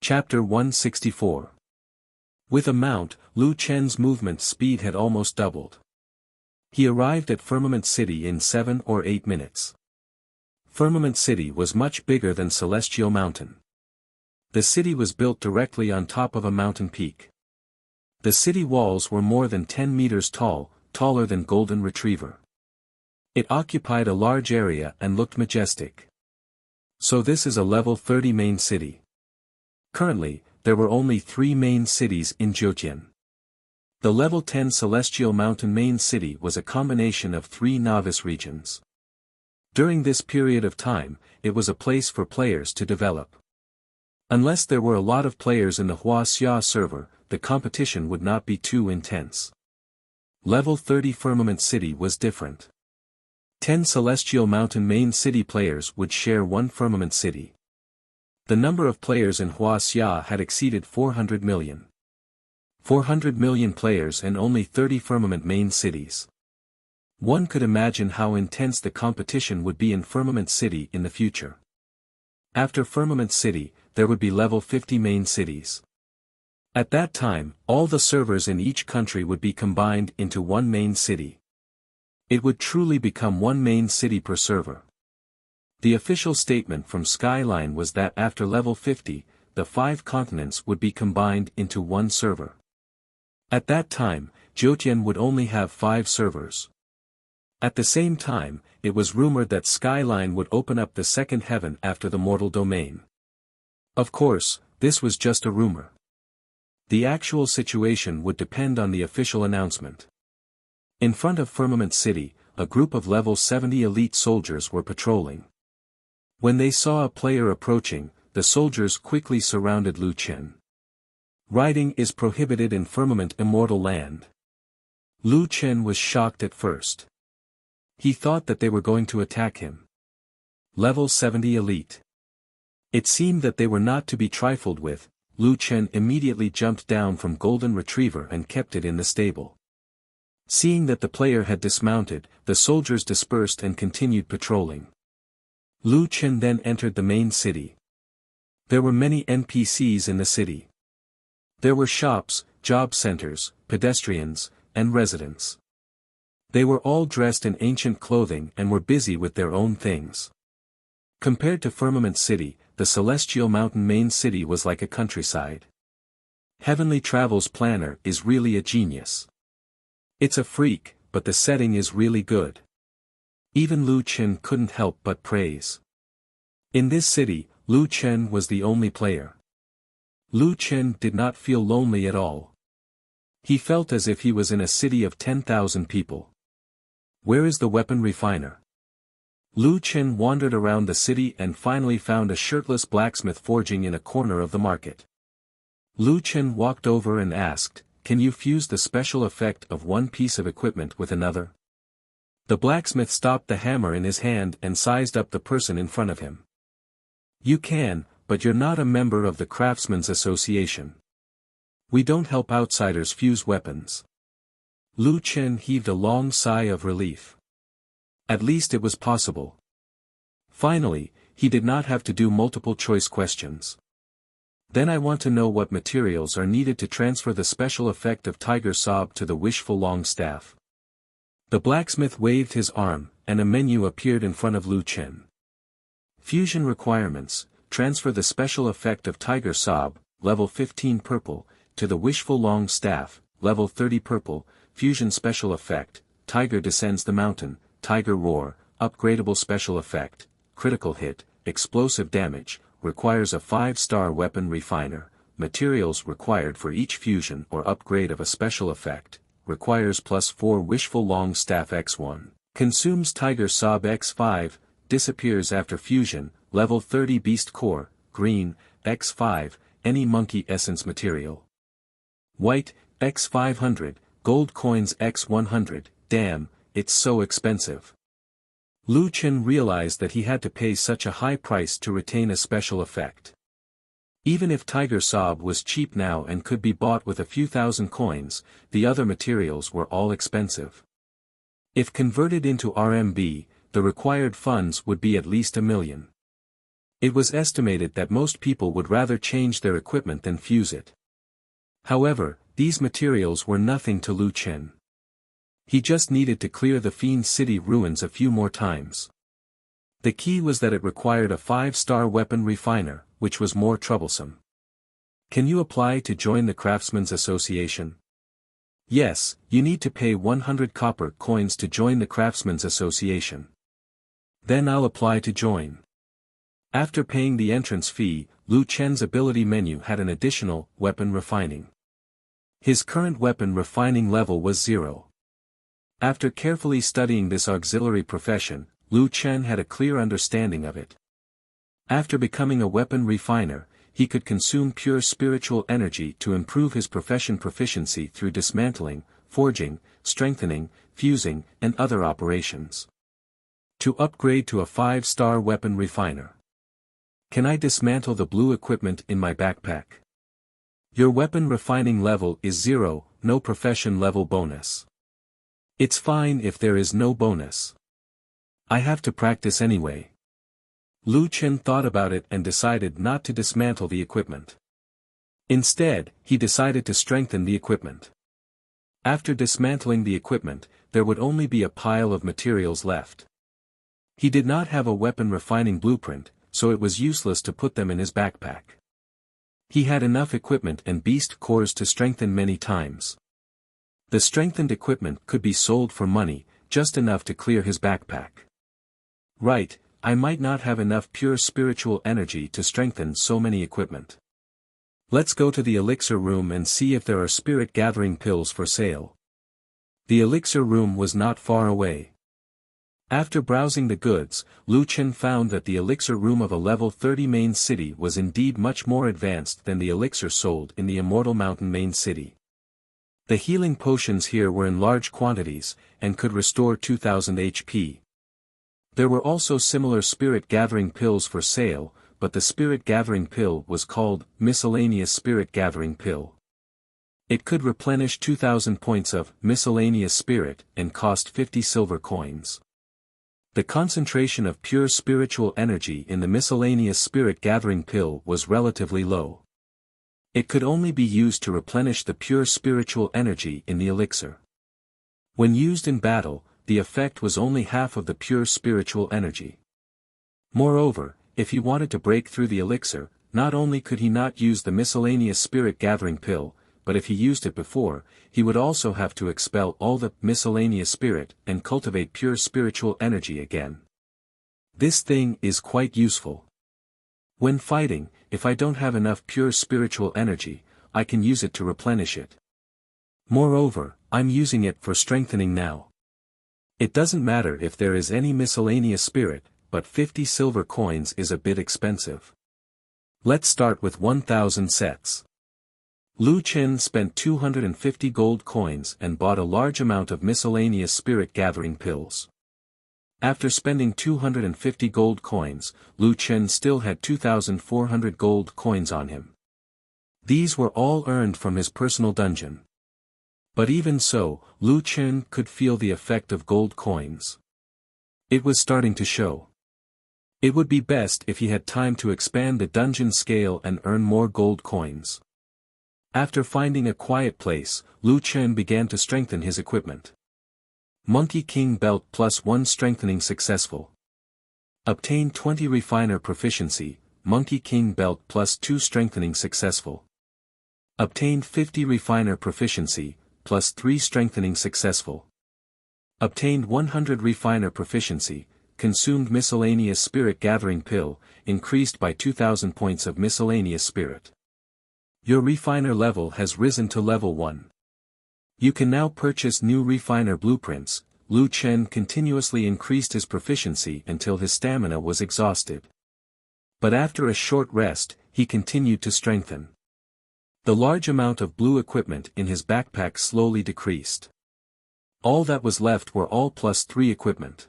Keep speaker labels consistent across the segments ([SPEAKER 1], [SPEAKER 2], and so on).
[SPEAKER 1] Chapter 164. With a mount, Lu Chen's movement speed had almost doubled. He arrived at Firmament City in 7 or 8 minutes. Firmament City was much bigger than Celestial Mountain. The city was built directly on top of a mountain peak. The city walls were more than 10 meters tall, taller than Golden Retriever. It occupied a large area and looked majestic. So this is a level 30 main city. Currently, there were only 3 main cities in Zhoutian. The level 10 Celestial Mountain main city was a combination of 3 novice regions. During this period of time, it was a place for players to develop. Unless there were a lot of players in the Wuxia server, the competition would not be too intense. Level 30 Firmament City was different. 10 Celestial Mountain main city players would share one Firmament City. The number of players in Wuxia had exceeded 400 million. 400 million players and only 30 Firmament main cities. One could imagine how intense the competition would be in Firmament City in the future. After Firmament City, there would be level 50 main cities. At that time, all the servers in each country would be combined into one main city. It would truly become one main city per server. The official statement from Skyline was that after level 50, the 5 continents would be combined into one server. At that time, Zhoutian would only have 5 servers. At the same time, it was rumored that Skyline would open up the second heaven after the mortal domain. Of course, this was just a rumor. The actual situation would depend on the official announcement. In front of Firmament City, a group of level 70 elite soldiers were patrolling. When they saw a player approaching, the soldiers quickly surrounded Lu Chen. Riding is prohibited in Firmament Immortal Land. Lu Chen was shocked at first. He thought that they were going to attack him. Level 70 elite. It seemed that they were not to be trifled with. Lu Chen immediately jumped down from Golden Retriever and kept it in the stable. Seeing that the player had dismounted, the soldiers dispersed and continued patrolling. Lu Chen then entered the main city. There were many NPCs in the city. There were shops, job centers, pedestrians, and residents. They were all dressed in ancient clothing and were busy with their own things. Compared to Firmament City, the Celestial Mountain main city was like a countryside. Heavenly Travel's planner is really a genius. It's a freak, but the setting is really good. Even Lu Chen couldn't help but praise. In this city, Lu Chen was the only player. Lu Chen did not feel lonely at all. He felt as if he was in a city of 10,000 people. Where is the weapon refiner? Lu Chen wandered around the city and finally found a shirtless blacksmith forging in a corner of the market. Lu Chen walked over and asked, "Can you fuse the special effect of one piece of equipment with another?" The blacksmith stopped the hammer in his hand and sized up the person in front of him. "You can, but you're not a member of the Craftsmen's Association. We don't help outsiders fuse weapons." Lu Chen heaved a long sigh of relief. At least it was possible. Finally, he did not have to do multiple choice questions. "Then I want to know what materials are needed to transfer the special effect of Tiger Sob to the wishful long staff." The blacksmith waved his arm, and a menu appeared in front of Lu Chen. Fusion requirements: transfer the special effect of Tiger Sob, level 15 purple, to the wishful long staff, level 30 purple, fusion special effect, Tiger descends the mountain, Tiger roar, upgradable special effect, critical hit, explosive damage, requires a 5-star weapon refiner, materials required for each fusion or upgrade of a special effect, requires +4 wishful long staff x1, consumes Tiger Sob x5, disappears after fusion, level 30 beast core, green, x5, any monkey essence material. White, x500, gold coins x100, damn, it's so expensive. Lu Chen realized that he had to pay such a high price to retain a special effect. Even if Tiger Sob was cheap now and could be bought with a few thousand coins, the other materials were all expensive. If converted into RMB, the required funds would be at least 1 million. It was estimated that most people would rather change their equipment than fuse it. However, these materials were nothing to Lu Chen. He just needed to clear the Fiend City ruins a few more times. The key was that it required a 5-star weapon refiner, which was more troublesome. Can you apply to join the Craftsmen's Association? Yes, you need to pay 100 copper coins to join the Craftsmen's Association. Then I'll apply to join. After paying the entrance fee, Lu Chen's ability menu had an additional weapon refining. His current weapon refining level was 0. After carefully studying this auxiliary profession, Lu Chen had a clear understanding of it. After becoming a weapon refiner, he could consume pure spiritual energy to improve his profession proficiency through dismantling, forging, strengthening, fusing, and other operations. To upgrade to a 5-star weapon refiner. Can I dismantle the blue equipment in my backpack? Your weapon refining level is 0, no profession level bonus. It's fine if there is no bonus. I have to practice anyway. Lu Chen thought about it and decided not to dismantle the equipment. Instead, he decided to strengthen the equipment. After dismantling the equipment, there would only be a pile of materials left. He did not have a weapon refining blueprint, so it was useless to put them in his backpack. He had enough equipment and beast cores to strengthen many times. The strengthened equipment could be sold for money, just enough to clear his backpack. Right, I might not have enough pure spiritual energy to strengthen so many equipment. Let's go to the elixir room and see if there are spirit gathering pills for sale. The elixir room was not far away. After browsing the goods, Lu Chen found that the elixir room of a level 30 main city was indeed much more advanced than the elixir sold in the Immortal Mountain main city. The healing potions here were in large quantities, and could restore 2000 HP. There were also similar spirit gathering pills for sale, but the spirit gathering pill was called Miscellaneous Spirit Gathering Pill. It could replenish 2000 points of miscellaneous spirit and cost 50 silver coins. The concentration of pure spiritual energy in the miscellaneous spirit gathering pill was relatively low. It could only be used to replenish the pure spiritual energy in the elixir. When used in battle, the effect was only half of the pure spiritual energy. Moreover, if he wanted to break through the elixir, not only could he not use the miscellaneous spirit gathering pill, but if he used it before, he would also have to expel all the miscellaneous spirit and cultivate pure spiritual energy again. This thing is quite useful. When fighting, if I don't have enough pure spiritual energy, I can use it to replenish it. Moreover, I'm using it for strengthening now. It doesn't matter if there is any miscellaneous spirit, but 50 silver coins is a bit expensive. Let's start with 1000 sets. Lu Chen spent 250 gold coins and bought a large amount of miscellaneous spirit gathering pills. After spending 250 gold coins, Lu Chen still had 2,400 gold coins on him. These were all earned from his personal dungeon. But even so, Lu Chen could feel the effect of gold coins. It was starting to show. It would be best if he had time to expand the dungeon scale and earn more gold coins. After finding a quiet place, Lu Chen began to strengthen his equipment. Monkey King Belt +1 strengthening successful. Obtain 20 refiner proficiency, Monkey King Belt +2 strengthening successful. Obtained 50 refiner proficiency, +3 strengthening successful. Obtained 100 refiner proficiency, consumed miscellaneous spirit gathering pill, increased by 2000 points of miscellaneous spirit. Your refiner level has risen to level 1. You can now purchase new refiner blueprints. Lu Chen continuously increased his proficiency until his stamina was exhausted. But after a short rest, he continued to strengthen. The large amount of blue equipment in his backpack slowly decreased. All that was left were all +3 equipment.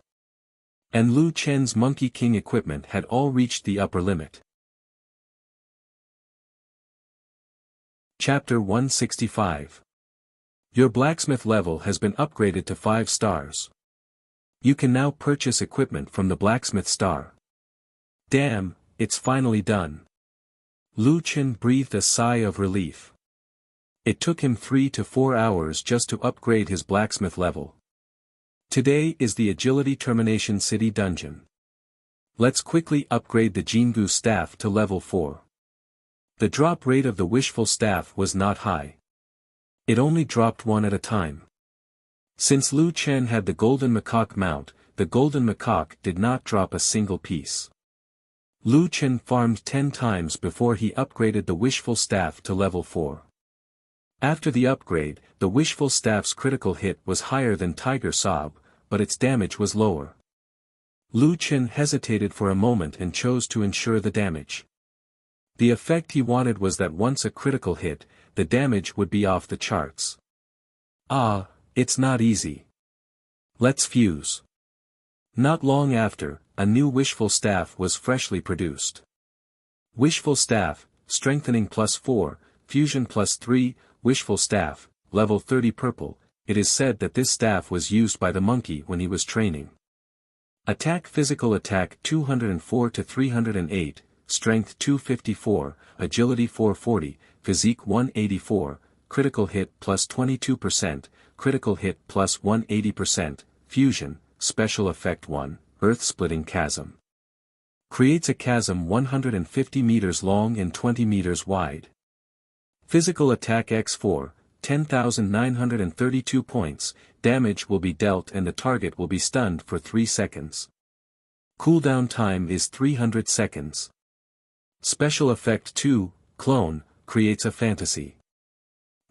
[SPEAKER 1] And Lu Chen's Monkey King equipment had all reached the upper limit. Chapter 165. Your blacksmith level has been upgraded to 5 stars. You can now purchase equipment from the blacksmith star. Damn, it's finally done. Lu Chen breathed a sigh of relief. It took him 3 to 4 hours just to upgrade his blacksmith level. Today is the Agility Termination City dungeon. Let's quickly upgrade the Jingu staff to level 4. The drop rate of the wishful staff was not high. It only dropped one at a time. Since Lu Chen had the golden macaque mount, the golden macaque did not drop a single piece. Lu Chen farmed 10 times before he upgraded the wishful staff to level 4. After the upgrade, the wishful staff's critical hit was higher than Tiger Sob, but its damage was lower. Lu Chen hesitated for a moment and chose to ensure the damage. The effect he wanted was that once a critical hit, the damage would be off the charts. Ah, it's not easy. Let's fuse. Not long after, a new wishful staff was freshly produced. Wishful staff, strengthening +4, fusion +3, wishful staff, level 30 purple. It is said that this staff was used by the monkey when he was training. Attack physical attack 204 to 308, strength 254, agility 440, physique 184, critical hit +22%, critical hit +180%, fusion, special effect 1, earth-splitting chasm. Creates a chasm 150 meters long and 20 meters wide. Physical attack x4, 10,932 points, damage will be dealt and the target will be stunned for 3 seconds. Cooldown time is 300 seconds. Special effect 2, clone, creates a fantasy.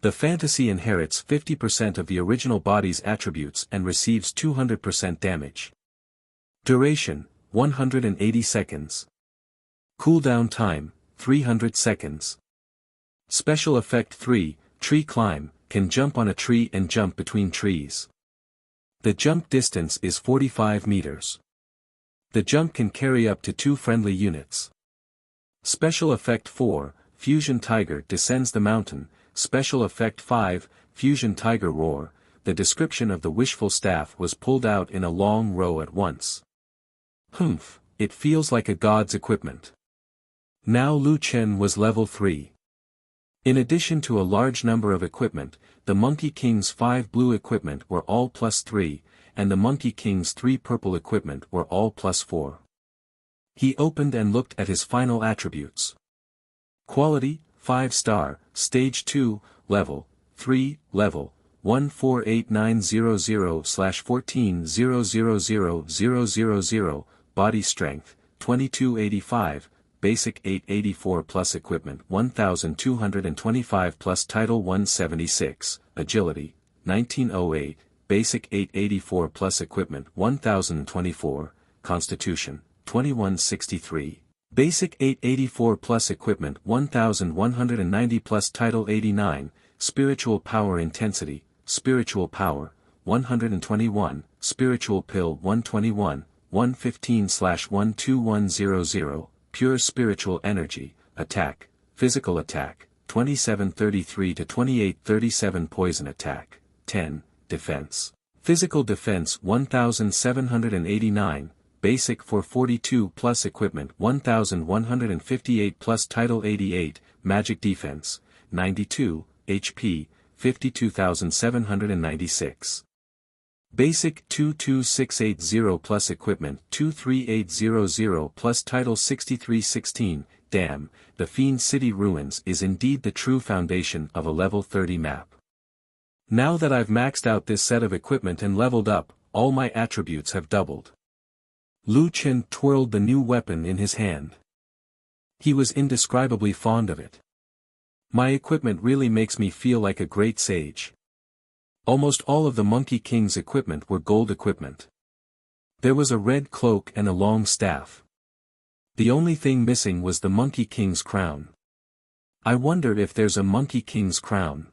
[SPEAKER 1] The fantasy inherits 50% of the original body's attributes and receives 200% damage. Duration, 180 seconds. Cooldown time, 300 seconds. Special effect 3, tree climb, can jump on a tree and jump between trees. The jump distance is 45 meters. The jump can carry up to 2 friendly units. Special effect 4, fusion tiger descends the mountain. Special effect 5, fusion tiger roar. The description of the wishful staff was pulled out in a long row at once. Humph, it feels like a god's equipment. Now Lu Chen was level 3. In addition to a large number of equipment, the Monkey King's 5 blue equipment were all +3, and the Monkey King's 3 purple equipment were all +4. He opened and looked at his final attributes. Quality, 5-star, Stage 2, Level 3, Level 148900/1400000, Body Strength, 2285, Basic 884 plus Equipment 1225 plus Title 176, Agility, 1908, Basic 884 plus Equipment 1024, Constitution, 2163. Basic 884 plus Equipment 1190 plus Title 89, Spiritual Power Intensity, Spiritual Power, 121, Spiritual Pill 121, 115/12100, Pure Spiritual Energy, Attack, Physical Attack, 2733 to 2837 Poison Attack, 10, Defense. Physical Defense 1789, Basic 442 plus Equipment 1158 plus Title 88, Magic Defense, 92, HP, 52796. Basic 22680 plus Equipment 23800 plus Title 6316, Damn, the Fiend City Ruins is indeed the true foundation of a level 30 map. Now that I've maxed out this set of equipment and leveled up, all my attributes have doubled. Lu Chen twirled the new weapon in his hand. He was indescribably fond of it. My equipment really makes me feel like a great sage. Almost all of the Monkey King's equipment were gold equipment. There was a red cloak and a long staff. The only thing missing was the Monkey King's crown. I wonder if there's a Monkey King's crown.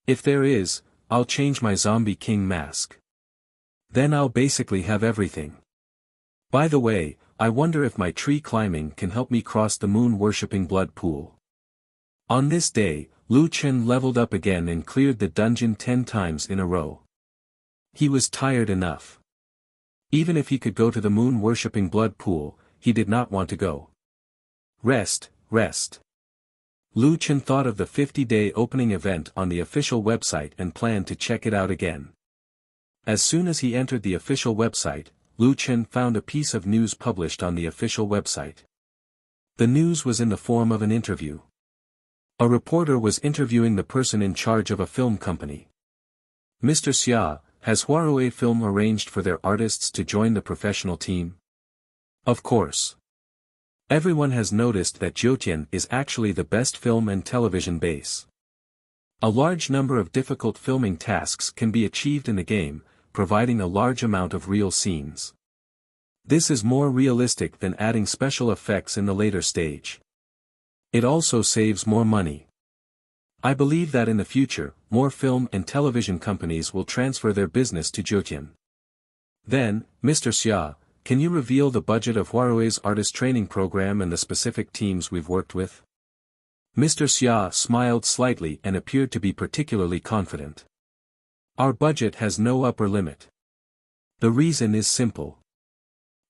[SPEAKER 1] If there is, I'll change my Zombie King mask. Then I'll basically have everything. By the way, I wonder if my tree climbing can help me cross the moon-worshipping blood pool. On this day, Lu Chen leveled up again and cleared the dungeon 10 times in a row. He was tired enough. Even if he could go to the moon-worshipping blood pool, he did not want to go. Rest, rest. Lu Chen thought of the 50-day opening event on the official website and planned to check it out again. As soon as he entered the official website, Lu Chen found a piece of news published on the official website. The news was in the form of an interview. A reporter was interviewing the person in charge of a film company. Mr. Xia, has Huarui Film arranged for their artists to join the professional team? Of course. Everyone has noticed that Jiutian is actually the best film and television base. A large number of difficult filming tasks can be achieved in the game, providing a large amount of real scenes. This is more realistic than adding special effects in the later stage. It also saves more money. I believe that in the future, more film and television companies will transfer their business to Jiutian. Then, Mr. Xia, can you reveal the budget of Huarui's artist training program and the specific teams we've worked with? Mr. Xia smiled slightly and appeared to be particularly confident. Our budget has no upper limit. The reason is simple.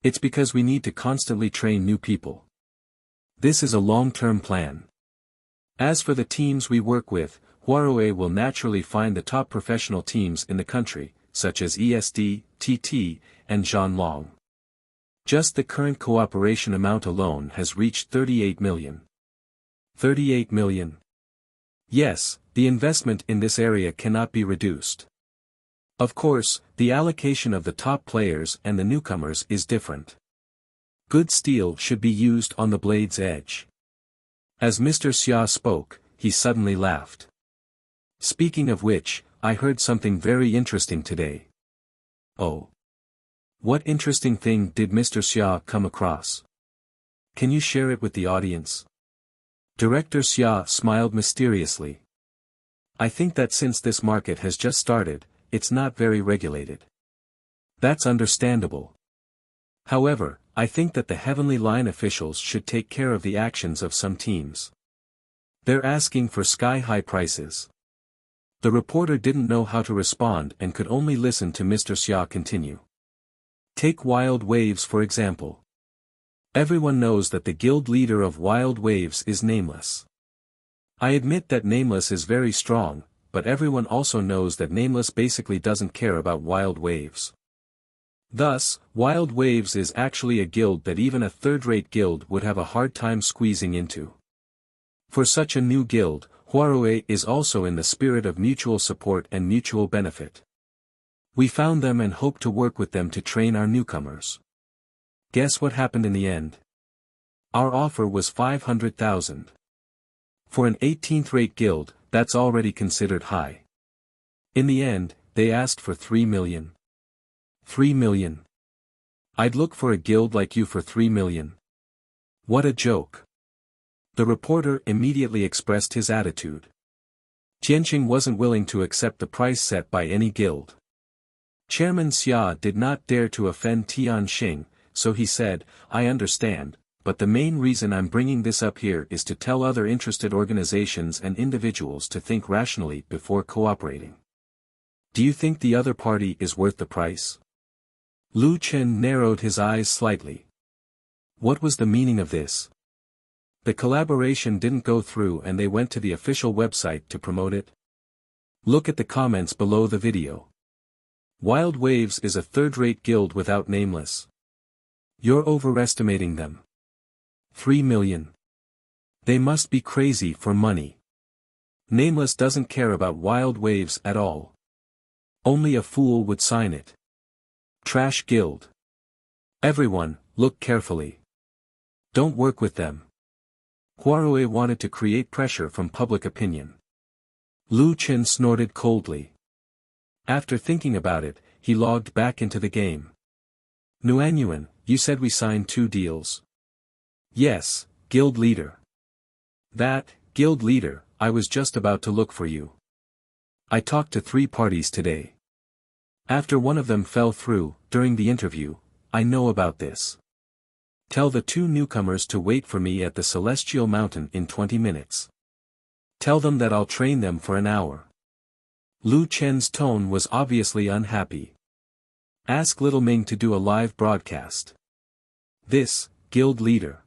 [SPEAKER 1] It's because we need to constantly train new people. This is a long-term plan. As for the teams we work with, Huarui will naturally find the top professional teams in the country, such as ESD, TT, and Zhanlong. Just the current cooperation amount alone has reached 38 million. 38 million. Yes, the investment in this area cannot be reduced. Of course, the allocation of the top players and the newcomers is different. Good steel should be used on the blade's edge. As Mr. Xia spoke, he suddenly laughed. Speaking of which, I heard something very interesting today. Oh. What interesting thing did Mr. Xia come across? Can you share it with the audience? Director Xia smiled mysteriously. I think that since this market has just started, it's not very regulated. That's understandable. However, I think that the Heavenly Line officials should take care of the actions of some teams. They're asking for sky-high prices. The reporter didn't know how to respond and could only listen to Mr. Xia continue. Take Wild Waves for example. Everyone knows that the guild leader of Wild Waves is Nameless. I admit that Nameless is very strong, but everyone also knows that Nameless basically doesn't care about Wild Waves. Thus, Wild Waves is actually a guild that even a third-rate guild would have a hard time squeezing into. For such a new guild, Huarui is also in the spirit of mutual support and mutual benefit. We found them and hope to work with them to train our newcomers. Guess what happened in the end? Our offer was 500,000. For an 18th-rate guild, that's already considered high. In the end, they asked for 3 million. 3 million. I'd look for a guild like you for 3 million. What a joke. The reporter immediately expressed his attitude. Jianqing wasn't willing to accept the price set by any guild. Chairman Xia did not dare to offend Tianxing, so he said, I understand, but the main reason I'm bringing this up here is to tell other interested organizations and individuals to think rationally before cooperating. Do you think the other party is worth the price? Lu Chen narrowed his eyes slightly. What was the meaning of this? The collaboration didn't go through and they went to the official website to promote it? Look at the comments below the video. Wild Waves is a third-rate guild without Nameless. You're overestimating them. 3 million. They must be crazy for money. Nameless doesn't care about Wild Waves at all. Only a fool would sign it. Trash guild. Everyone, look carefully. Don't work with them. Huarui wanted to create pressure from public opinion. Lu Chen snorted coldly. After thinking about it, he logged back into the game. Nuanyuan, you said we signed 2 deals. Yes, guild leader. That, guild leader, I was just about to look for you. I talked to 3 parties today. After one of them fell through, during the interview, I know about this. Tell the 2 newcomers to wait for me at the Celestial Mountain in 20 minutes. Tell them that I'll train them for an hour. Lu Chen's tone was obviously unhappy. Ask Little Ming to do a live broadcast. This, guild leader.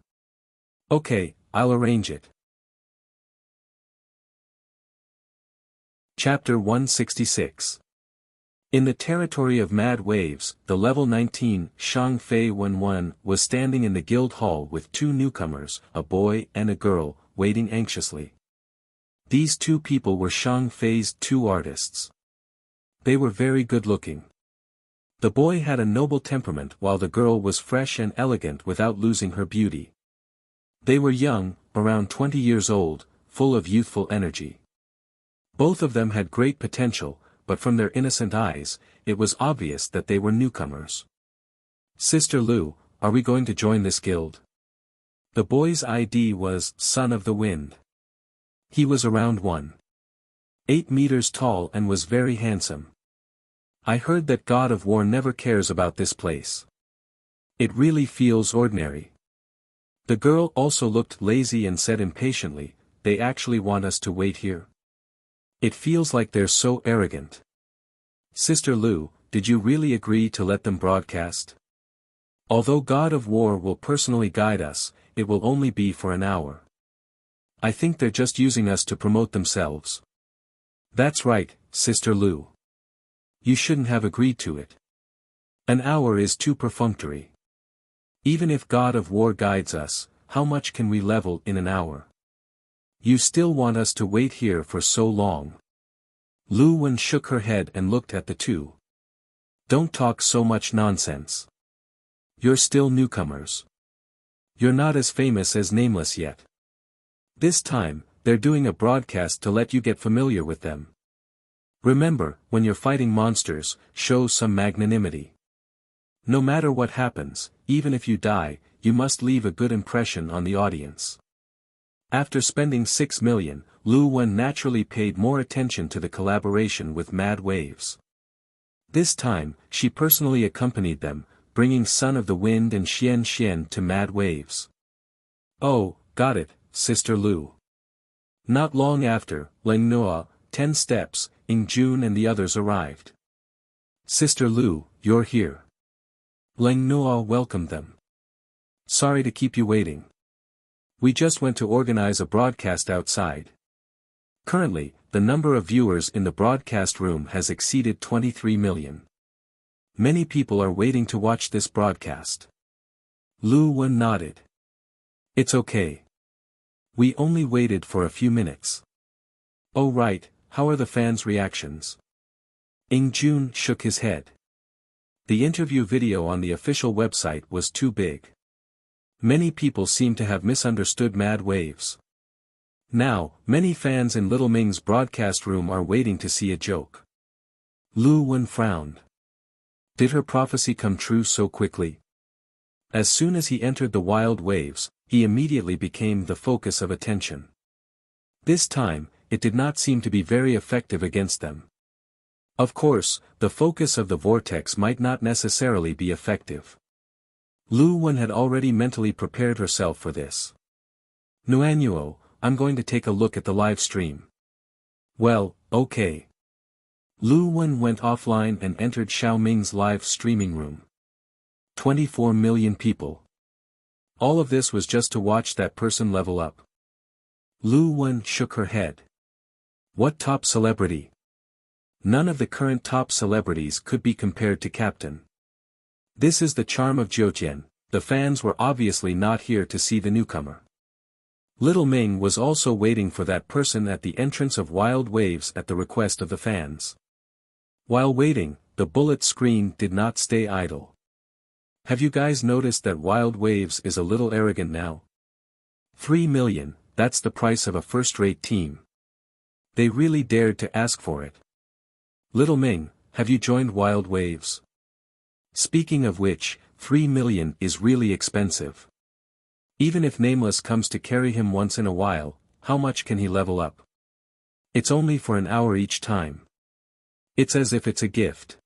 [SPEAKER 1] Okay, I'll arrange it. Chapter 166. In the territory of Mad Waves, the level 19 Shang Fei Wenwen was standing in the guild hall with two newcomers, a boy and a girl, waiting anxiously. These two people were Shang Fei's two artists. They were very good-looking. The boy had a noble temperament while the girl was fresh and elegant without losing her beauty. They were young, around 20 years old, full of youthful energy. Both of them had great potential, but from their innocent eyes, it was obvious that they were newcomers. "Sister Lu, are we going to join this guild?" The boy's ID was Son of the Wind. He was around 1.8 meters tall and was very handsome. "I heard that God of War never cares about this place. It really feels ordinary." The girl also looked lazy and said impatiently, "They actually want us to wait here? It feels like they're so arrogant." "Sister Lu, did you really agree to let them broadcast? Although God of War will personally guide us, it will only be for an hour. I think they're just using us to promote themselves." "That's right, Sister Lu. You shouldn't have agreed to it. An hour is too perfunctory. Even if God of War guides us, how much can we level in an hour? You still want us to wait here for so long?" Lu Wen shook her head and looked at the two. "Don't talk so much nonsense. You're still newcomers. You're not as famous as Nameless yet. This time, they're doing a broadcast to let you get familiar with them. Remember, when you're fighting monsters, show some magnanimity. No matter what happens, even if you die, you must leave a good impression on the audience." After spending 6 million, Lu Wen naturally paid more attention to the collaboration with Mad Waves. This time, she personally accompanied them, bringing Son of the Wind and Xian Xian to Mad Waves. "Oh, got it, Sister Lu." Not long after, Leng Noa, 10 steps, Ing Jun and the others arrived. "Sister Lu, you're here." Leng Noa welcomed them. "Sorry to keep you waiting. We just went to organize a broadcast outside. Currently, the number of viewers in the broadcast room has exceeded 23 million. Many people are waiting to watch this broadcast." Lu Wen nodded. "It's okay. We only waited for a few minutes." "Oh right, how are the fans' reactions?" Ing Jun shook his head. The interview video on the official website was too big. Many people seem to have misunderstood Mad Waves. Now, many fans in Little Ming's broadcast room are waiting to see a joke. Lu Wen frowned. Did her prophecy come true so quickly? As soon as he entered the Wild Waves, he immediately became the focus of attention. This time, it did not seem to be very effective against them. Of course, the focus of the vortex might not necessarily be effective. Lu Wen had already mentally prepared herself for this. "Nuanuo, I'm going to take a look at the live stream." "Well, okay." Lu Wen went offline and entered Xiaoming's live streaming room. 24 million people. All of this was just to watch that person level up. Lu Wen shook her head. What top celebrity? None of the current top celebrities could be compared to Captain. This is the charm of Jiutian, the fans were obviously not here to see the newcomer. Little Ming was also waiting for that person at the entrance of Wild Waves at the request of the fans. While waiting, the bullet screen did not stay idle. Have you guys noticed that Wild Waves is a little arrogant now? 3 million, that's the price of a first-rate team. They really dared to ask for it. Little Ming, have you joined Wild Waves? Speaking of which, 3 million is really expensive. Even if Nameless comes to carry him once in a while, how much can he level up? It's only for an hour each time. It's as if it's a gift.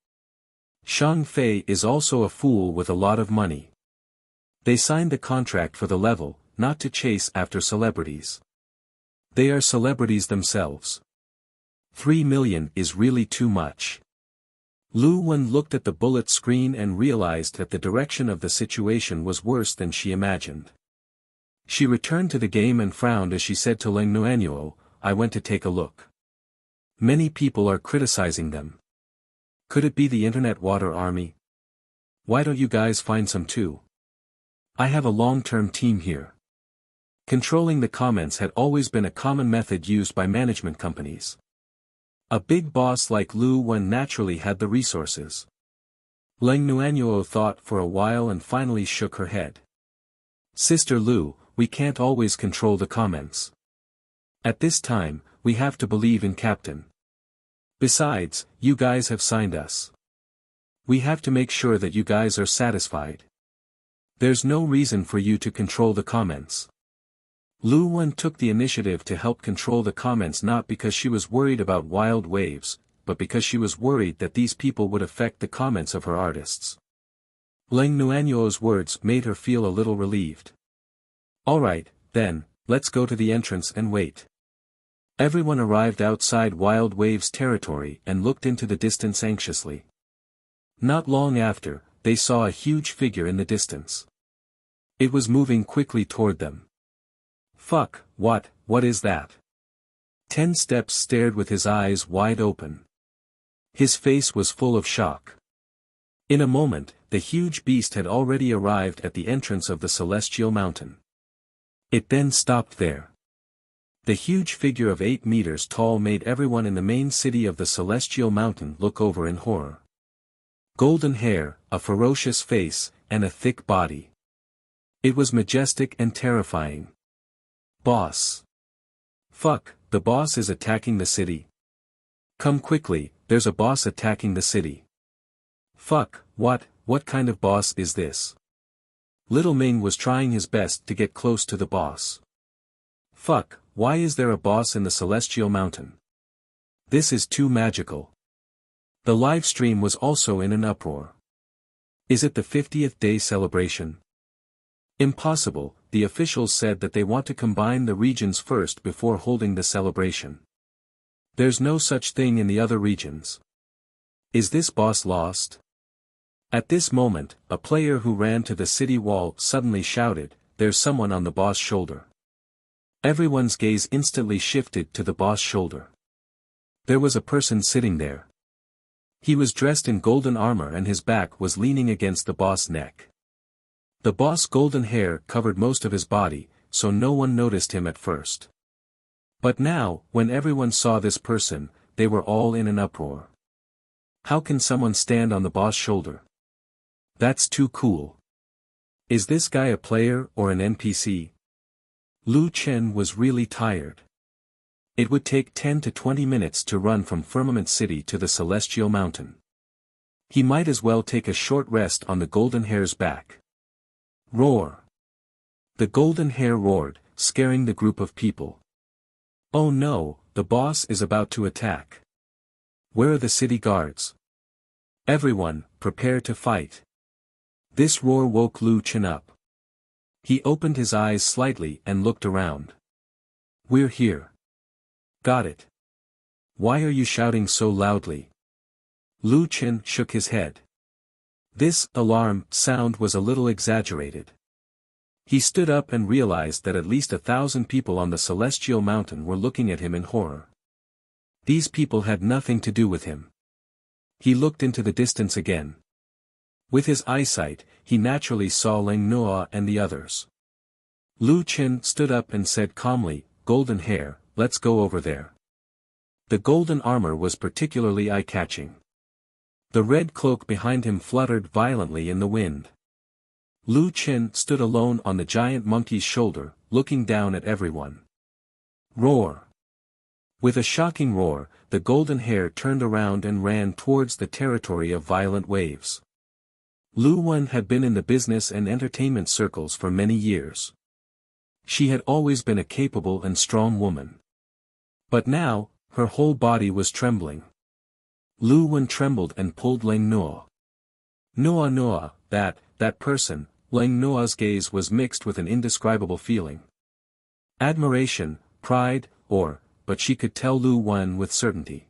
[SPEAKER 1] Shang Fei is also a fool with a lot of money. They signed the contract for the level, not to chase after celebrities. They are celebrities themselves. 3 million is really too much. Lu Wen looked at the bullet screen and realized that the direction of the situation was worse than she imagined. She returned to the game and frowned as she said to Leng Nuanuo, I went to take a look. Many people are criticizing them. Could it be the internet water army? Why don't you guys find some too? I have a long-term team here. Controlling the comments had always been a common method used by management companies. A big boss like Lu Wen naturally had the resources. Leng Nuanuo thought for a while and finally shook her head. Sister Lu, we can't always control the comments. At this time, we have to believe in Captain. Besides, you guys have signed us. We have to make sure that you guys are satisfied. There's no reason for you to control the comments. Lu Wen took the initiative to help control the comments not because she was worried about wild waves, but because she was worried that these people would affect the comments of her artists. Leng Nuanuo's words made her feel a little relieved. Alright, then, let's go to the entrance and wait. Everyone arrived outside Wild Waves territory and looked into the distance anxiously. Not long after, they saw a huge figure in the distance. It was moving quickly toward them. Fuck, what is that? 10 Steps stared with his eyes wide open. His face was full of shock. In a moment, the huge beast had already arrived at the entrance of the Celestial Mountain. It then stopped there. The huge figure of 8 meters tall made everyone in the main city of the Celestial Mountain look over in horror. Golden hair, a ferocious face, and a thick body. It was majestic and terrifying. Boss. Fuck, the boss is attacking the city. Come quickly, there's a boss attacking the city. Fuck, what kind of boss is this? Little Ming was trying his best to get close to the boss. Fuck, why is there a boss in the Celestial Mountain? This is too magical. The live stream was also in an uproar. Is it the 50th day celebration? Impossible, the officials said that they want to combine the regions first before holding the celebration. There's no such thing in the other regions. Is this boss lost? At this moment, a player who ran to the city wall suddenly shouted, there's someone on the boss' shoulder. Everyone's gaze instantly shifted to the boss' shoulder. There was a person sitting there. He was dressed in golden armor and his back was leaning against the boss' neck. The boss' golden hair covered most of his body, so no one noticed him at first. But now, when everyone saw this person, they were all in an uproar. How can someone stand on the boss' shoulder? That's too cool. Is this guy a player or an NPC? Lu Chen was really tired. It would take 10 to 20 minutes to run from Firmament City to the Celestial Mountain. He might as well take a short rest on the golden hair's back. Roar! The golden hair roared, scaring the group of people. Oh no, the boss is about to attack. Where are the city guards? Everyone, prepare to fight. This roar woke Lu Chen up. He opened his eyes slightly and looked around. We're here. Got it. Why are you shouting so loudly? Lu Chen shook his head. This alarm sound was a little exaggerated. He stood up and realized that at least 1,000 people on the Celestial Mountain were looking at him in horror. These people had nothing to do with him. He looked into the distance again. With his eyesight, he naturally saw Leng Nuo and the others. Lu Chen stood up and said calmly, Golden hair, let's go over there. The golden armor was particularly eye-catching. The red cloak behind him fluttered violently in the wind. Lu Chen stood alone on the giant monkey's shoulder, looking down at everyone. Roar! With a shocking roar, the golden hair turned around and ran towards the territory of violent waves. Lu Wen had been in the business and entertainment circles for many years. She had always been a capable and strong woman. But now, her whole body was trembling. Lu Wen trembled and pulled Leng Nuo. Nuo, that person. Leng Nuo's gaze was mixed with an indescribable feeling. Admiration, pride, but she could tell Lu Wen with certainty.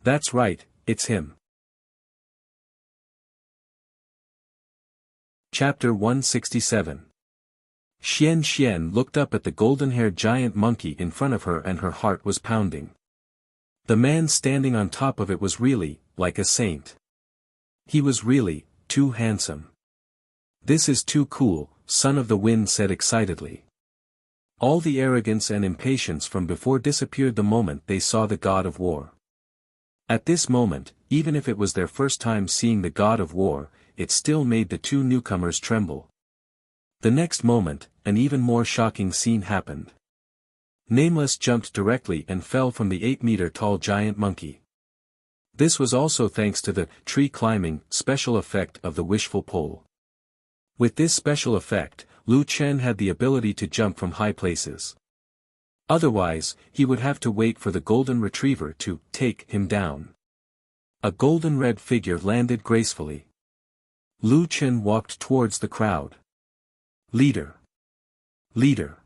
[SPEAKER 1] That's right, it's him. Chapter 167. Xian looked up at the golden-haired giant monkey in front of her and her heart was pounding. The man standing on top of it was really, like a saint. He was really, too handsome. This is too cool, Son of the Wind said excitedly. All the arrogance and impatience from before disappeared the moment they saw the God of War. At this moment, even if it was their first time seeing the God of War, it still made the two newcomers tremble. The next moment, an even more shocking scene happened. Nameless jumped directly and fell from the 8-meter-tall giant monkey. This was also thanks to the tree-climbing special effect of the wishful pole. With this special effect, Lu Chen had the ability to jump from high places. Otherwise, he would have to wait for the golden retriever to take him down. A golden red figure landed gracefully. Lu Chen walked towards the crowd. Leader. Leader.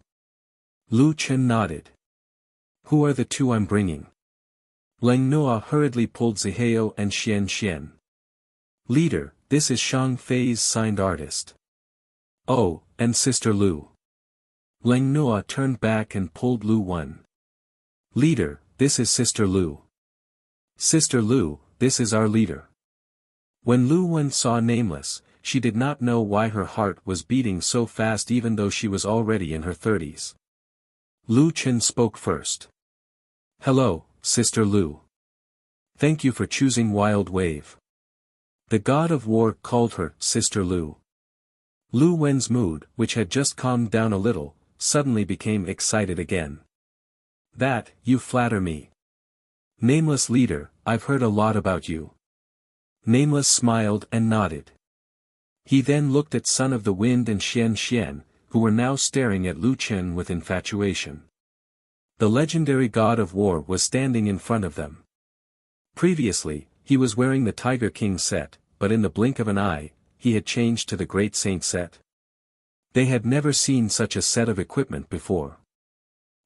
[SPEAKER 1] Lu Chen nodded. Who are the two I'm bringing? Leng Nuo hurriedly pulled Zihao and Xian. Leader, this is Shang Fei's signed artist. Oh, and Sister Lu. Leng Nuo turned back and pulled Lu Wen. Leader, this is Sister Lu. Sister Lu, this is our leader. When Lu Wen saw Nameless, she did not know why her heart was beating so fast even though she was already in her 30s. Lu Chen spoke first. Hello, Sister Lu. Thank you for choosing Wild Wave. The God of War called her Sister Lu. Lu Wen's mood, which had just calmed down a little, suddenly became excited again. That, you flatter me. Nameless leader, I've heard a lot about you. Nameless smiled and nodded. He then looked at Son of the Wind and Xian, who were now staring at Lu Chen with infatuation. The legendary God of War was standing in front of them. Previously, he was wearing the Tiger King set, but in the blink of an eye, he had changed to the Great Saint set. They had never seen such a set of equipment before.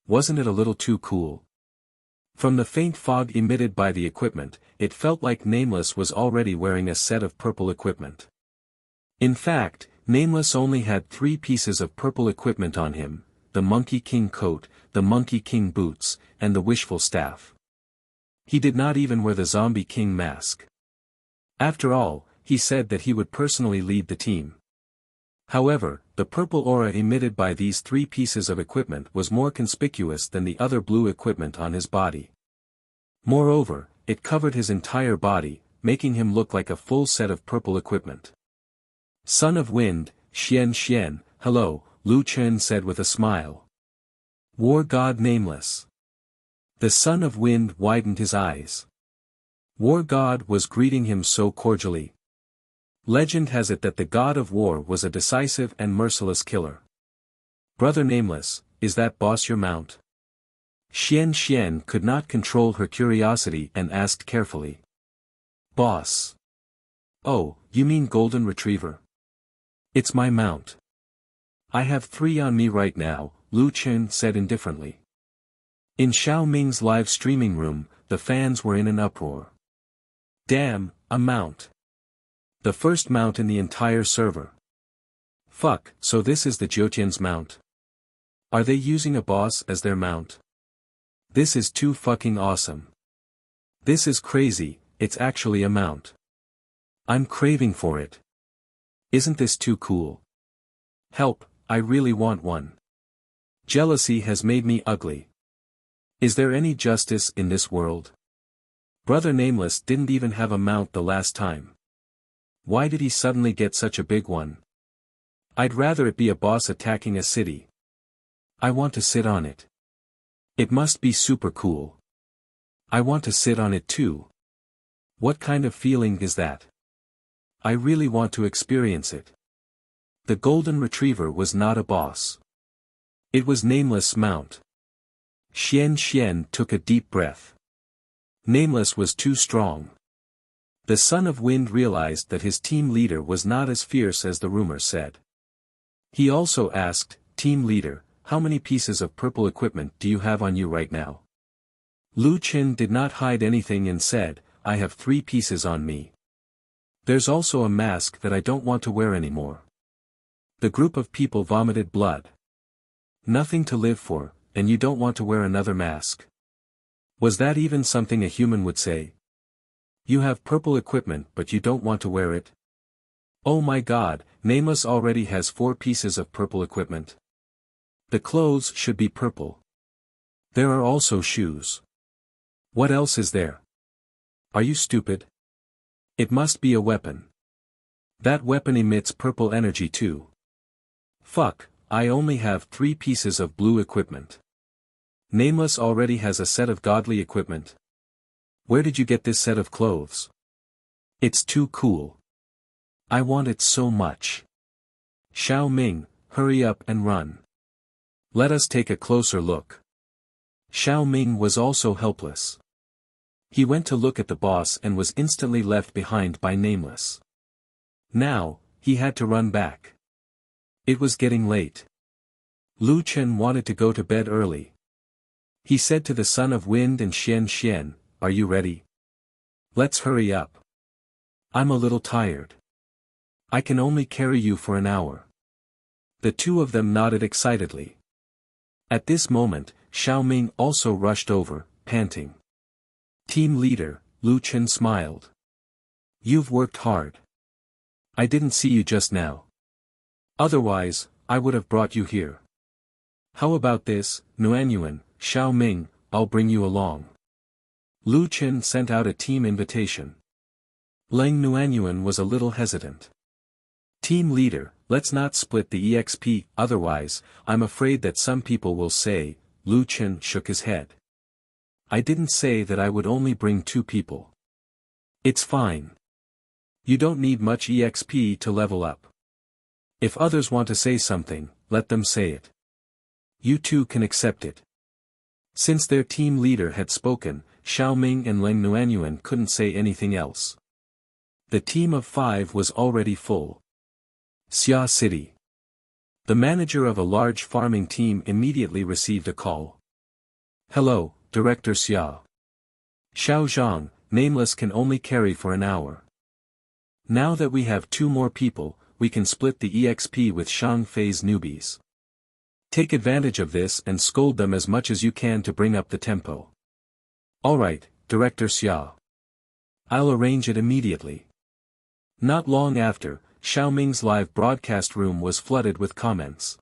[SPEAKER 1] Wasn't it a little too cool? From the faint fog emitted by the equipment, it felt like Nameless was already wearing a set of purple equipment. In fact, Nameless only had 3 pieces of purple equipment on him, the Monkey King coat, the Monkey King boots, and the Wishful Staff. He did not even wear the Zombie King mask. After all, he said that he would personally lead the team. However, the purple aura emitted by these 3 pieces of equipment was more conspicuous than the other blue equipment on his body. Moreover, it covered his entire body, making him look like a full set of purple equipment. Son of Wind, Xian, hello, Lu Chen said with a smile. War God Nameless. The Son of Wind widened his eyes. War God was greeting him so cordially. Legend has it that the God of War was a decisive and merciless killer. Brother Nameless, is that boss your mount? Xian could not control her curiosity and asked carefully. Boss. Oh, you mean Golden Retriever? It's my mount. I have 3 on me right now, Lu Chen said indifferently. In Xiao Ming's live streaming room, the fans were in an uproar. Damn, a mount. The first mount in the entire server. Fuck, so this is the Jiutian's mount. Are they using a boss as their mount? This is too fucking awesome. This is crazy, it's actually a mount. I'm craving for it. Isn't this too cool? Help, I really want one. Jealousy has made me ugly. Is there any justice in this world? Brother Nameless didn't even have a mount the last time. Why did he suddenly get such a big one? I'd rather it be a boss attacking a city. I want to sit on it. It must be super cool. I want to sit on it too. What kind of feeling is that? I really want to experience it. The Golden Retriever was not a boss. It was Nameless' mount. Xian took a deep breath. Nameless was too strong. The Son of Wind realized that his team leader was not as fierce as the rumor said. He also asked, Team leader, how many pieces of purple equipment do you have on you right now? Lu Chen did not hide anything and said, I have 3 pieces on me. There's also a mask that I don't want to wear anymore. The group of people vomited blood. Nothing to live for, and you don't want to wear another mask. Was that even something a human would say? You have purple equipment but you don't want to wear it? Oh my god, Nameless already has 4 pieces of purple equipment. The clothes should be purple. There are also shoes. What else is there? Are you stupid? It must be a weapon. That weapon emits purple energy too. Fuck, I only have 3 pieces of blue equipment. Nameless already has a set of godly equipment. Where did you get this set of clothes? It's too cool. I want it so much. Xiao Ming, hurry up and run. Let us take a closer look. Xiao Ming was also helpless. He went to look at the boss and was instantly left behind by Nameless. Now, he had to run back. It was getting late. Lu Chen wanted to go to bed early. He said to the Son of Wind and Xian, "Are you ready? Let's hurry up. I'm a little tired. I can only carry you for an hour." The 2 of them nodded excitedly. At this moment, Xiao Ming also rushed over, panting. Team leader, Lu Chen smiled. You've worked hard. I didn't see you just now. Otherwise, I would have brought you here. How about this, Nuanyuan, Xiao Ming, I'll bring you along. Lu Chen sent out a team invitation. Leng Nuanyuan was a little hesitant. Team leader, let's not split the EXP, otherwise, I'm afraid that some people will say, Lu Chen shook his head. I didn't say that I would only bring 2 people. It's fine. You don't need much EXP to level up. If others want to say something, let them say it. You 2 can accept it. Since their team leader had spoken, Xiao Ming and Leng Nuanyuan couldn't say anything else. The team of 5 was already full. Xia City. The manager of a large farming team immediately received a call. Hello, Director Xia. Xiao Zhang, Nameless can only carry for an hour. Now that we have 2 more people, we can split the EXP with Shang Fei's newbies. Take advantage of this and scold them as much as you can to bring up the tempo. Alright, Director Xia. I'll arrange it immediately. Not long after, Xiao Ming's live broadcast room was flooded with comments.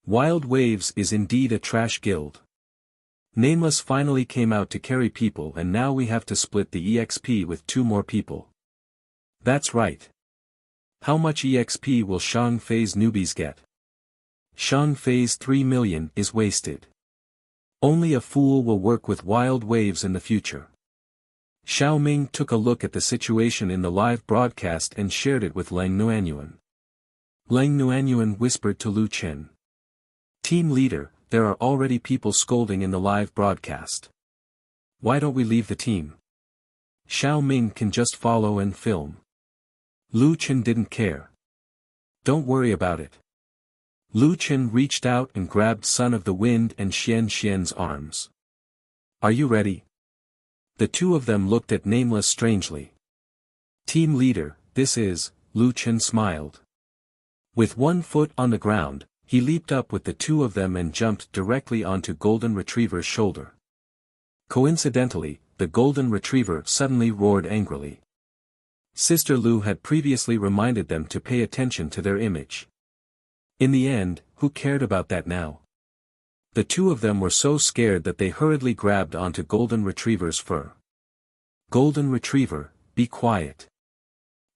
[SPEAKER 1] Wild Waves is indeed a trash guild. Nameless finally came out to carry people and now we have to split the EXP with 2 more people. That's right. How much EXP will Shang Fei's newbies get? Shang Fei's 3 million is wasted. Only a fool will work with Wild Waves in the future. Xiao Ming took a look at the situation in the live broadcast and shared it with Leng Nuanyuan. Leng Nuanyuan whispered to Lu Chen. Team leader, there are already people scolding in the live broadcast. Why don't we leave the team? Xiao Ming can just follow and film. Lu Chen didn't care. Don't worry about it. Lu Chen reached out and grabbed Son of the Wind and Xian's arms. Are you ready? The 2 of them looked at Nameless strangely. Team leader, this is, Lu Chen smiled. With 1 foot on the ground, he leaped up with the 2 of them and jumped directly onto Golden Retriever's shoulder. Coincidentally, the Golden Retriever suddenly roared angrily. Sister Lu had previously reminded them to pay attention to their image. In the end, who cared about that now? The 2 of them were so scared that they hurriedly grabbed onto Golden Retriever's fur. Golden Retriever, be quiet.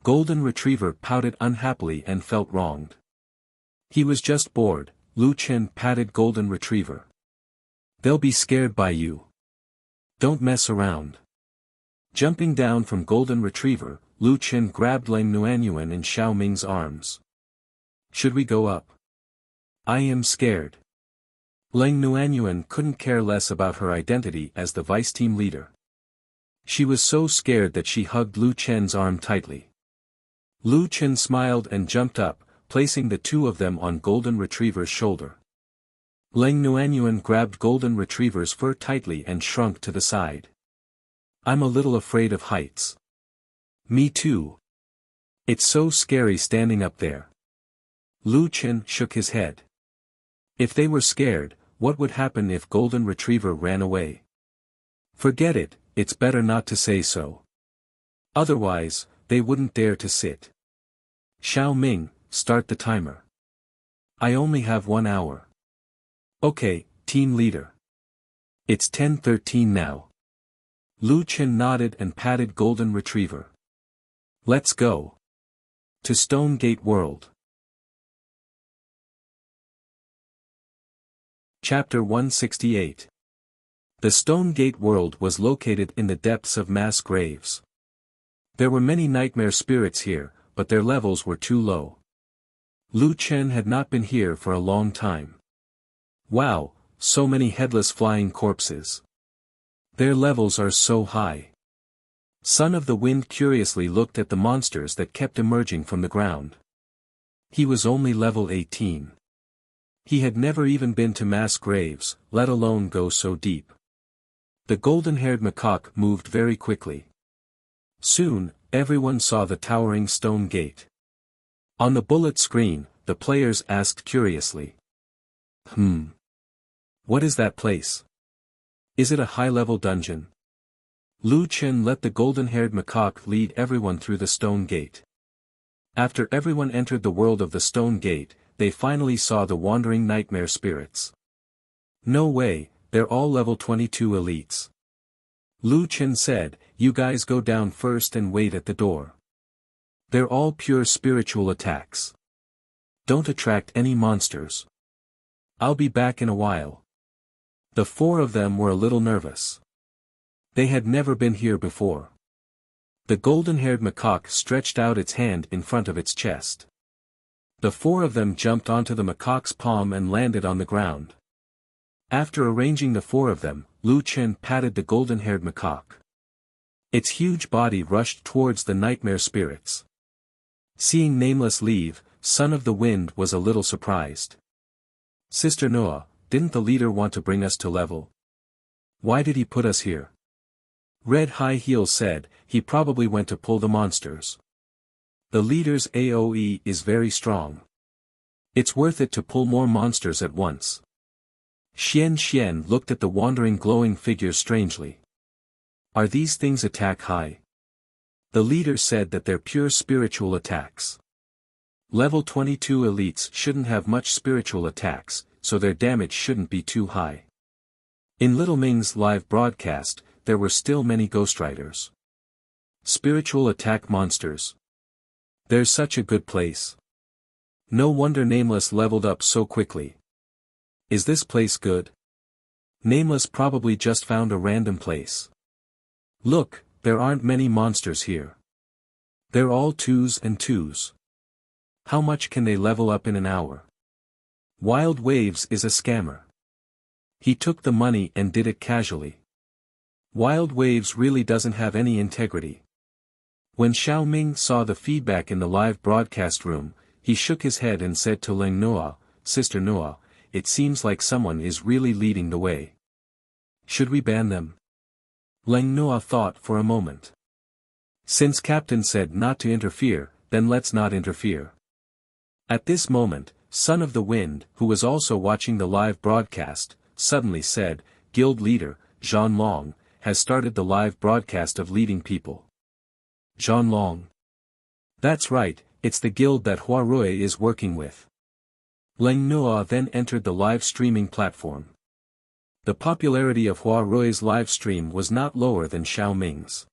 [SPEAKER 1] Golden Retriever pouted unhappily and felt wronged. He was just bored, Lu Chen patted Golden Retriever. They'll be scared by you. Don't mess around. Jumping down from Golden Retriever, Lu Chen grabbed Leng Nuanyuan in Xiao Ming's arms. Should we go up? I am scared. Leng Nuanyuan couldn't care less about her identity as the vice team leader. She was so scared that she hugged Lu Chen's arm tightly. Lu Chen smiled and jumped up, placing the 2 of them on Golden Retriever's shoulder. Leng Nuanyuan grabbed Golden Retriever's fur tightly and shrunk to the side. I'm a little afraid of heights. Me too. It's so scary standing up there. Lu Chen shook his head. If they were scared, what would happen if Golden Retriever ran away? Forget it, it's better not to say so. Otherwise, they wouldn't dare to sit. Xiao Ming, start the timer. I only have 1 hour. Okay, team leader. It's 10:13 now. Lu Chen nodded and patted Golden Retriever. Let's go. To Stone Gate World. Chapter 168. The Stone Gate World was located in the depths of mass graves. There were many nightmare spirits here, but their levels were too low. Lu Chen had not been here for a long time. Wow, so many headless flying corpses. Their levels are so high. Son of the Wind curiously looked at the monsters that kept emerging from the ground. He was only level 18. He had never even been to mass graves, let alone go so deep. The golden-haired macaque moved very quickly. Soon, everyone saw the towering stone gate. On the bullet screen, the players asked curiously. What is that place? Is it a high-level dungeon? Lu Chen let the golden-haired macaque lead everyone through the stone gate. After everyone entered the world of the stone gate, they finally saw the wandering nightmare spirits. No way, they're all level 22 elites. Lu Chen said, you guys go down first and wait at the door. They're all pure spiritual attacks. Don't attract any monsters. I'll be back in a while. The 4 of them were a little nervous. They had never been here before. The golden-haired macaque stretched out its hand in front of its chest. The 4 of them jumped onto the macaque's palm and landed on the ground. After arranging the 4 of them, Lu Chen patted the golden-haired macaque. Its huge body rushed towards the nightmare spirits. Seeing Nameless leave, Son of the Wind was a little surprised. Sister Noah, didn't the leader want to bring us to level? Why did he put us here? Red High Heels said, he probably went to pull the monsters. The leader's AoE is very strong. It's worth it to pull more monsters at once. Xian looked at the wandering glowing figures strangely. Are these things attack high? The leader said that they're pure spiritual attacks. Level 22 elites shouldn't have much spiritual attacks, so their damage shouldn't be too high. In Little Ming's live broadcast, there were still many ghostwriters. Spiritual attack monsters. There's such a good place. No wonder Nameless leveled up so quickly. Is this place good? Nameless probably just found a random place. Look, there aren't many monsters here. They're all 2s and 2s. How much can they level up in an hour? Wild Waves is a scammer. He took the money and did it casually. Wild Waves really doesn't have any integrity. When Xiao Ming saw the feedback in the live broadcast room, he shook his head and said to Leng Noah, Sister Noah, it seems like someone is really leading the way. Should we ban them? Leng Noah thought for a moment. Since Captain said not to interfere, then let's not interfere. At this moment, Son of the Wind, who was also watching the live broadcast, suddenly said, Guild leader, Zhan Long, has started the live broadcast of leading people. Zhan Long. That's right, it's the guild that Hua Rui is working with. Leng Noah then entered the live streaming platform. The popularity of Hua Rui's live stream was not lower than Xiao Ming's.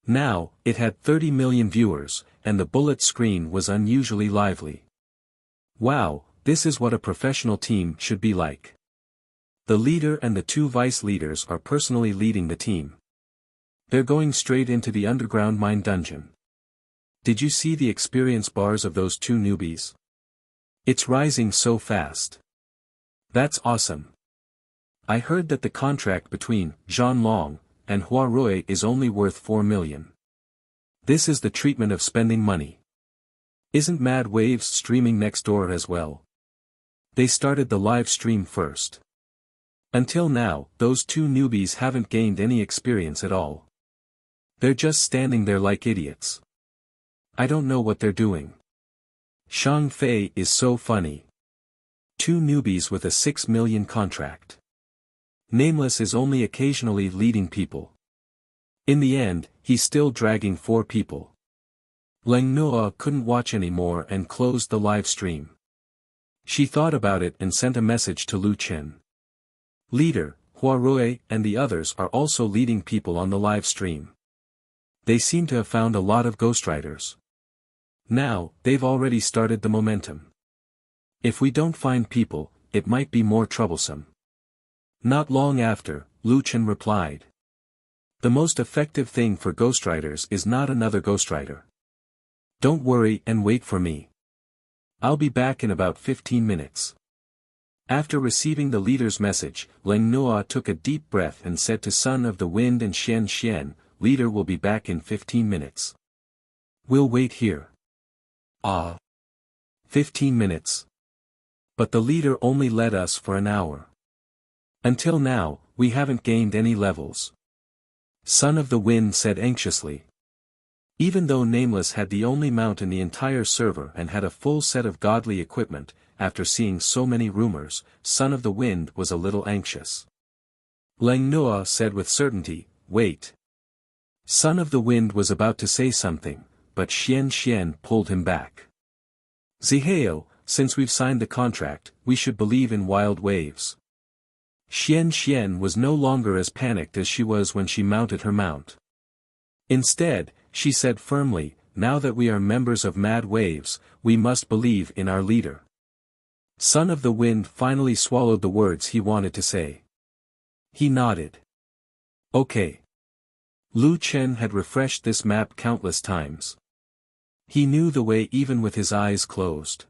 [SPEAKER 1] Now, it had 30 million viewers, and the bullet screen was unusually lively. Wow, this is what a professional team should be like. The leader and the 2 vice leaders are personally leading the team. They're going straight into the underground mine dungeon. Did you see the experience bars of those 2 newbies? It's rising so fast. That's awesome. I heard that the contract between Zhan Long and Hua Rui is only worth 4 million. This is the treatment of spending money. Isn't Mad Waves streaming next door as well? They started the live stream first. Until now, those 2 newbies haven't gained any experience at all. They're just standing there like idiots. I don't know what they're doing. Shang Fei is so funny. 2 newbies with a 6 million contract. Nameless is only occasionally leading people. In the end, he's still dragging 4 people. Lang Noa couldn't watch anymore and closed the live stream. She thought about it and sent a message to Lu Chen. Leader, Huarui and the others are also leading people on the live stream. They seem to have found a lot of ghostwriters. Now, they've already started the momentum. If we don't find people, it might be more troublesome. Not long after, Lu Chen replied. The most effective thing for ghostwriters is not another ghostwriter. Don't worry and wait for me. I'll be back in about 15 minutes. After receiving the leader's message, Lang Noa took a deep breath and said to Son of the Wind and Xian Xian, Leader will be back in 15 minutes. We'll wait here. 15 minutes. But the leader only led us for an hour. Until now, we haven't gained any levels. Son of the Wind said anxiously. Even though Nameless had the only mount in the entire server and had a full set of godly equipment, after seeing so many rumors, Son of the Wind was a little anxious. Lang Noa said with certainty, Wait. Son of the Wind was about to say something, but Xian Xian pulled him back. Zihao, since we've signed the contract, we should believe in wild waves. Xian Xian was no longer as panicked as she was when she mounted her mount. Instead, she said firmly, Now that we are members of Mad Waves, we must believe in our leader. Son of the Wind finally swallowed the words he wanted to say. He nodded. Okay. Lu Chen had refreshed this map countless times. He knew the way even with his eyes closed.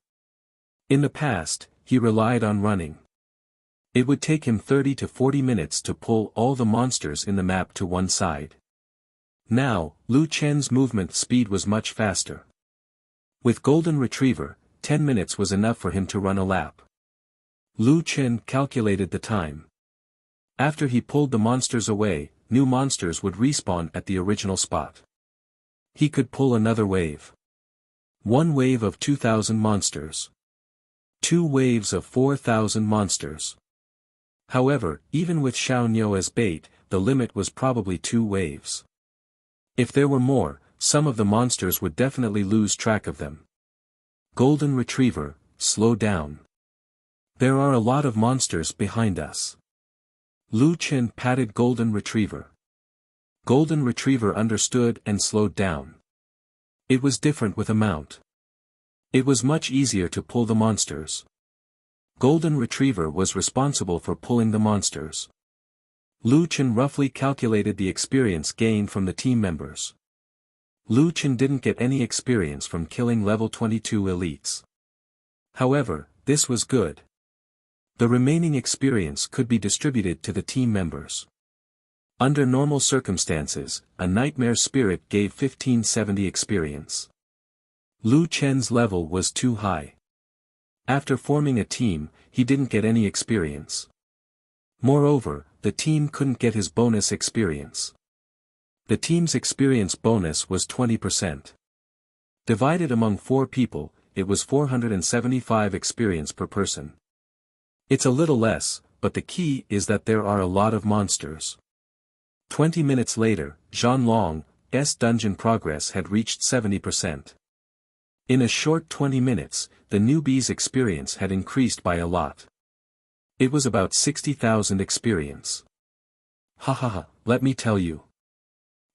[SPEAKER 1] In the past, he relied on running. It would take him 30 to 40 minutes to pull all the monsters in the map to one side. Now, Lu Chen's movement speed was much faster. With Golden Retriever, 10 minutes was enough for him to run a lap. Lu Chen calculated the time. After he pulled the monsters away, new monsters would respawn at the original spot. He could pull another wave. 1 wave of 2,000 monsters. 2 waves of 4,000 monsters. However, even with Xiaonyo as bait, the limit was probably 2 waves. If there were more, some of the monsters would definitely lose track of them. Golden Retriever, slow down. There are a lot of monsters behind us. Lu Chen patted Golden Retriever. Golden Retriever understood and slowed down. It was different with a mount. It was much easier to pull the monsters. Golden Retriever was responsible for pulling the monsters. Lu Chen roughly calculated the experience gained from the team members. Lu Chen didn't get any experience from killing level 22 elites. However, this was good. The remaining experience could be distributed to the team members. Under normal circumstances, a Nightmare Spirit gave 1570 experience. Lu Chen's level was too high. After forming a team, he didn't get any experience. Moreover, the team couldn't get his bonus experience. The team's experience bonus was 20%. Divided among 4 people, it was 475 experience per person. It's a little less, but the key is that there are a lot of monsters. 20 minutes later, Zhan Long's dungeon progress had reached 70%. In a short 20 minutes, the newbie's experience had increased by a lot. It was about 60,000 experience. Let me tell you.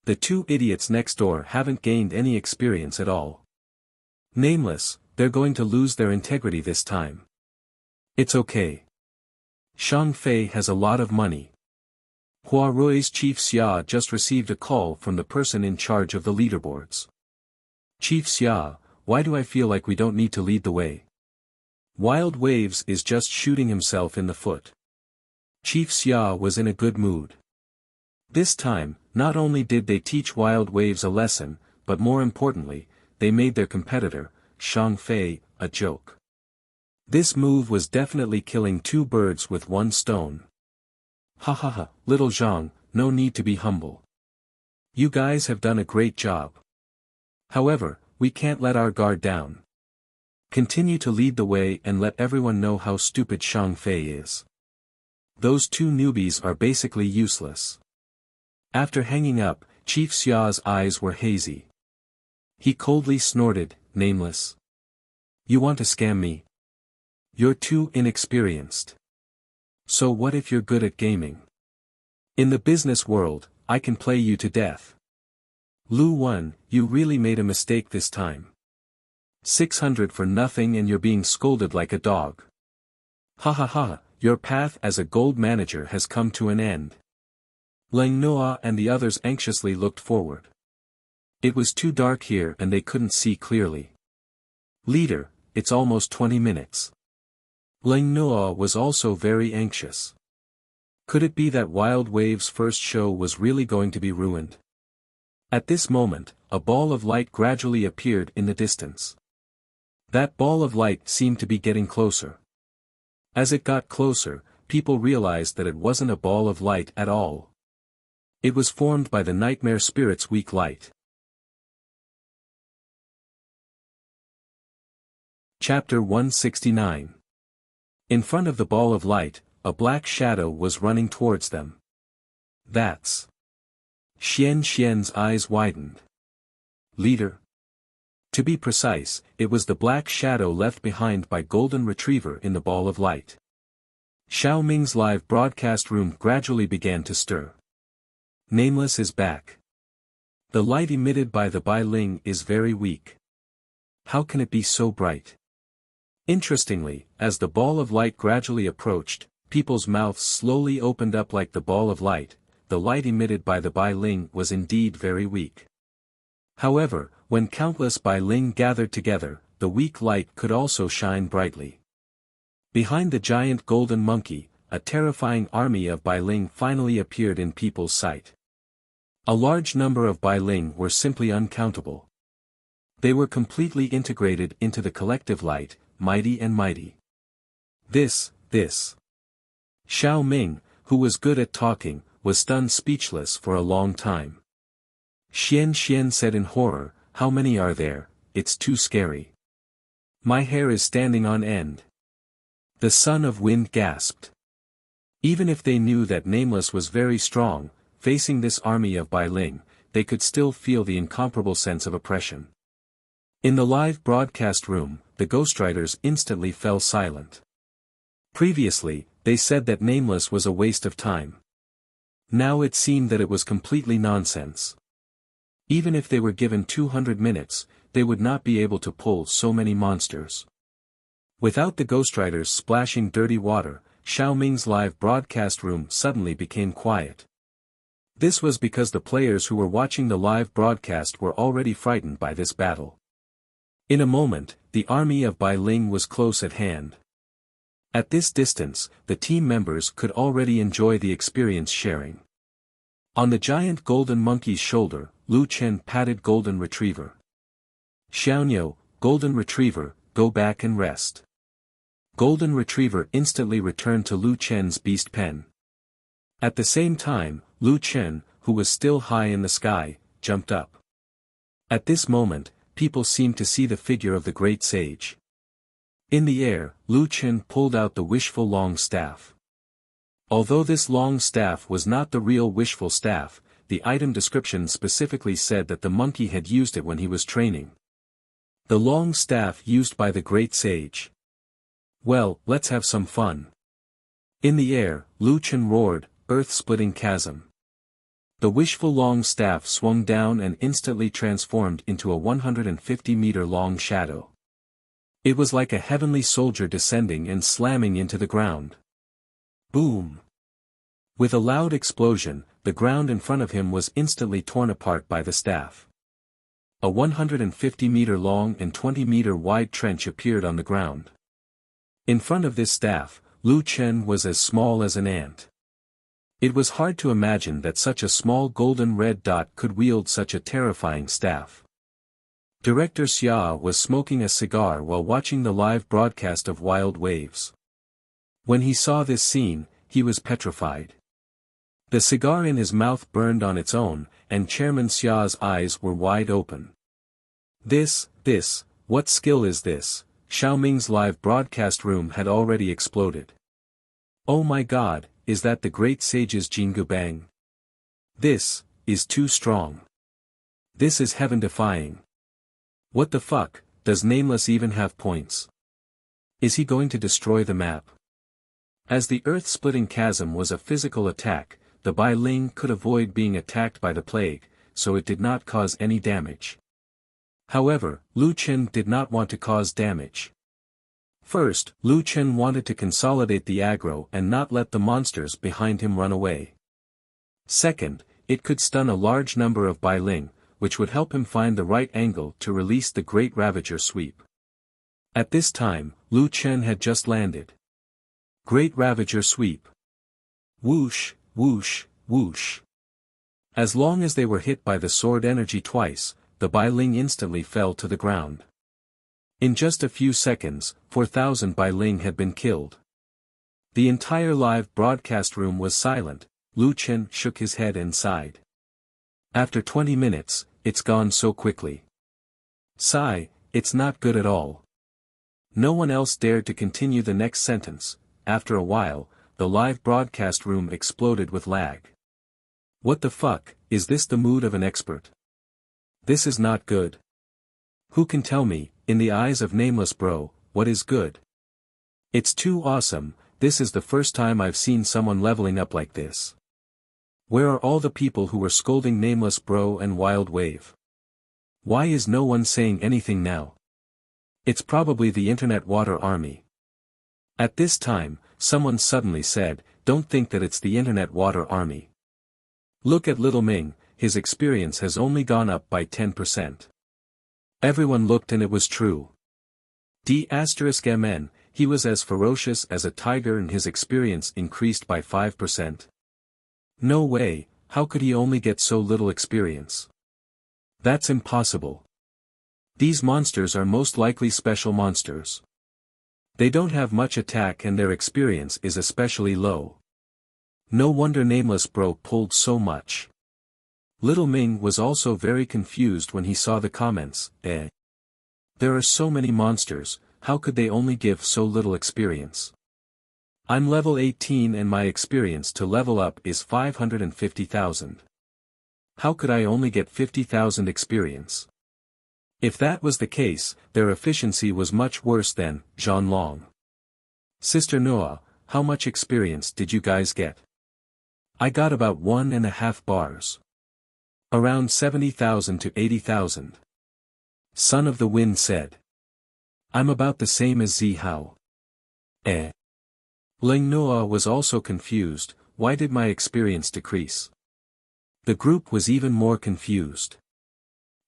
[SPEAKER 1] The 2 idiots next door haven't gained any experience at all. Nameless, they're going to lose their integrity this time. It's okay. Shang Fei has a lot of money. Huarui's Chief Xia just received a call from the person in charge of the leaderboards. Chief Xia, why do I feel like we don't need to lead the way? Wild Waves is just shooting himself in the foot. Chief Xia was in a good mood. This time, not only did they teach Wild Waves a lesson, but more importantly, they made their competitor, Shang Fei, a joke. This move was definitely killing 2 birds with 1 stone. Little Zhang, no need to be humble. You guys have done a great job. However, we can't let our guard down. Continue to lead the way and let everyone know how stupid Shang Fei is. Those two newbies are basically useless. After hanging up, Chief Xia's eyes were hazy. He coldly snorted, "Nameless. You want to scam me? You're too inexperienced. So what if you're good at gaming? In the business world, I can play you to death. Lu Wen, you really made a mistake this time. 600 for nothing and you're being scolded like a dog. Ha ha ha, your path as a gold manager has come to an end." Lang Noa and the others anxiously looked forward. It was too dark here and they couldn't see clearly. "Leader, it's almost 20 minutes. Lang Noa was also very anxious. Could it be that Wild Wave's first show was really going to be ruined? At this moment, a ball of light gradually appeared in the distance. That ball of light seemed to be getting closer. As it got closer, people realized that it wasn't a ball of light at all. It was formed by the nightmare spirit's weak light. Chapter 169. In front of the ball of light, a black shadow was running towards them. That's... Xian's eyes widened. Leader? To be precise, it was the black shadow left behind by Golden Retriever in the ball of light. Xiao Ming's live broadcast room gradually began to stir. Nameless is back. The light emitted by the Bai Ling is very weak. How can it be so bright? Interestingly, as the ball of light gradually approached, people's mouths slowly opened up like the ball of light. The light emitted by the Bai Ling was indeed very weak. However, when countless Bai Ling gathered together, the weak light could also shine brightly. Behind the giant golden monkey, a terrifying army of Bai Ling finally appeared in people's sight. A large number of Bai Ling were simply uncountable. They were completely integrated into the collective light, mighty and mighty. This. Xiao Ming, who was good at talking, was stunned speechless for a long time. Xian said in horror, "How many are there? It's too scary. My hair is standing on end." The Son of Wind gasped. Even if they knew that Nameless was very strong, facing this army of Bai Ling, they could still feel the incomparable sense of oppression. In the live broadcast room, the ghostwriters instantly fell silent. Previously, they said that Nameless was a waste of time. Now it seemed that it was completely nonsense. Even if they were given 200 minutes, they would not be able to pull so many monsters. Without the ghostwriters splashing dirty water, Xiao Ming's live broadcast room suddenly became quiet. This was because the players who were watching the live broadcast were already frightened by this battle. In a moment, the army of Bai Ling was close at hand. At this distance, the team members could already enjoy the experience sharing. On the giant golden monkey's shoulder, Lu Chen patted Golden Retriever. "Xiaoniu, Golden Retriever, go back and rest." Golden Retriever instantly returned to Lu Chen's beast pen. At the same time, Lu Chen, who was still high in the sky, jumped up. At this moment, people seemed to see the figure of the great sage. In the air, Lu Chen pulled out the wishful long staff. Although this long staff was not the real wishful staff, the item description specifically said that the monkey had used it when he was training. The long staff used by the great sage. Well, let's have some fun. In the air, Lu Chen roared, "Earth-splitting chasm." The wishful long staff swung down and instantly transformed into a 150-meter-long shadow. It was like a heavenly soldier descending and slamming into the ground. Boom! With a loud explosion, the ground in front of him was instantly torn apart by the staff. A 150-meter-long and 20-meter-wide trench appeared on the ground. In front of this staff, Lu Chen was as small as an ant. It was hard to imagine that such a small golden red dot could wield such a terrifying staff. Director Xia was smoking a cigar while watching the live broadcast of Wild Waves. When he saw this scene, he was petrified. The cigar in his mouth burned on its own, and Chairman Xia's eyes were wide open. This, what skill is this? Xiaoming's live broadcast room had already exploded. Oh my god, is that the great sage's Jingu Bang? This is too strong. This is heaven-defying. What the fuck, does Nameless even have points? Is he going to destroy the map? As the earth-splitting chasm was a physical attack, the Bai Ling could avoid being attacked by the plague, so it did not cause any damage. However, Lu Chen did not want to cause damage. First, Lu Chen wanted to consolidate the aggro and not let the monsters behind him run away. Second, it could stun a large number of Bai Ling, which would help him find the right angle to release the Great Ravager sweep. At this time, Lu Chen had just landed. Great Ravager sweep. Whoosh, whoosh, whoosh. As long as they were hit by the sword energy twice, the Bai Ling instantly fell to the ground. In just a few seconds, 4,000 Bai Ling had been killed. The entire live broadcast room was silent. Lu Chen shook his head and sighed. After 20 minutes, it's gone so quickly. Sigh, it's not good at all. No one else dared to continue the next sentence. After a while, the live broadcast room exploded with lag. What the fuck, is this the mood of an expert? This is not good. Who can tell me, in the eyes of Nameless Bro, what is good? It's too awesome. This is the first time I've seen someone leveling up like this. Where are all the people who were scolding Nameless Bro and Wild Wave? Why is no one saying anything now? It's probably the Internet Water Army. At this time, someone suddenly said, "Don't think that it's the Internet Water Army. Look at Little Ming, his experience has only gone up by 10%. Everyone looked and it was true. D*MN, he was as ferocious as a tiger and his experience increased by 5%. No way, how could he only get so little experience? That's impossible. These monsters are most likely special monsters. They don't have much attack and their experience is especially low. No wonder Nameless Bro pulled so much." Little Ming was also very confused when he saw the comments. There are so many monsters, how could they only give so little experience? I'm level 18 and my experience to level up is 550,000. How could I only get 50,000 experience? If that was the case, their efficiency was much worse than Zhan Long. Sister Noah, how much experience did you guys get? I got about 1.5 bars. Around 70,000 to 80,000. Son of the Wind said. I'm about the same as Zi Hao. Ling Noah was also confused. Why did my experience decrease? The group was even more confused.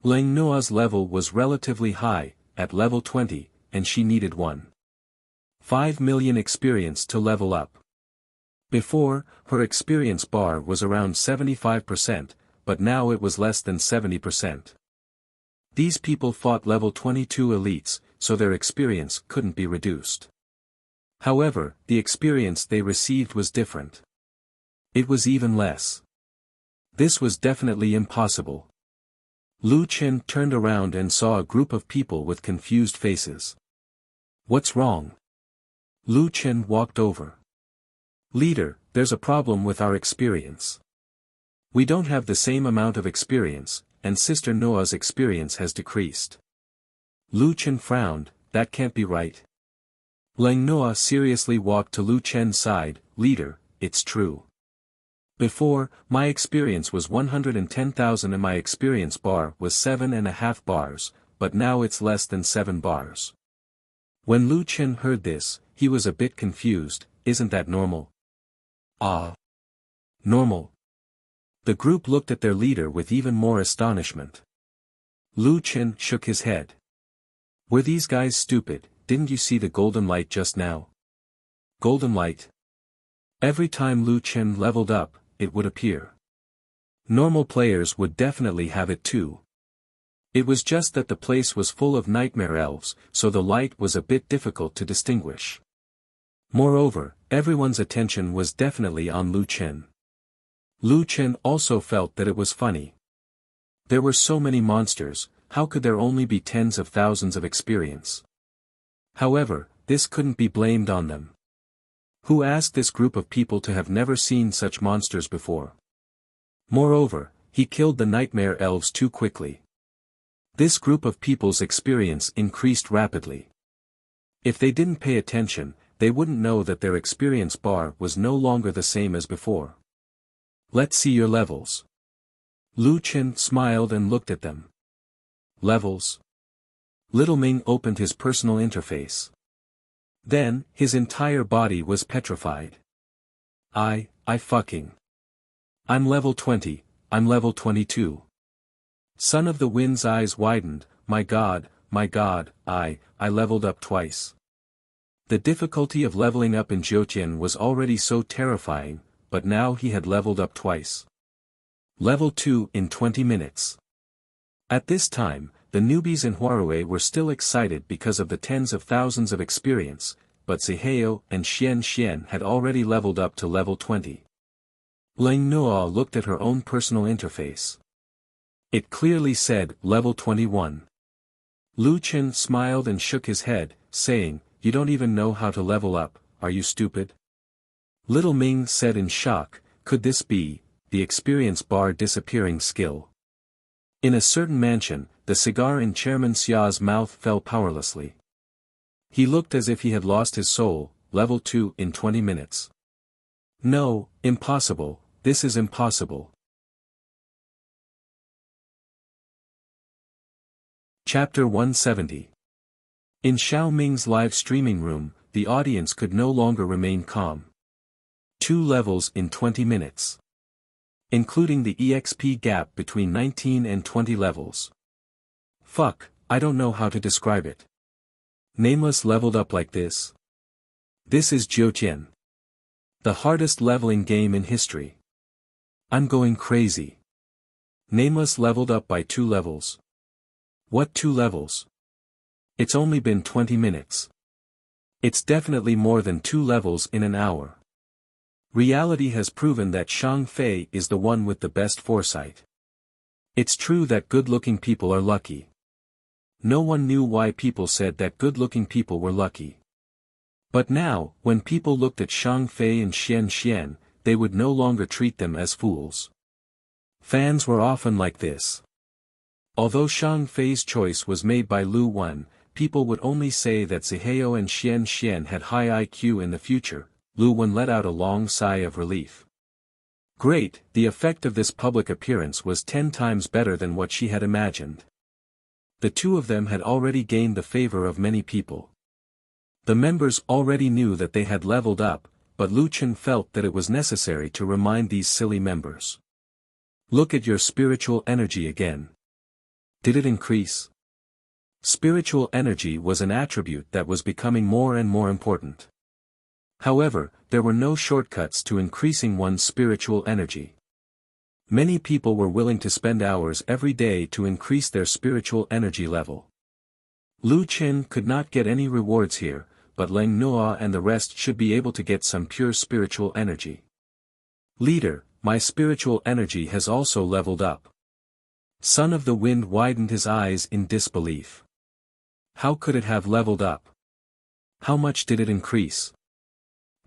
[SPEAKER 1] Ling Noah's level was relatively high, at level 20, and she needed 1.5 million experience to level up. Before, her experience bar was around 75%, but now it was less than 70%. These people fought level 22 elites, so their experience couldn't be reduced. However, the experience they received was different. It was even less. This was definitely impossible. Lu Chen turned around and saw a group of people with confused faces. What's wrong? Lu Chen walked over. Leader, there's a problem with our experience. We don't have the same amount of experience, and Sister Noah's experience has decreased. Lu Chen frowned. That can't be right. Ling Noah seriously walked to Lu Chen's side. Leader, it's true. Before, my experience was 110,000 and my experience bar was 7.5 bars, but now it's less than 7 bars. When Lu Chen heard this, he was a bit confused. Isn't that normal? Normal? The group looked at their leader with even more astonishment. Lu Chen shook his head. Were these guys stupid? Didn't you see the golden light just now? Golden light? Every time Lu Chen leveled up, it would appear. Normal players would definitely have it too. It was just that the place was full of nightmare elves, so the light was a bit difficult to distinguish. Moreover, everyone's attention was definitely on Lu Chen. Lu Chen also felt that it was funny. There were so many monsters, how could there only be tens of thousands of experience? However, this couldn't be blamed on them. Who asked this group of people to have never seen such monsters before? Moreover, he killed the nightmare elves too quickly. This group of people's experience increased rapidly. If they didn't pay attention, they wouldn't know that their experience bar was no longer the same as before. Let's see your levels. Lu Chen smiled and looked at them. Levels? Little Ming opened his personal interface. Then, his entire body was petrified. I'm level 20, I'm level 22. Son of the Wind's eyes widened, my god, I leveled up twice. The difficulty of leveling up in Jiutian was already so terrifying, but now he had leveled up twice. Level 2 in 20 minutes. At this time, the newbies in Huarue were still excited because of the tens of thousands of experience, but Zihao and Xian had already leveled up to level 20. Ling Nuo looked at her own personal interface. It clearly said, level 21. Lu Chen smiled and shook his head, saying, you don't even know how to level up, are you stupid? Little Ming said in shock, could this be, the experience bar disappearing skill? In a certain mansion, the cigar in Chairman Xia's mouth fell powerlessly. He looked as if he had lost his soul, level 2 in 20 minutes. No, impossible, this is impossible. Chapter 170. In Xiao Ming's live streaming room, the audience could no longer remain calm. 2 levels in 20 minutes. Including the EXP gap between 19 and 20 levels. Fuck, I don't know how to describe it. Nameless leveled up like this. This is Jiutian. The hardest leveling game in history. I'm going crazy. Nameless leveled up by 2 levels. What 2 levels? It's only been 20 minutes. It's definitely more than 2 levels in an hour. Reality has proven that Shang Fei is the one with the best foresight. It's true that good-looking people are lucky. No one knew why people said that good-looking people were lucky. But now, when people looked at Shang Fei and Xian, they would no longer treat them as fools. Fans were often like this. Although Shang Fei's choice was made by Lu Wen, people would only say that Zihao and Xian had high IQ in the future. Lu Wen let out a long sigh of relief. Great, the effect of this public appearance was 10 times better than what she had imagined. The two of them had already gained the favor of many people. The members already knew that they had leveled up, but Lu Chen felt that it was necessary to remind these silly members. Look at your spiritual energy again. Did it increase? Spiritual energy was an attribute that was becoming more and more important. However, there were no shortcuts to increasing one's spiritual energy. Many people were willing to spend hours every day to increase their spiritual energy level. Lu Chen could not get any rewards here, but Leng Noa and the rest should be able to get some pure spiritual energy. Leader, my spiritual energy has also leveled up. Son of the Wind widened his eyes in disbelief. How could it have leveled up? How much did it increase?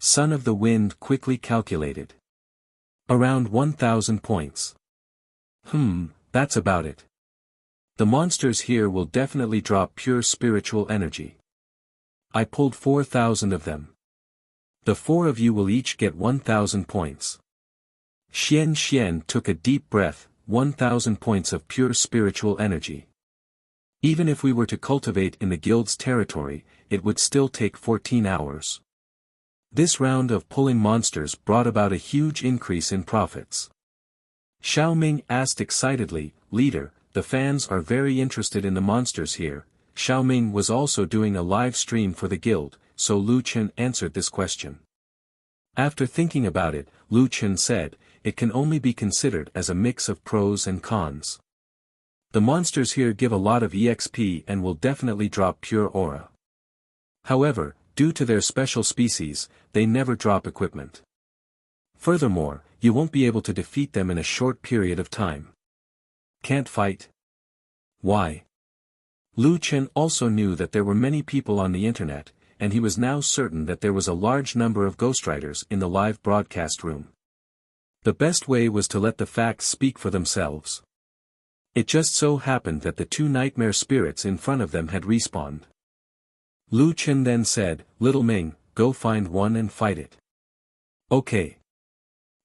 [SPEAKER 1] Son of the Wind quickly calculated. Around 1,000 points. That's about it. The monsters here will definitely drop pure spiritual energy. I pulled 4,000 of them. The 4 of you will each get 1,000 points. Xian took a deep breath, 1,000 points of pure spiritual energy. Even if we were to cultivate in the guild's territory, it would still take 14 hours. This round of pulling monsters brought about a huge increase in profits. Xiao Ming asked excitedly, Leader, the fans are very interested in the monsters here. Xiao Ming was also doing a live stream for the guild, so Lu Chen answered this question. After thinking about it, Lu Chen said, it can only be considered as a mix of pros and cons. The monsters here give a lot of EXP and will definitely drop pure aura. However, due to their special species, they never drop equipment. Furthermore, you won't be able to defeat them in a short period of time. Can't fight? Why? Lu Chen also knew that there were many people on the internet, and he was now certain that there was a large number of ghostwriters in the live broadcast room. The best way was to let the facts speak for themselves. It just so happened that the two nightmare spirits in front of them had respawned. Lu Chen then said, "Little Ming, go find one and fight it." Okay.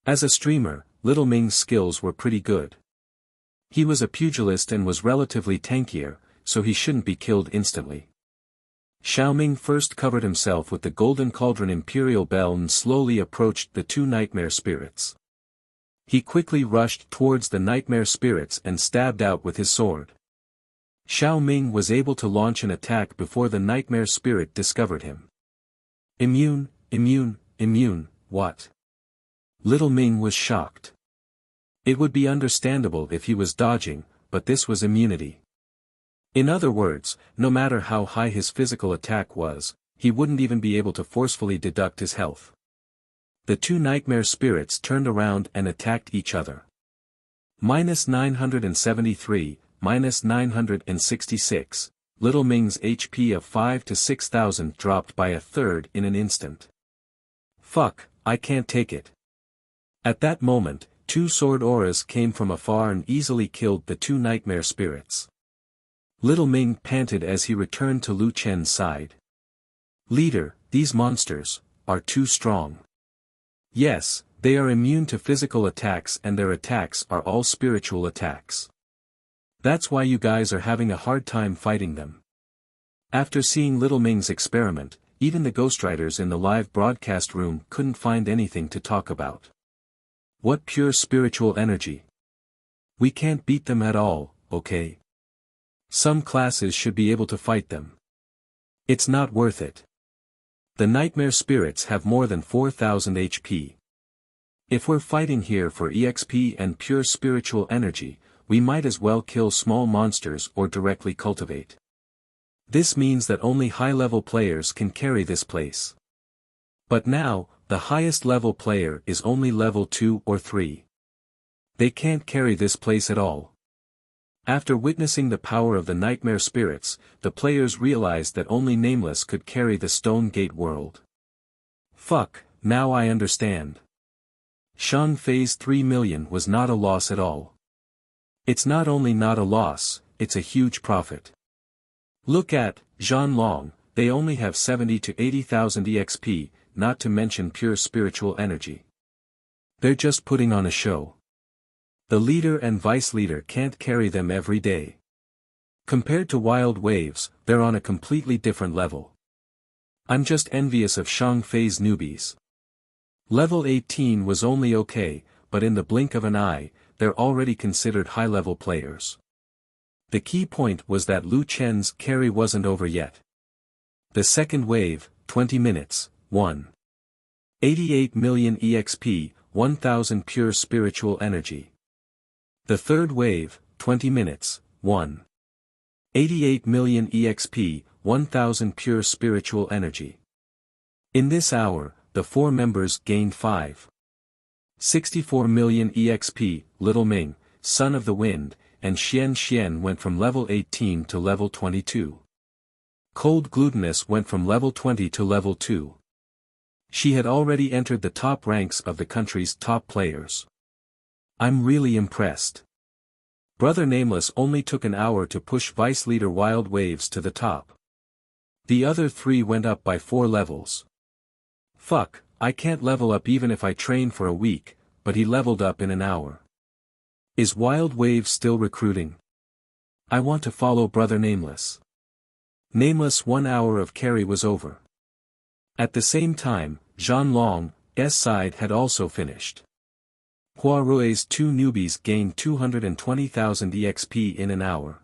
[SPEAKER 1] As a streamer, Little Ming's skills were pretty good. He was a pugilist and was relatively tankier, so he shouldn't be killed instantly. Xiaoming first covered himself with the Golden Cauldron Imperial Bell and slowly approached the two nightmare spirits. He quickly rushed towards the nightmare spirits and stabbed out with his sword. Xiaoming was able to launch an attack before the nightmare spirit discovered him. Immune, immune, immune, what? Little Ming was shocked. It would be understandable if he was dodging, but this was immunity. In other words, no matter how high his physical attack was, he wouldn't even be able to forcefully deduct his health. The two nightmare spirits turned around and attacked each other. -973, -966, Little Ming's HP of 5 to 6,000 dropped by a third in an instant. Fuck, I can't take it. At that moment, two sword auras came from afar and easily killed the two nightmare spirits. Little Ming panted as he returned to Lu Chen's side. "Leader, these monsters are too strong." "Yes, they are immune to physical attacks and their attacks are all spiritual attacks. That's why you guys are having a hard time fighting them." After seeing Little Ming's experiment, even the ghostwriters in the live broadcast room couldn't find anything to talk about. What pure spiritual energy. We can't beat them at all, okay? Some classes should be able to fight them. It's not worth it. The nightmare spirits have more than 4,000 HP. If we're fighting here for EXP and pure spiritual energy, we might as well kill small monsters or directly cultivate. This means that only high-level players can carry this place. But now, the highest level player is only level 2 or 3. They can't carry this place at all. After witnessing the power of the nightmare spirits, the players realized that only Nameless could carry the Stone Gate world. Fuck, now I understand. Shang Fei's 3 million was not a loss at all. It's not only not a loss, it's a huge profit. Look at Zhan Long, they only have 70 to 80,000 EXP, not to mention pure spiritual energy. They're just putting on a show. The leader and vice leader can't carry them every day. Compared to Wild Waves, they're on a completely different level. I'm just envious of Shang Fei's newbies. Level 18 was only okay, but in the blink of an eye, they're already considered high-level players. The key point was that Lu Chen's carry wasn't over yet. The second wave, 20 minutes, 1. 88 million EXP, 1,000 pure spiritual energy. The third wave, 20 minutes, 1. 88 million EXP, 1,000 pure spiritual energy. In this hour, the four members gained 5. 64 million EXP, Little Ming, Son of the Wind, and Xian Xian went from level 18 to level 22. Cold Glutinous went from level 20 to level 2. She had already entered the top ranks of the country's top players. I'm really impressed. Brother Nameless only took an hour to push Vice Leader Wild Waves to the top. The other 3 went up by 4 levels. Fuck, I can't level up even if I train for a week, but he leveled up in an hour. Is Wild Waves still recruiting? I want to follow Brother Nameless. Nameless 1 hour of carry was over. At the same time, Zhan Long's side had also finished. Hua Rui's 2 newbies gained 220,000 EXP in an hour.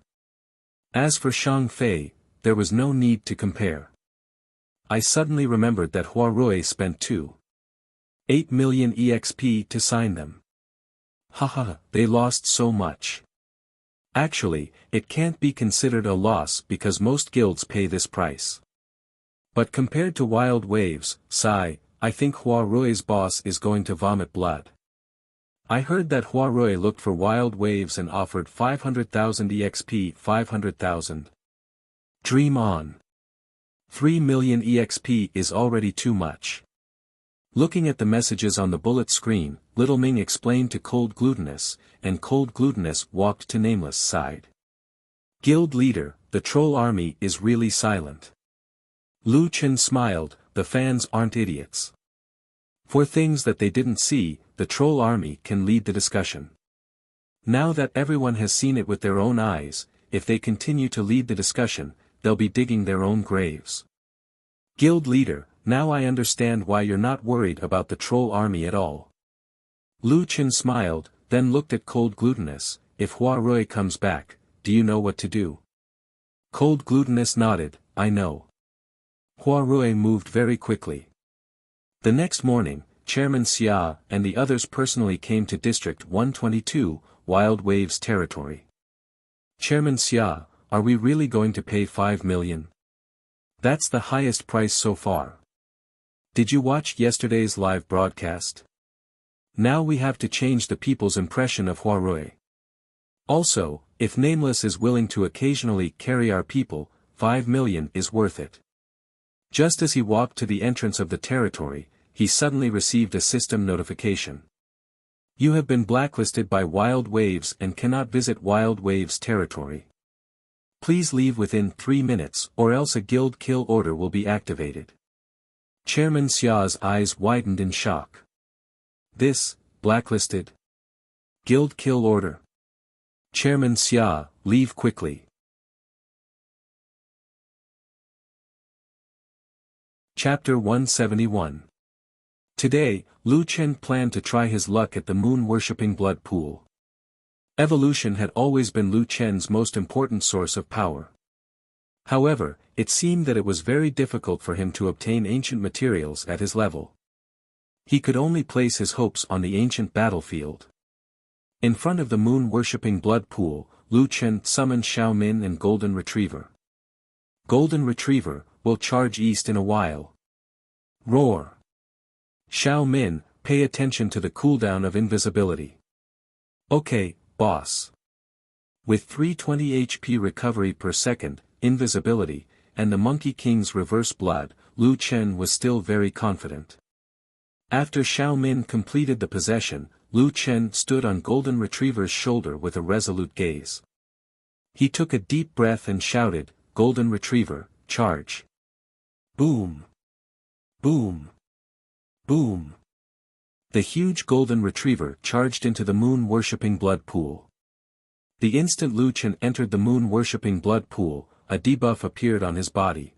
[SPEAKER 1] As for Shang Fei, there was no need to compare. I suddenly remembered that Hua Rui spent 2.8 million EXP to sign them. Haha, they lost so much. Actually, it can't be considered a loss because most guilds pay this price. But compared to Wild Waves, sigh, I think Hua Rui's boss is going to vomit blood. I heard that Hua Rui looked for Wild Waves and offered 500,000 EXP 500,000. Dream on. 3 million EXP is already too much. Looking at the messages on the bullet screen, Little Ming explained to Cold Glutinous, and Cold Glutinous walked to Nameless' side. Guild leader, the troll army is really silent. Lu Chen smiled, the fans aren't idiots. For things that they didn't see, the troll army can lead the discussion. Now that everyone has seen it with their own eyes, if they continue to lead the discussion, they'll be digging their own graves. Guild leader, now I understand why you're not worried about the troll army at all. Lu Chen smiled, then looked at Cold Glutinous. If Hua Rui comes back, do you know what to do? Cold Glutinous nodded, I know. Hua Rui moved very quickly. The next morning, Chairman Xia and the others personally came to District 122, Wild Waves territory. Chairman Xia, are we really going to pay 5 million? That's the highest price so far. Did you watch yesterday's live broadcast? Now we have to change the people's impression of Hua Rui. Also, if Nameless is willing to occasionally carry our people, 5 million is worth it. Just as he walked to the entrance of the territory, he suddenly received a system notification. You have been blacklisted by Wild Waves and cannot visit Wild Waves territory. Please leave within 3 minutes or else a guild kill order will be activated. Chairman Xia's eyes widened in shock. This, blacklisted? Guild kill order? Chairman Xia, leave quickly. Chapter 171. Today, Lu Chen planned to try his luck at the moon-worshipping blood pool. Evolution had always been Lu Chen's most important source of power. However, it seemed that it was very difficult for him to obtain ancient materials at his level. He could only place his hopes on the ancient battlefield. In front of the moon-worshipping blood pool, Lu Chen summoned Xiao Min and Golden Retriever. Golden Retriever, will charge east in a while. Roar. Xiao Min, pay attention to the cooldown of invisibility. Okay, boss. With 320 HP recovery per second, invisibility, and the Monkey King's reverse blood, Lu Chen was still very confident. After Xiao Min completed the possession, Lu Chen stood on Golden Retriever's shoulder with a resolute gaze. He took a deep breath and shouted, Golden Retriever, charge. Boom. Boom. Boom. The huge Golden Retriever charged into the moon-worshipping blood pool. The instant Lu Chen entered the moon-worshipping blood pool, a debuff appeared on his body.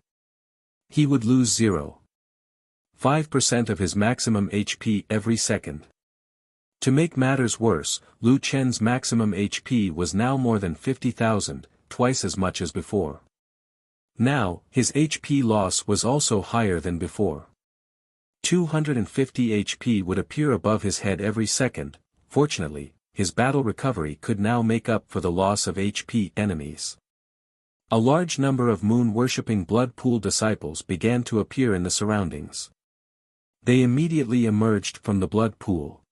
[SPEAKER 1] He would lose 0.5% of his maximum HP every second. To make matters worse, Lu Chen's maximum HP was now more than 50,000, twice as much as before. Now, his HP loss was also higher than before. 250 HP would appear above his head every second. Fortunately, his battle recovery could now make up for the loss of HP enemies. A large number of moon-worshipping blood pool disciples began to appear in the surroundings. They immediately emerged from the blood pool.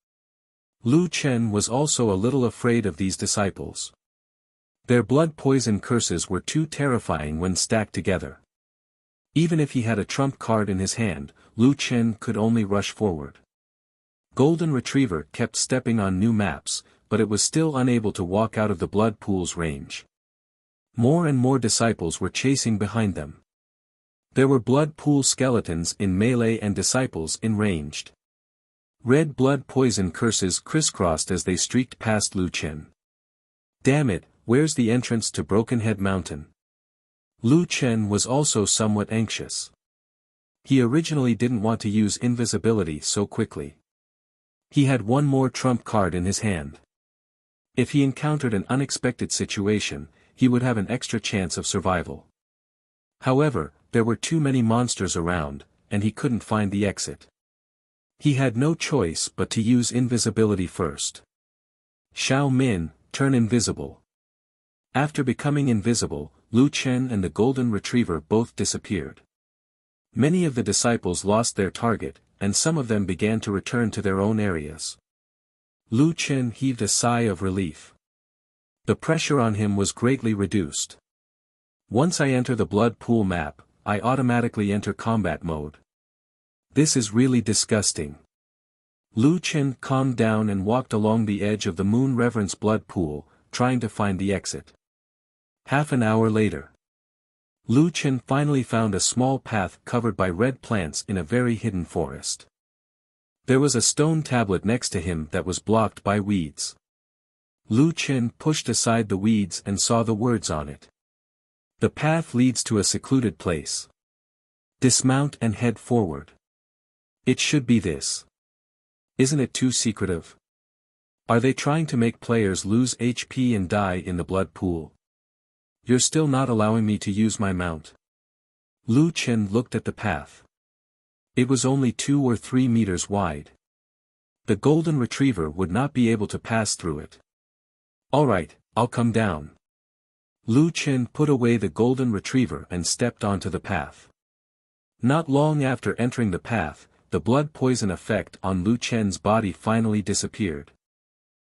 [SPEAKER 1] Lu Chen was also a little afraid of these disciples. Their blood poison curses were too terrifying when stacked together. Even if he had a trump card in his hand, Lu Chen could only rush forward. Golden Retriever kept stepping on new maps, but it was still unable to walk out of the blood pool's range. More and more disciples were chasing behind them. There were blood pool skeletons in melee and disciples in ranged. Red blood poison curses crisscrossed as they streaked past Lu Chen. Damn it, where's the entrance to Broken Head Mountain? Lu Chen was also somewhat anxious. He originally didn't want to use invisibility so quickly. He had one more trump card in his hand. If he encountered an unexpected situation, he would have an extra chance of survival. However, there were too many monsters around, and he couldn't find the exit. He had no choice but to use invisibility first. Xiao Min, turn invisible. After becoming invisible, Lu Chen and the Golden Retriever both disappeared. Many of the disciples lost their target, and some of them began to return to their own areas. Lu Chen heaved a sigh of relief. The pressure on him was greatly reduced. Once I enter the blood pool map, I automatically enter combat mode. This is really disgusting. Lu Chen calmed down and walked along the edge of the Moon Reverence blood pool, trying to find the exit. Half an hour later, Lu Chen finally found a small path covered by red plants in a very hidden forest. There was a stone tablet next to him that was blocked by weeds. Lu Chen pushed aside the weeds and saw the words on it. The path leads to a secluded place. Dismount and head forward. It should be this. Isn't it too secretive? Are they trying to make players lose HP and die in the blood pool? You're still not allowing me to use my mount. Lu Chen looked at the path. It was only 2 or 3 meters wide. The golden retriever would not be able to pass through it. Alright, I'll come down. Lu Chen put away the golden retriever and stepped onto the path. Not long after entering the path, the blood poison effect on Lu Chen's body finally disappeared.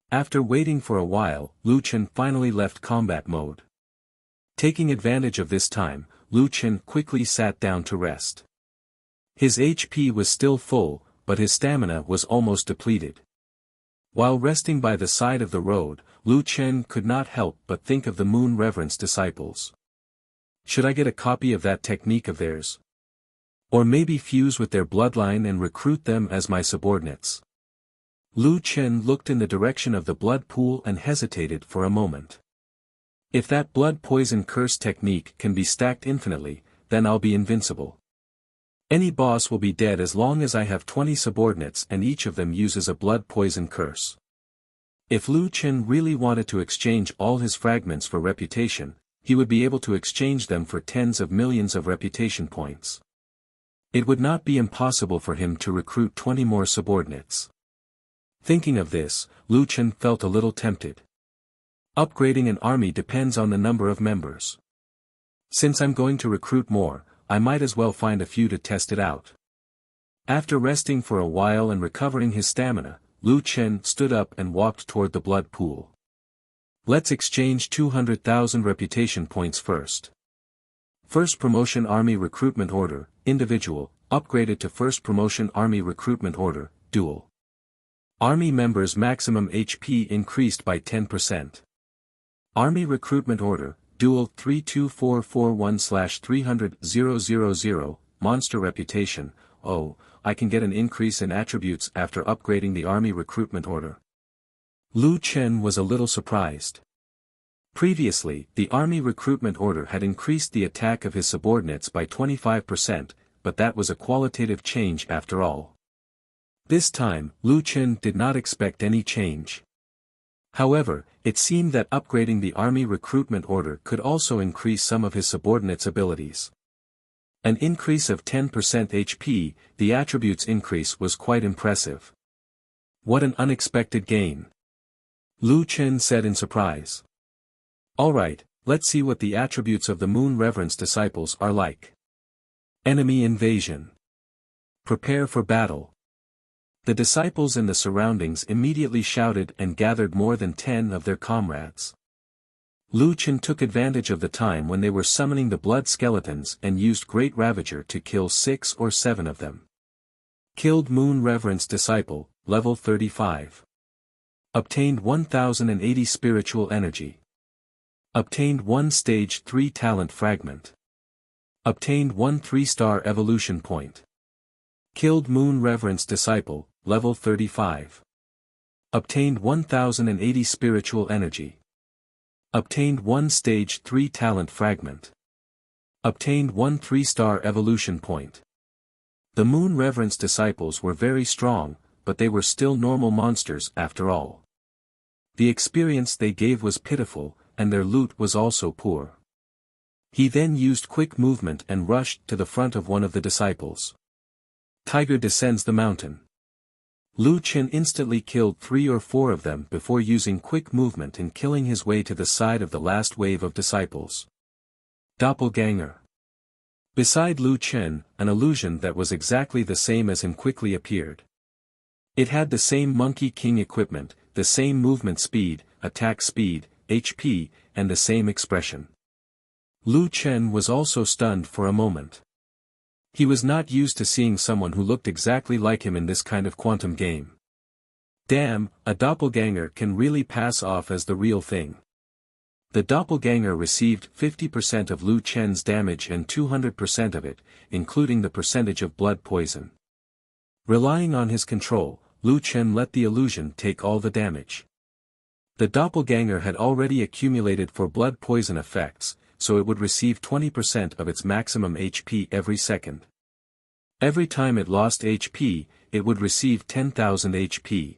[SPEAKER 1] After waiting for a while, Lu Chen finally left combat mode. Taking advantage of this time, Lu Chen quickly sat down to rest. His HP was still full, but his stamina was almost depleted. While resting by the side of the road, Lu Chen could not help but think of the Moon Reverence disciples. Should I get a copy of that technique of theirs? Or maybe fuse with their bloodline and recruit them as my subordinates? Lu Chen looked in the direction of the blood pool and hesitated for a moment. If that blood poison curse technique can be stacked infinitely, then I'll be invincible. Any boss will be dead as long as I have 20 subordinates and each of them uses a blood poison curse. If Lu Chen really wanted to exchange all his fragments for reputation, he would be able to exchange them for tens of millions of reputation points. It would not be impossible for him to recruit 20 more subordinates. Thinking of this, Lu Chen felt a little tempted. Upgrading an army depends on the number of members. Since I'm going to recruit more, I might as well find a few to test it out. After resting for a while and recovering his stamina, Lu Chen stood up and walked toward the blood pool. Let's exchange 200,000 reputation points first. First Promotion Army Recruitment Order, Individual, upgraded to First Promotion Army Recruitment Order, Dual. Army members' maximum HP increased by 10%. Army Recruitment Order, Dual 32441/300,000, Monster Reputation. Oh, I can get an increase in attributes after upgrading the Army Recruitment Order. Lu Chen was a little surprised. Previously, the Army Recruitment Order had increased the attack of his subordinates by 25%, but that was a qualitative change after all. This time, Lu Chen did not expect any change. However, it seemed that upgrading the Army Recruitment Order could also increase some of his subordinates' abilities. An increase of 10% HP, the attributes increase was quite impressive. What an unexpected gain! Lu Chen said in surprise. Alright, let's see what the attributes of the Moon Reverence disciples are like. Enemy invasion. Prepare for battle. The disciples in the surroundings immediately shouted and gathered more than 10 of their comrades. Lu Chen took advantage of the time when they were summoning the blood skeletons and used Great Ravager to kill 6 or 7 of them. Killed Moon Reverence disciple, level 35. Obtained 1080 spiritual energy. Obtained 1 stage 3 talent fragment. Obtained 1 3-star evolution point. Killed Moon Reverence disciple, level 35. Obtained 1080 spiritual energy. Obtained 1 stage 3 talent fragment. Obtained 1 3-star evolution point. The Moon Reverence disciples were very strong, but they were still normal monsters after all. The experience they gave was pitiful, and their loot was also poor. He then used quick movement and rushed to the front of one of the disciples. Tiger descends the mountain. Lu Chen instantly killed 3 or 4 of them before using quick movement and killing his way to the side of the last wave of disciples. Doppelganger. Beside Lu Chen, an illusion that was exactly the same as him quickly appeared. It had the same Monkey King equipment, the same movement speed, attack speed, HP, and the same expression. Lu Chen was also stunned for a moment. He was not used to seeing someone who looked exactly like him in this kind of quantum game. Damn, a doppelganger can really pass off as the real thing. The doppelganger received 50% of Lu Chen's damage and 200% of it, including the percentage of blood poison. Relying on his control, Lu Chen let the illusion take all the damage. The doppelganger had already accumulated for blood poison effects, so it would receive 20% of its maximum HP every second. Every time it lost HP, it would receive 10,000 HP.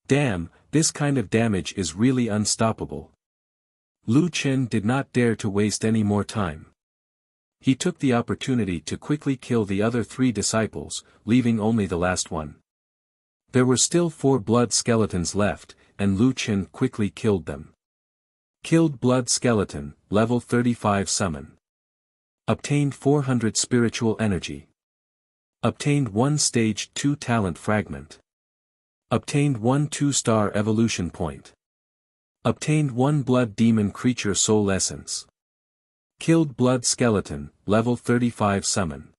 [SPEAKER 1] Damn, this kind of damage is really unstoppable. Lu Chen did not dare to waste any more time. He took the opportunity to quickly kill the other 3 disciples, leaving only the last one. There were still 4 blood skeletons left, and Lu Chen quickly killed them. Killed blood skeleton, level 35 summon. Obtained 400 spiritual energy. Obtained 1 stage 2 talent fragment. Obtained 1 2-star evolution point. Obtained 1 blood demon creature soul essence. Killed blood skeleton, level 35 summon.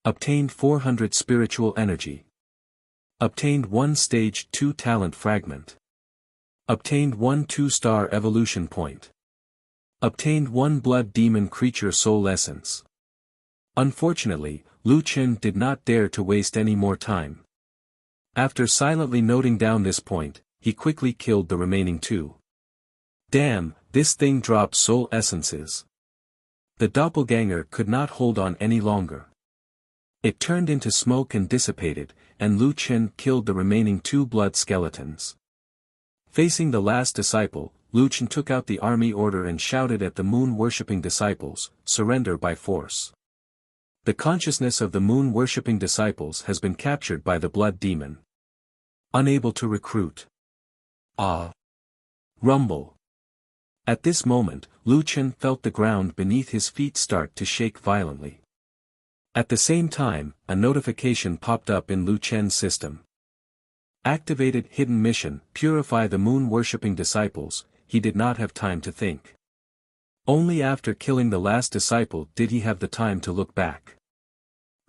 [SPEAKER 1] Obtained 400 spiritual energy. Obtained 1 stage 2 talent fragment. Obtained 1 2-star evolution point. Obtained 1 blood demon creature soul essence. Unfortunately, Lu Chen did not dare to waste any more time. After silently noting down this point, he quickly killed the remaining 2. Damn, this thing dropped soul essences. The doppelganger could not hold on any longer. It turned into smoke and dissipated, and Lu Chen killed the remaining 2 blood skeletons. Facing the last disciple, Lu Chen took out the army order and shouted at the moon-worshipping disciples, "Surrender by force." The consciousness of the moon-worshipping disciples has been captured by the blood demon. Unable to recruit. Ah! Rumble. At this moment, Lu Chen felt the ground beneath his feet start to shake violently. At the same time, a notification popped up in Lu Chen's system. Activated hidden mission, purify the moon-worshipping disciples. He did not have time to think. Only after killing the last disciple did he have the time to look back.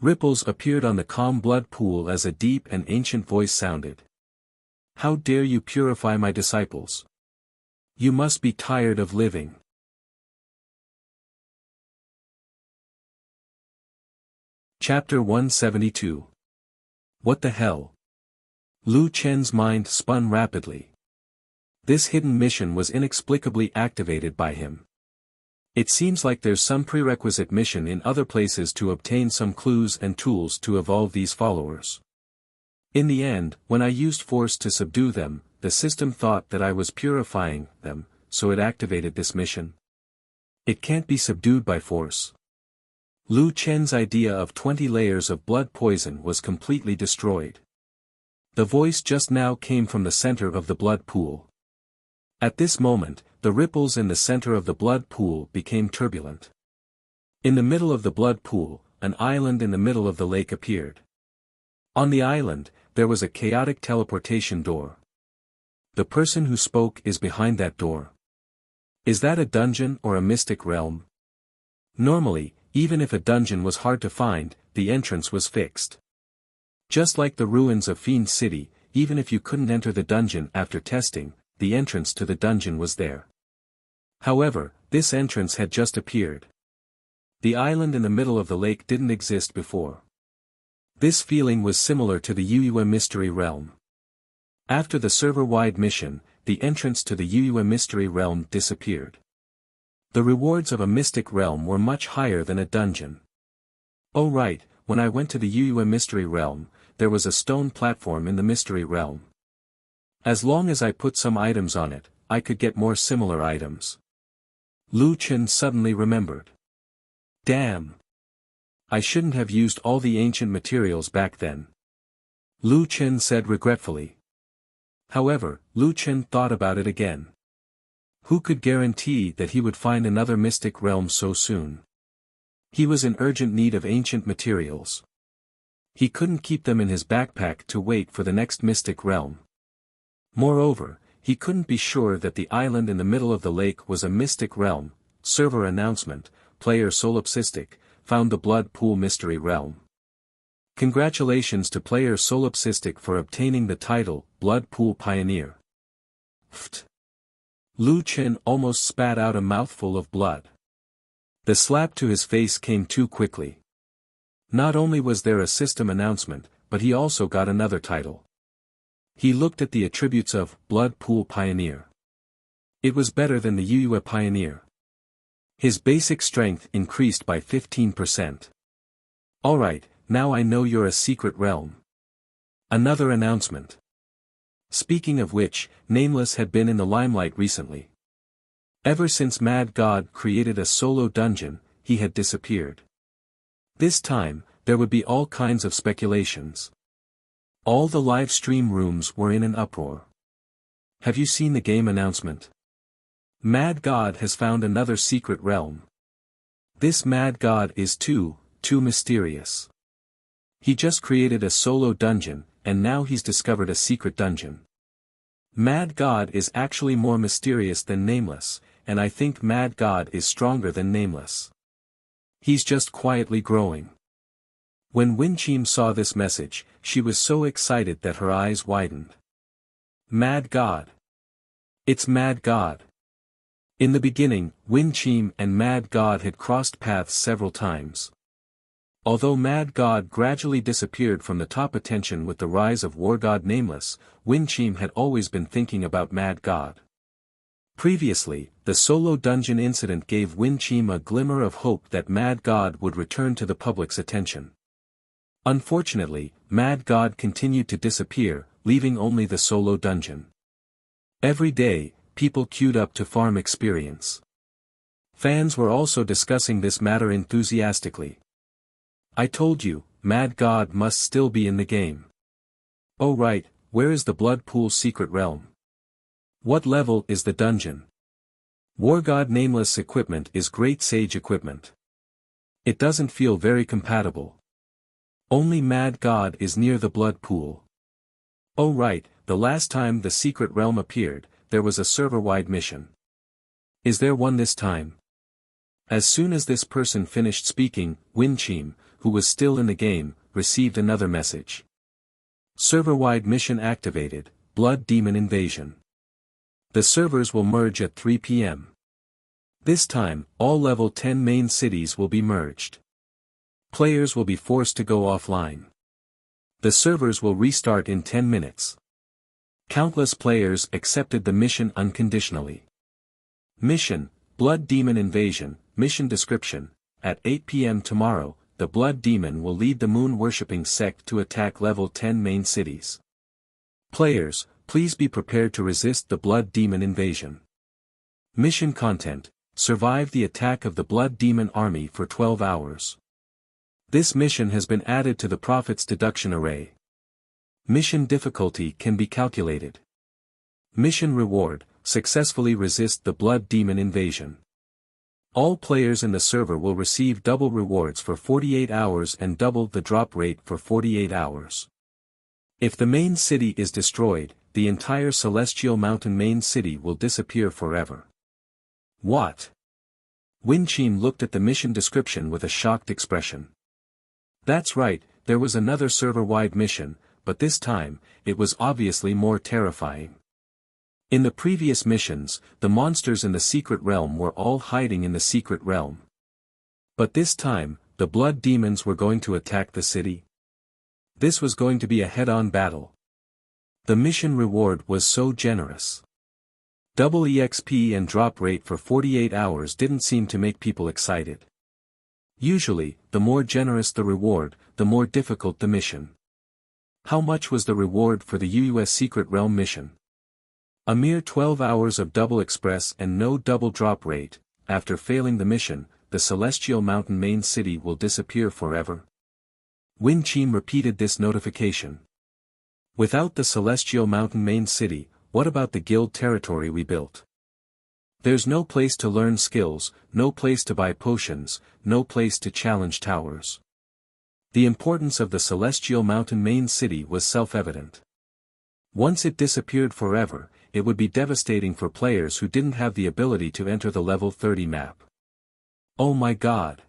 [SPEAKER 1] Ripples appeared on the calm blood pool as a deep and ancient voice sounded. "How dare you purify my disciples? You must be tired of living." Chapter 172. What the hell? Lu Chen's mind spun rapidly. This hidden mission was inexplicably activated by him. It seems like there's some prerequisite mission in other places to obtain some clues and tools to evolve these followers. In the end, when I used force to subdue them, the system thought that I was purifying them, so it activated this mission. It can't be subdued by force. Lu Chen's idea of 20 layers of blood poison was completely destroyed. The voice just now came from the center of the blood pool. At this moment, the ripples in the center of the blood pool became turbulent. In the middle of the blood pool, an island in the middle of the lake appeared. On the island, there was a chaotic teleportation door. The person who spoke is behind that door. Is that a dungeon or a mystic realm? Normally, even if a dungeon was hard to find, the entrance was fixed. Just like the ruins of Fiend City, even if you couldn't enter the dungeon after testing, the entrance to the dungeon was there. However, this entrance had just appeared. The island in the middle of the lake didn't exist before. This feeling was similar to the Wuxia Mystery Realm. After the server-wide mission, the entrance to the Wuxia Mystery Realm disappeared. The rewards of a mystic realm were much higher than a dungeon. Oh right, when I went to the Wuxia Mystery Realm, there was a stone platform in the Mystery Realm. As long as I put some items on it, I could get more similar items. Lu Chen suddenly remembered. Damn! I shouldn't have used all the ancient materials back then. Lu Chen said regretfully. However, Lu Chen thought about it again. Who could guarantee that he would find another mystic realm so soon? He was in urgent need of ancient materials. He couldn't keep them in his backpack to wait for the next mystic realm. Moreover, he couldn't be sure that the island in the middle of the lake was a mystic realm, server announcement, player Solipsistic, found the Blood Pool Mystery Realm. Congratulations to player Solipsistic for obtaining the title, Blood Pool Pioneer. Pfft. Lu Chen almost spat out a mouthful of blood. The slap to his face came too quickly. Not only was there a system announcement, but he also got another title. He looked at the attributes of Blood Pool Pioneer. It was better than the Yuyue Pioneer. His basic strength increased by 15%. Alright, now I know you're a secret realm. Another announcement. Speaking of which, Nameless had been in the limelight recently. Ever since Mad God created a solo dungeon, he had disappeared. This time, there would be all kinds of speculations. All the live stream rooms were in an uproar. Have you seen the game announcement? Mad God has found another secret realm. This Mad God is too mysterious. He just created a solo dungeon, and now he's discovered a secret dungeon. Mad God is actually more mysterious than Nameless, and I think Mad God is stronger than Nameless. He's just quietly growing. When Winchim saw this message, she was so excited that her eyes widened. Mad God. It's Mad God. In the beginning, Winchim and Mad God had crossed paths several times. Although Mad God gradually disappeared from the top attention with the rise of War God Nameless, Winchim had always been thinking about Mad God. Previously, the solo dungeon incident gave Winchim a glimmer of hope that Mad God would return to the public's attention. Unfortunately, Mad God continued to disappear, leaving only the solo dungeon. Every day, people queued up to farm experience. Fans were also discussing this matter enthusiastically. I told you, Mad God must still be in the game. Oh right, where is the Blood Pool Secret Realm? What level is the dungeon? War God Nameless equipment is Great Sage equipment. It doesn't feel very compatible. Only Mad God is near the Blood Pool. Oh right, the last time the Secret Realm appeared, there was a server-wide mission. Is there one this time? As soon as this person finished speaking, Winchim, who was still in the game, received another message. Server-wide mission activated, Blood Demon Invasion. The servers will merge at 3 p.m. This time, all level 10 main cities will be merged. Players will be forced to go offline. The servers will restart in 10 minutes. Countless players accepted the mission unconditionally. Mission, Blood Demon Invasion, mission description, at 8 p.m. tomorrow, the Blood Demon will lead the moon-worshipping sect to attack level 10 main cities. Players, please be prepared to resist the Blood Demon invasion. Mission content, survive the attack of the Blood Demon army for 12 hours. This mission has been added to the Prophet's deduction array. Mission difficulty can be calculated. Mission reward, successfully resist the Blood Demon invasion. All players in the server will receive double rewards for 48 hours and double the drop rate for 48 hours. If the main city is destroyed, the entire Celestial Mountain main city will disappear forever. What? Winchim looked at the mission description with a shocked expression. That's right, there was another server-wide mission, but this time, it was obviously more terrifying. In the previous missions, the monsters in the secret realm were all hiding in the secret realm. But this time, the blood demons were going to attack the city. This was going to be a head-on battle. The mission reward was so generous. Double EXP and drop rate for 48 hours didn't seem to make people excited. Usually, the more generous the reward, the more difficult the mission. How much was the reward for the US Secret Realm mission? A mere 12 hours of double express and no double drop rate. After failing the mission, the Celestial Mountain main city will disappear forever. Winchim repeated this notification. Without the Celestial Mountain main city, what about the guild territory we built? There's no place to learn skills, no place to buy potions, no place to challenge towers. The importance of the Celestial Mountain main city was self-evident. Once it disappeared forever, it would be devastating for players who didn't have the ability to enter the level 30 map. Oh my god.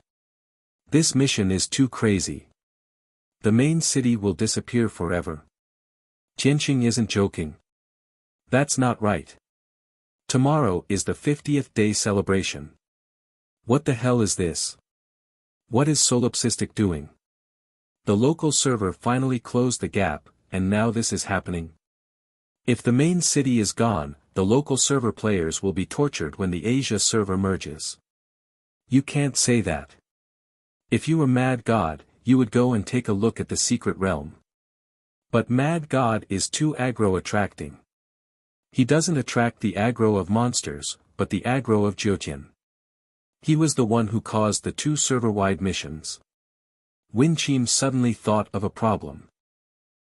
[SPEAKER 1] This mission is too crazy. The main city will disappear forever. Tianqing isn't joking. That's not right. Tomorrow is the 50th day celebration. What the hell is this? What is Solipsistic doing? The local server finally closed the gap, and now this is happening. If the main city is gone, the local server players will be tortured when the Asia server merges. You can't say that. If you were Mad God, you would go and take a look at the secret realm. But Mad God is too aggro attracting. He doesn't attract the aggro of monsters, but the aggro of Jiutian. He was the one who caused the 2 server-wide missions. Winchim suddenly thought of a problem.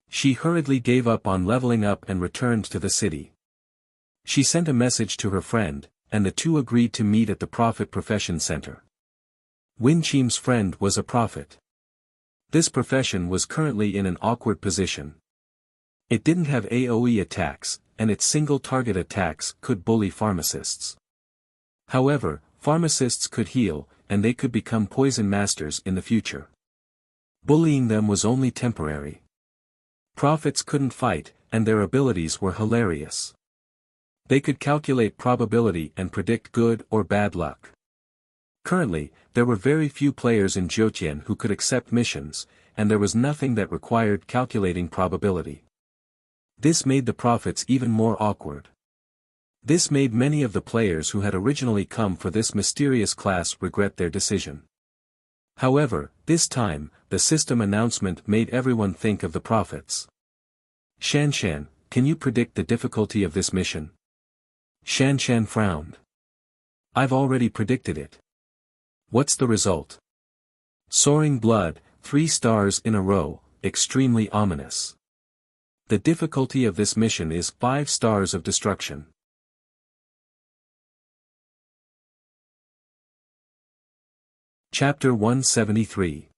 [SPEAKER 1] She hurriedly gave up on leveling up and returned to the city. She sent a message to her friend, and the two agreed to meet at the Prophet Profession Center. Winchim's friend was a prophet. This profession was currently in an awkward position. It didn't have AoE attacks, and its single-target attacks could bully pharmacists. However, pharmacists could heal, and they could become poison masters in the future. Bullying them was only temporary. Prophets couldn't fight, and their abilities were hilarious. They could calculate probability and predict good or bad luck. Currently, there were very few players in Jiutian who could accept missions, and there was nothing that required calculating probability. This made the prophets even more awkward. This made many of the players who had originally come for this mysterious class regret their decision. However, this time, the system announcement made everyone think of the prophets. Shanshan, can you predict the difficulty of this mission? Shanshan frowned. I've already predicted it. What's the result? Soaring blood, 3 stars in a row, extremely ominous. The difficulty of this mission is 5 stars of destruction. Chapter 173.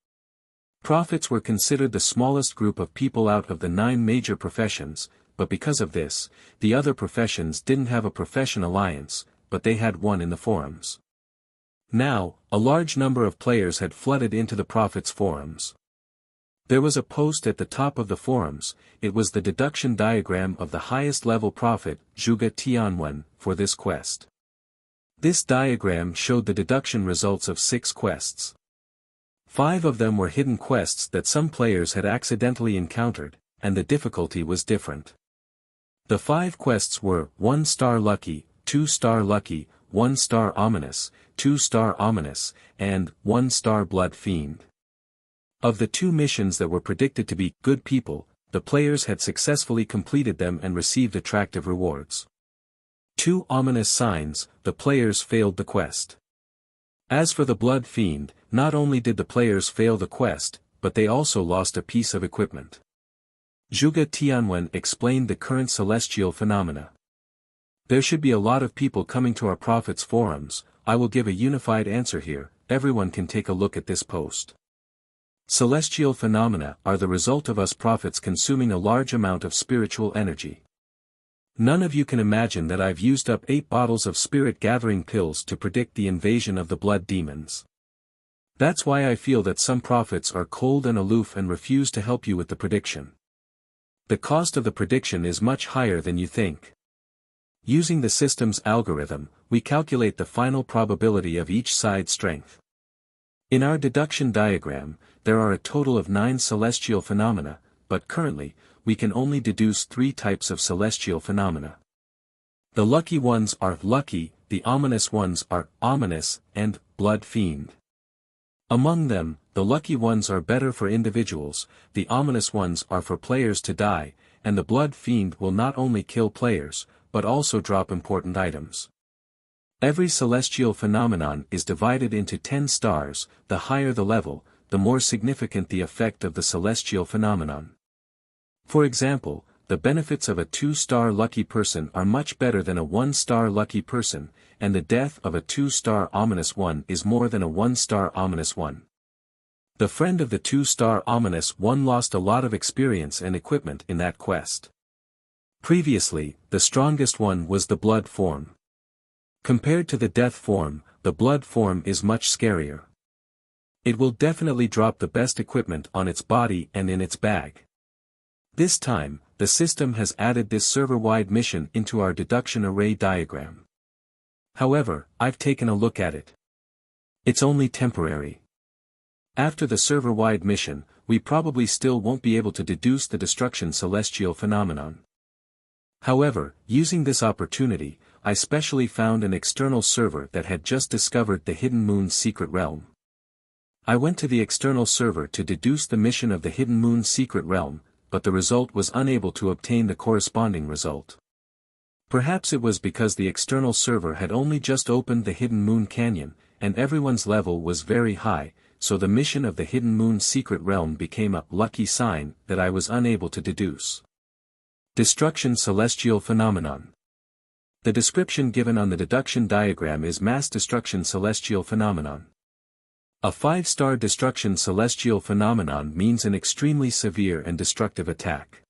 [SPEAKER 1] Prophets were considered the smallest group of people out of the 9 major professions, but because of this, the other professions didn't have a profession alliance, but they had one in the forums. Now, a large number of players had flooded into the prophets' forums. There was a post at the top of the forums. It was the deduction diagram of the highest level prophet, Zhuge Tianwen, for this quest. This diagram showed the deduction results of 6 quests. 5 of them were hidden quests that some players had accidentally encountered, and the difficulty was different. The 5 quests were 1-star lucky, 2-star lucky, 1-star ominous, 2-star ominous, and 1-star blood fiend. Of the 2 missions that were predicted to be good people, the players had successfully completed them and received attractive rewards. 2 ominous signs, the players failed the quest. As for the blood fiend, not only did the players fail the quest, but they also lost a piece of equipment. Zhuge Tianwen explained the current celestial phenomena. There should be a lot of people coming to our prophets' forums. I will give a unified answer here. Everyone can take a look at this post. Celestial phenomena are the result of us prophets consuming a large amount of spiritual energy. None of you can imagine that I've used up 8 bottles of spirit gathering pills to predict the invasion of the blood demons. That's why I feel that some prophets are cold and aloof and refuse to help you with the prediction. The cost of the prediction is much higher than you think. Using the system's algorithm, we calculate the final probability of each side's strength. In our deduction diagram, there are a total of 9 celestial phenomena, but currently, we can only deduce 3 types of celestial phenomena. The lucky ones are lucky, the ominous ones are ominous, and blood fiend. Among them, the lucky ones are better for individuals, the ominous ones are for players to die, and the blood fiend will not only kill players, but also drop important items. Every celestial phenomenon is divided into 10 stars, the higher the level, the more significant the effect of the celestial phenomenon. For example, the benefits of a 2-star lucky person are much better than a 1-star lucky person, and the death of a 2-star ominous one is more than a 1-star ominous one. The friend of the 2-star ominous one lost a lot of experience and equipment in that quest. Previously, the strongest one was the blood form. Compared to the death form, the blood form is much scarier. It will definitely drop the best equipment on its body and in its bag. This time, the system has added this server-wide mission into our deduction array diagram. However, I've taken a look at it. It's only temporary. After the server-wide mission, we probably still won't be able to deduce the destruction celestial phenomenon. However, using this opportunity, I specially found an external server that had just discovered the Hidden Moon's secret realm. I went to the external server to deduce the mission of the Hidden Moon's secret realm, but the result was unable to obtain the corresponding result. Perhaps it was because the external server had only just opened the Hidden Moon Canyon, and everyone's level was very high, so the mission of the Hidden Moon's secret realm became a lucky sign that I was unable to deduce. Destruction celestial phenomenon. The description given on the deduction diagram is mass destruction celestial phenomenon. A 5-star destruction celestial phenomenon means an extremely severe and destructive attack.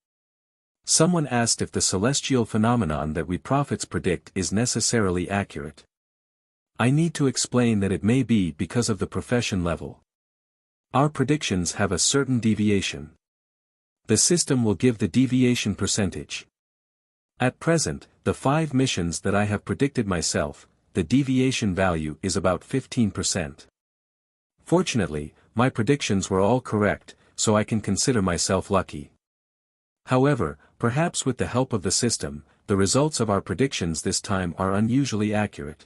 [SPEAKER 1] Someone asked if the celestial phenomenon that we prophets predict is necessarily accurate. I need to explain that it may be because of the profession level. Our predictions have a certain deviation. The system will give the deviation percentage. At present, the 5 missions that I have predicted myself, the deviation value is about 15%. Fortunately, my predictions were all correct, so I can consider myself lucky. However, perhaps with the help of the system, the results of our predictions this time are unusually accurate.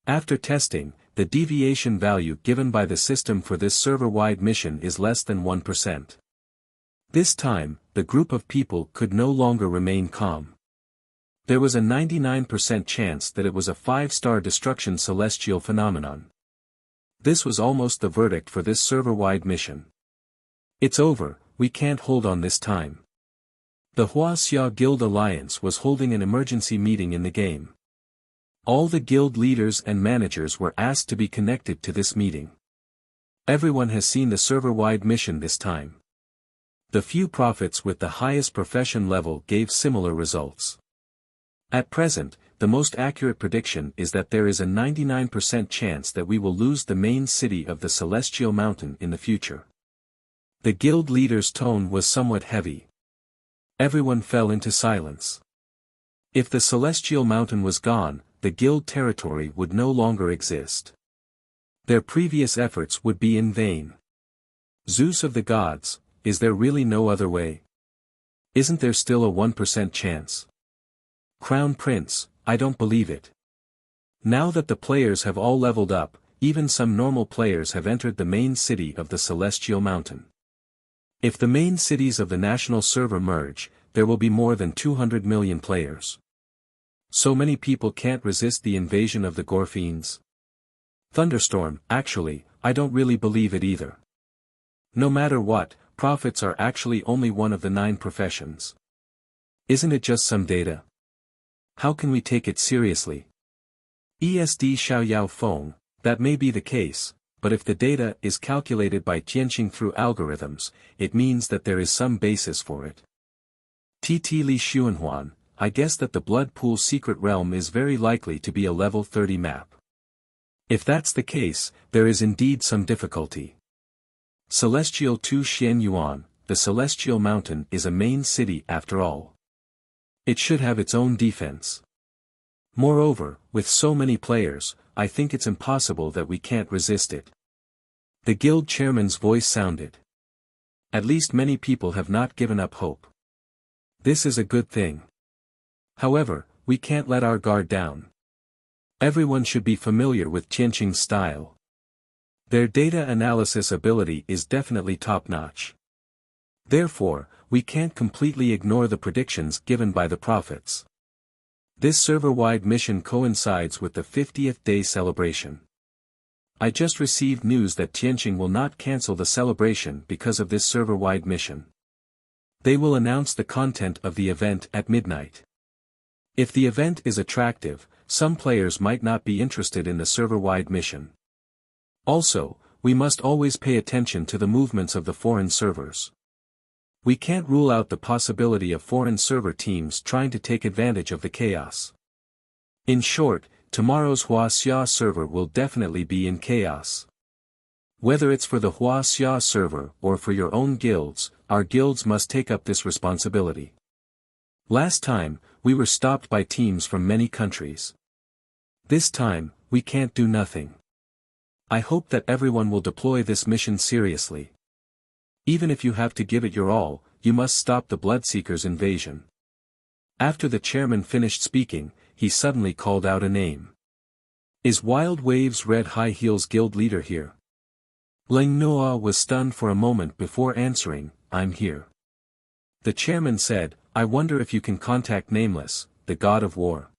[SPEAKER 1] After testing, the deviation value given by the system for this server-wide mission is less than 1%. This time, the group of people could no longer remain calm. There was a 99% chance that it was a 5-star destruction celestial phenomenon. This was almost the verdict for this server-wide mission. It's over, we can't hold on this time. The Wuxia Guild Alliance was holding an emergency meeting in the game. All the guild leaders and managers were asked to be connected to this meeting. Everyone has seen the server-wide mission this time. The few prophets with the highest profession level gave similar results. At present, the most accurate prediction is that there is a 99% chance that we will lose the main city of the Celestial Mountain in the future. The guild leader's tone was somewhat heavy. Everyone fell into silence. If the Celestial Mountain was gone, the guild territory would no longer exist. Their previous efforts would be in vain. Zeus of the gods, is there really no other way? Isn't there still a 1% chance? Crown Prince, I don't believe it. Now that the players have all leveled up, even some normal players have entered the main city of the Celestial Mountain. If the main cities of the national server merge, there will be more than 200 million players. So many people can't resist the invasion of the Gorfiends. Thunderstorm, actually, I don't really believe it either. No matter what, prophets are actually only one of the 9 professions. Isn't it just some data? How can we take it seriously? ESD Xiaoyao Feng, that may be the case, but if the data is calculated by Tianqing through algorithms, it means that there is some basis for it. TT Li Xuanhuan, I guess that the Blood Pool Secret Realm is very likely to be a level 30 map. If that's the case, there is indeed some difficulty. Celestial 2 Xian Yuan, the Celestial Mountain is a main city after all. It should have its own defense. Moreover, with so many players, I think it's impossible that we can't resist it. The guild chairman's voice sounded. At least many people have not given up hope. This is a good thing. However, we can't let our guard down. Everyone should be familiar with Tianqing's style. Their data analysis ability is definitely top-notch. Therefore, we can't completely ignore the predictions given by the prophets. This server-wide mission coincides with the 50th day celebration. I just received news that Tianqing will not cancel the celebration because of this server-wide mission. They will announce the content of the event at midnight. If the event is attractive, some players might not be interested in the server-wide mission. Also, we must always pay attention to the movements of the foreign servers. We can't rule out the possibility of foreign server teams trying to take advantage of the chaos. In short, tomorrow's Wuxia server will definitely be in chaos. Whether it's for the Wuxia server or for your own guilds, our guilds must take up this responsibility. Last time, we were stopped by teams from many countries. This time, we can't do nothing. I hope that everyone will deploy this mission seriously. Even if you have to give it your all, you must stop the Bloodseekers' invasion. After the chairman finished speaking, he suddenly called out a name. Is Wild Waves Red High Heels guild leader here? Ling Noa was stunned for a moment before answering, I'm here. The chairman said, I wonder if you can contact Nameless, the god of war.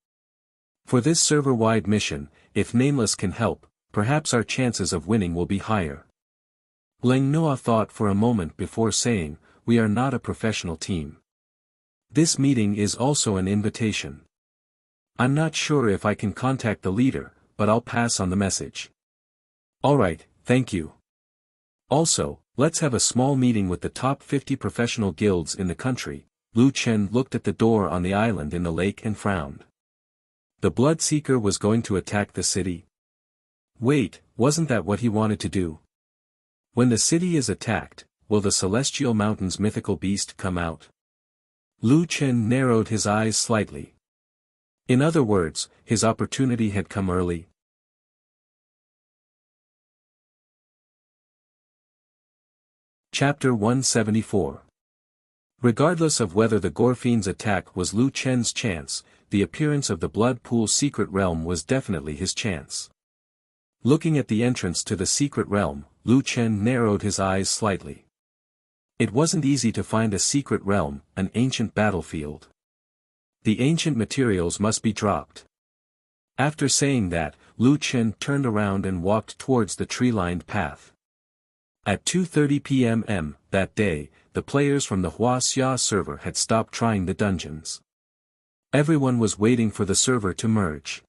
[SPEAKER 1] For this server-wide mission, if Nameless can help, perhaps our chances of winning will be higher. Ling Noa thought for a moment before saying, we are not a professional team. This meeting is also an invitation. I'm not sure if I can contact the leader, but I'll pass on the message. Alright, thank you. Also, let's have a small meeting with the top 50 professional guilds in the country. Lu Chen looked at the door on the island in the lake and frowned. The Bloodseeker was going to attack the city? Wait, wasn't that what he wanted to do? When the city is attacked, will the Celestial Mountain's mythical beast come out? Lu Chen narrowed his eyes slightly. In other words, his opportunity had come early. Chapter 174. Regardless of whether the Gorfiend's attack was Lu Chen's chance, the appearance of the Blood Pool's secret realm was definitely his chance. Looking at the entrance to the secret realm, Lu Chen narrowed his eyes slightly. It wasn't easy to find a secret realm, an ancient battlefield. The ancient materials must be dropped. After saying that, Lu Chen turned around and walked towards the tree-lined path. At 2:30 p.m. that day, the players from the Wuxia server had stopped trying the dungeons. Everyone was waiting for the server to merge.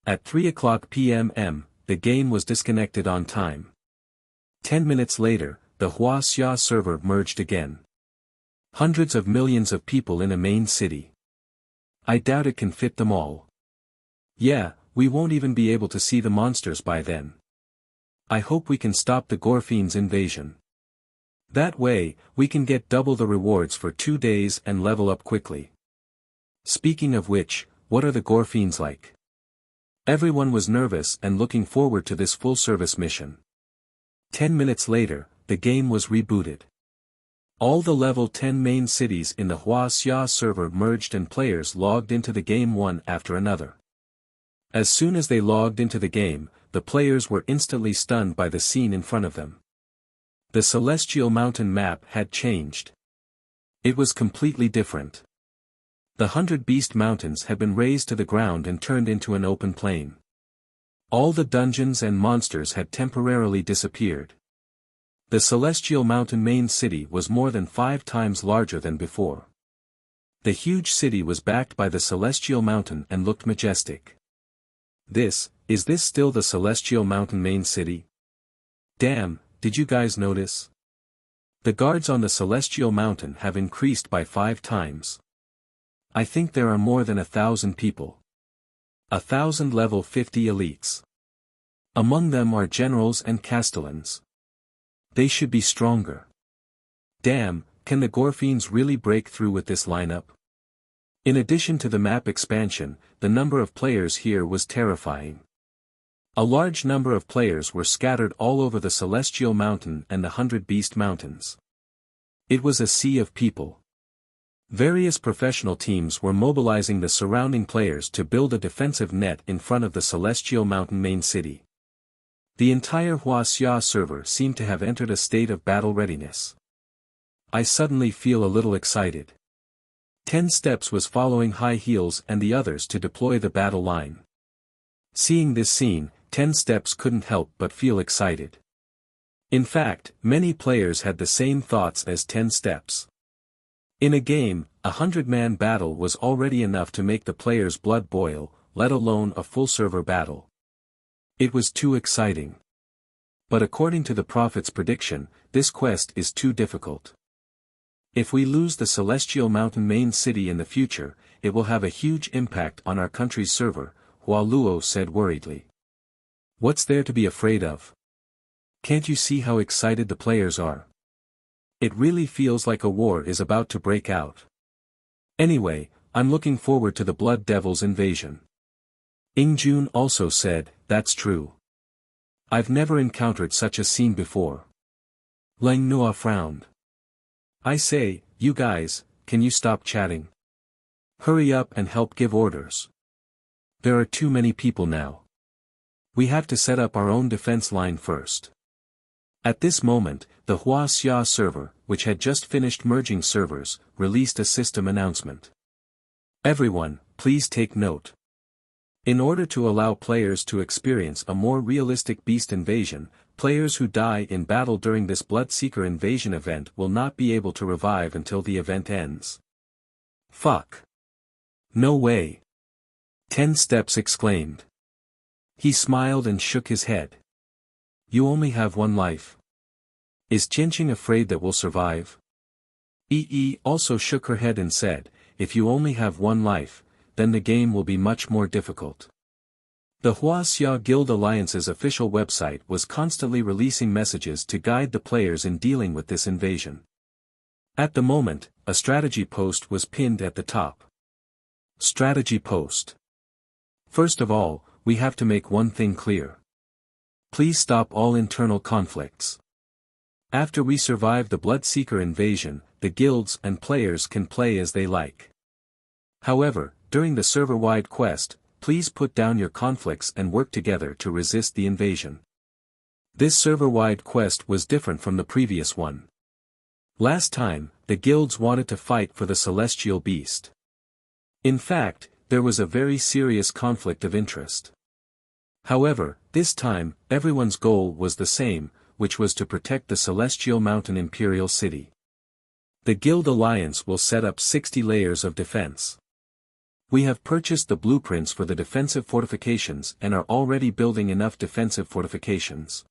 [SPEAKER 1] At 3:00 p.m., the game was disconnected on time. 10 minutes later, the Wuxia server merged again. Hundreds of millions of people in a main city. I doubt it can fit them all. Yeah, we won't even be able to see the monsters by then. I hope we can stop the Gorfiend's invasion. That way, we can get double the rewards for 2 days and level up quickly. Speaking of which, what are the Gorfiends like? Everyone was nervous and looking forward to this full-service mission. 10 minutes later, the game was rebooted. All the level 10 main cities in the Wuxia server merged and players logged into the game one after another. As soon as they logged into the game, the players were instantly stunned by the scene in front of them. The Celestial Mountain map had changed. It was completely different. The 100 Beast Mountains had been razed to the ground and turned into an open plain. All the dungeons and monsters had temporarily disappeared. The Celestial Mountain main city was more than 5 times larger than before. The huge city was backed by the Celestial Mountain and looked majestic. Is this still the Celestial Mountain main city? Damn, did you guys notice? The guards on the Celestial Mountain have increased by 5 times. I think there are more than 1,000 people. 1,000 level 50 elites. Among them are generals and castellans. They should be stronger. Damn, can the Gorfiends really break through with this lineup? In addition to the map expansion, the number of players here was terrifying. A large number of players were scattered all over the Celestial Mountain and the 100 Beast Mountains. It was a sea of people. Various professional teams were mobilizing the surrounding players to build a defensive net in front of the Celestial Mountain main city. The entire Wuxia server seemed to have entered a state of battle readiness. I suddenly feel a little excited. 10 Steps was following High Heels and the others to deploy the battle line. Seeing this scene, 10 Steps couldn't help but feel excited. In fact, many players had the same thoughts as 10 Steps. In a game, a 100-man battle was already enough to make the players' blood boil, let alone a full server battle. It was too exciting. But according to the Prophet's prediction, this quest is too difficult. If we lose the Celestial Mountain main city in the future, it will have a huge impact on our country's server. Hua Luo said worriedly. What's there to be afraid of? Can't you see how excited the players are? It really feels like a war is about to break out. Anyway, I'm looking forward to the Blood Devils invasion. Ingjun also said, that's true. I've never encountered such a scene before. Lang Noa frowned. I say, you guys, can you stop chatting? Hurry up and help give orders. There are too many people now. We have to set up our own defense line first. At this moment, the Wuxia server, which had just finished merging servers, released a system announcement. Everyone, please take note. In order to allow players to experience a more realistic beast invasion, players who die in battle during this Bloodseeker invasion event will not be able to revive until the event ends. Fuck. No way. 10 Steps exclaimed. He smiled and shook his head. You only have one life. Is Qianqing afraid that we'll survive? Yi also shook her head and said, if you only have one life, then the game will be much more difficult. The Wuxia Guild Alliance's official website was constantly releasing messages to guide the players in dealing with this invasion. At the moment, a strategy post was pinned at the top. Strategy post. First of all, we have to make one thing clear. Please stop all internal conflicts. After we survive the Bloodseeker invasion, the guilds and players can play as they like. However, during the server-wide quest, please put down your conflicts and work together to resist the invasion. This server-wide quest was different from the previous one. Last time, the guilds wanted to fight for the celestial beast. In fact, there was a very serious conflict of interest. However, this time, everyone's goal was the same, which was to protect the Celestial Mountain Imperial City. The Guild Alliance will set up 60 layers of defense. We have purchased the blueprints for the defensive fortifications and are already building enough defensive fortifications.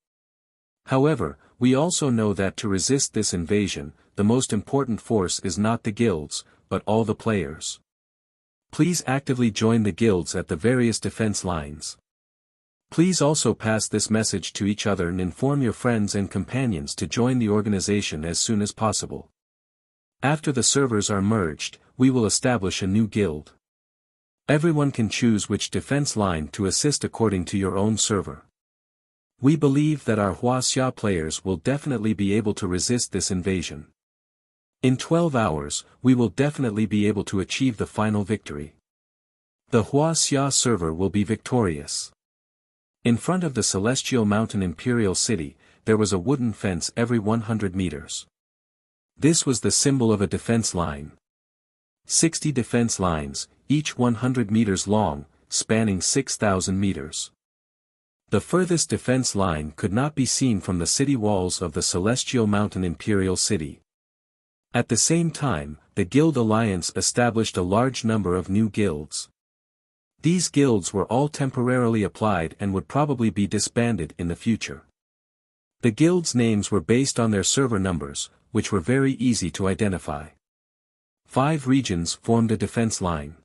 [SPEAKER 1] However, we also know that to resist this invasion, the most important force is not the guilds, but all the players. Please actively join the guilds at the various defense lines. Please also pass this message to each other and inform your friends and companions to join the organization as soon as possible. After the servers are merged, we will establish a new guild. Everyone can choose which defense line to assist according to your own server. We believe that our Wuxia players will definitely be able to resist this invasion. In 12 hours, we will definitely be able to achieve the final victory. The Wuxia server will be victorious. In front of the Celestial Mountain Imperial City, there was a wooden fence every 100 meters. This was the symbol of a defense line. 60 defense lines, each 100 meters long, spanning 6,000 meters. The furthest defense line could not be seen from the city walls of the Celestial Mountain Imperial City. At the same time, the Guild Alliance established a large number of new guilds. These guilds were all temporarily applied and would probably be disbanded in the future. The guilds' names were based on their server numbers, which were very easy to identify. 5 regions formed a defense line.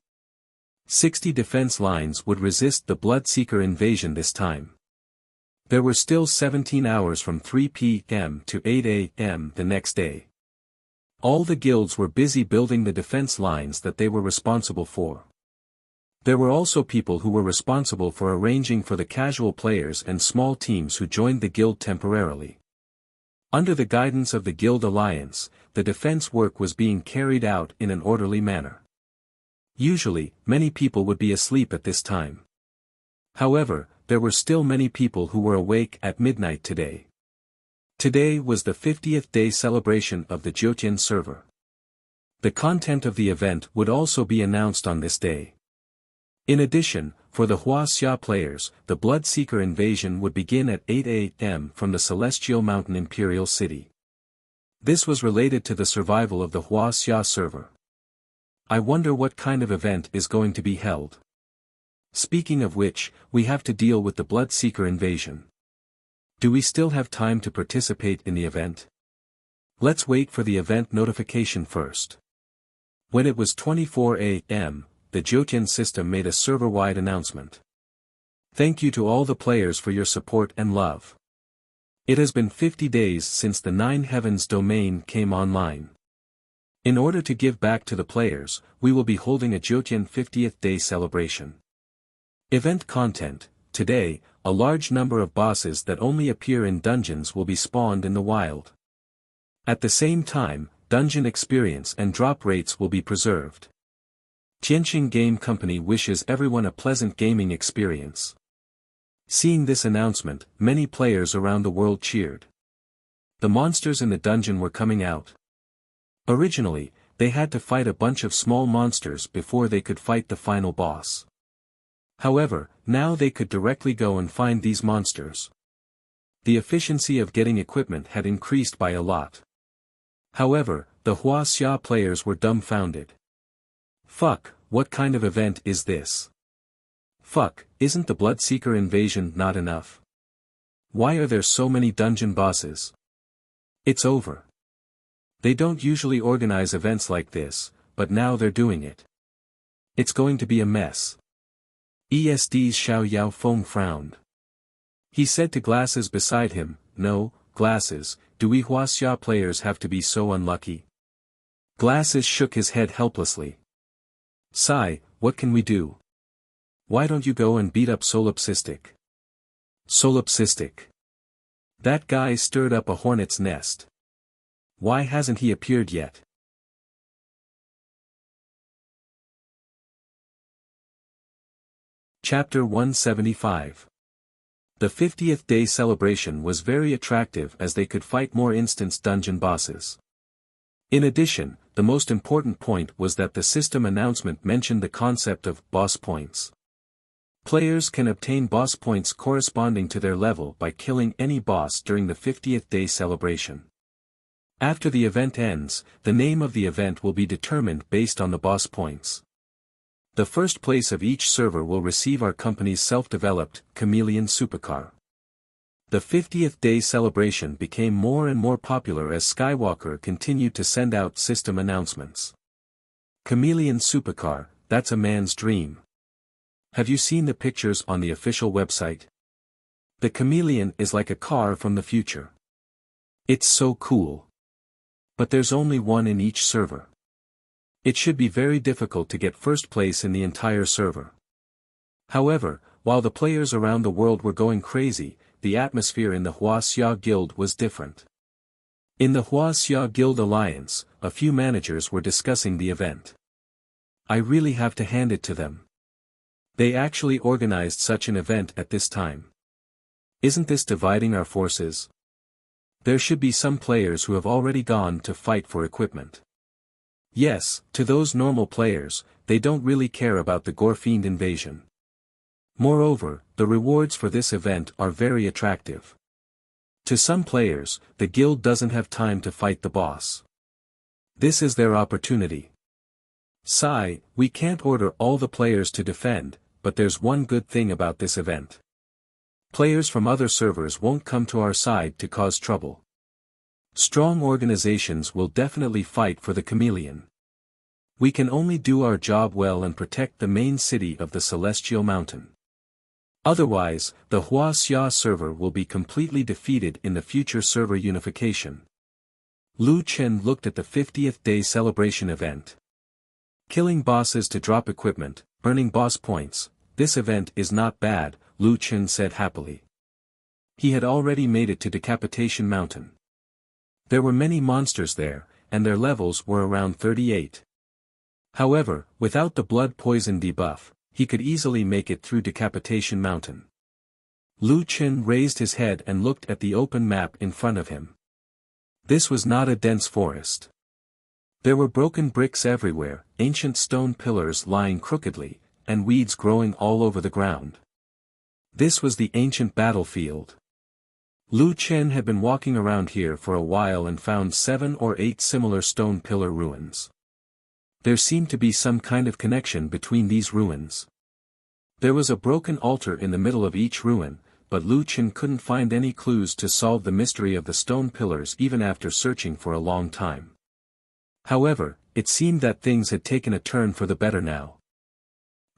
[SPEAKER 1] 60 defense lines would resist the Bloodseeker invasion this time. There were still 17 hours from 3 p.m. to 8 a.m. the next day. All the guilds were busy building the defense lines that they were responsible for. There were also people who were responsible for arranging for the casual players and small teams who joined the guild temporarily. Under the guidance of the Guild Alliance, the defense work was being carried out in an orderly manner. Usually, many people would be asleep at this time. However, there were still many people who were awake at midnight today. Today was the 50th day celebration of the Jiutian server. The content of the event would also be announced on this day. In addition, for the Wuxia players, the Bloodseeker invasion would begin at 8 a.m. from the Celestial Mountain Imperial City. This was related to the survival of the Wuxia server. I wonder what kind of event is going to be held. Speaking of which, we have to deal with the Bloodseeker invasion. Do we still have time to participate in the event? Let's wait for the event notification first. When it was 24 a.m., the Jiutian system made a server-wide announcement. Thank you to all the players for your support and love. It has been 50 days since the Nine Heavens domain came online. In order to give back to the players, we will be holding a Jyotian 50th day celebration. Event content: today, a large number of bosses that only appear in dungeons will be spawned in the wild. At the same time, dungeon experience and drop rates will be preserved. Tianqing Game Company wishes everyone a pleasant gaming experience. Seeing this announcement, many players around the world cheered. The monsters in the dungeon were coming out. Originally, they had to fight a bunch of small monsters before they could fight the final boss. However, now they could directly go and find these monsters. The efficiency of getting equipment had increased by a lot. However, the Wuxia players were dumbfounded. Fuck, what kind of event is this? Fuck, isn't the Bloodseeker invasion not enough? Why are there so many dungeon bosses? It's over. They don't usually organize events like this, but now they're doing it. It's going to be a mess. ESD's Xiao Yao Feng frowned. He said to Glasses beside him, "No, Glasses, do we Wuxia players have to be so unlucky?" Glasses shook his head helplessly. "Sai, what can we do? Why don't you go and beat up Solipsistic?" Solipsistic. That guy stirred up a hornet's nest. Why hasn't he appeared yet? Chapter 175. The 50th day celebration was very attractive as they could fight more instance dungeon bosses. In addition, the most important point was that the system announcement mentioned the concept of boss points. Players can obtain boss points corresponding to their level by killing any boss during the 50th day celebration. After the event ends, the name of the event will be determined based on the boss points. The first place of each server will receive our company's self-developed Chameleon Supercar. The 50th day celebration became more and more popular as Skywalker continued to send out system announcements. Chameleon Supercar, that's a man's dream. Have you seen the pictures on the official website? The Chameleon is like a car from the future. It's so cool. But there's only one in each server. It should be very difficult to get first place in the entire server. However, while the players around the world were going crazy, the atmosphere in the Wuxia Guild was different. In the Wuxia Guild Alliance, a few managers were discussing the event. I really have to hand it to them. They actually organized such an event at this time. Isn't this dividing our forces? There should be some players who have already gone to fight for equipment. Yes, to those normal players, they don't really care about the Gorefiend invasion. Moreover, the rewards for this event are very attractive. To some players, the guild doesn't have time to fight the boss. This is their opportunity. Sai, we can't order all the players to defend, but there's one good thing about this event. Players from other servers won't come to our side to cause trouble. Strong organizations will definitely fight for the Chameleon. We can only do our job well and protect the main city of the Celestial Mountain. Otherwise, the Wuxia server will be completely defeated in the future server unification. Lu Chen looked at the 50th day celebration event. Killing bosses to drop equipment, earning boss points, this event is not bad, Lu Chen said happily. He had already made it to Decapitation Mountain. There were many monsters there, and their levels were around 38. However, without the blood poison debuff, he could easily make it through Decapitation Mountain. Lu Chen raised his head and looked at the open map in front of him. This was not a dense forest. There were broken bricks everywhere, ancient stone pillars lying crookedly, and weeds growing all over the ground. This was the ancient battlefield. Lu Chen had been walking around here for a while and found 7 or 8 similar stone pillar ruins. There seemed to be some kind of connection between these ruins. There was a broken altar in the middle of each ruin, but Lu Chen couldn't find any clues to solve the mystery of the stone pillars even after searching for a long time. However, it seemed that things had taken a turn for the better now.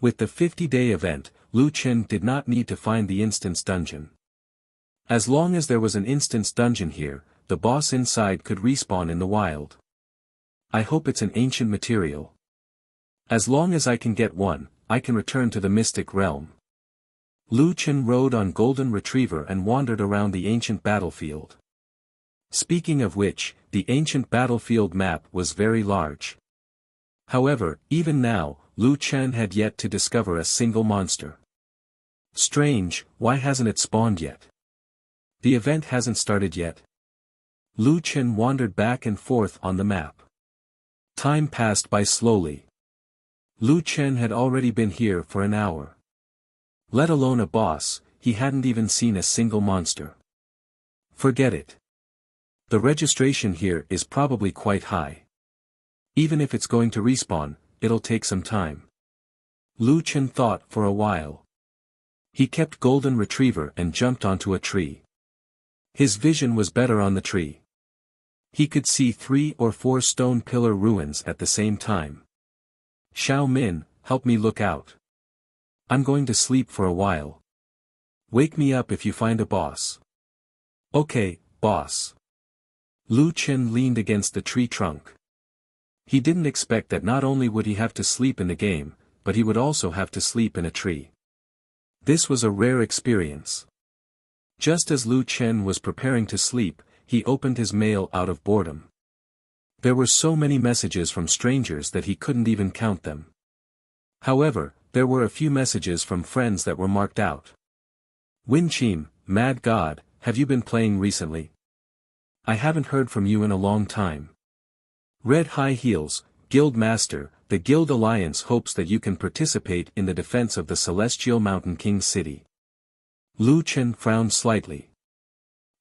[SPEAKER 1] With the 50-day event, Lu Chen did not need to find the instance dungeon. As long as there was an instance dungeon here, the boss inside could respawn in the wild. I hope it's an ancient material. As long as I can get one, I can return to the mystic realm. Lu Chen rode on Golden Retriever and wandered around the ancient battlefield. Speaking of which, the ancient battlefield map was very large. However, even now, Lu Chen had yet to discover a single monster. Strange, why hasn't it spawned yet? The event hasn't started yet. Lu Chen wandered back and forth on the map. Time passed by slowly. Lu Chen had already been here for an hour. Let alone a boss, he hadn't even seen a single monster. Forget it. The registration here is probably quite high. Even if it's going to respawn, it'll take some time. Lu Chen thought for a while. He kept Golden Retriever and jumped onto a tree. His vision was better on the tree. He could see 3 or 4 stone pillar ruins at the same time. Xiao Min, help me look out. I'm going to sleep for a while. Wake me up if you find a boss. Okay, boss. Lu Chen leaned against the tree trunk. He didn't expect that not only would he have to sleep in the game, but he would also have to sleep in a tree. This was a rare experience. Just as Lu Chen was preparing to sleep, he opened his mail out of boredom. There were so many messages from strangers that he couldn't even count them. However, there were a few messages from friends that were marked out. Win Chim, Mad God, have you been playing recently? I haven't heard from you in a long time. Red High Heels, Guild Master, the Guild Alliance hopes that you can participate in the defense of the Celestial Mountain King City. Lu Chen frowned slightly.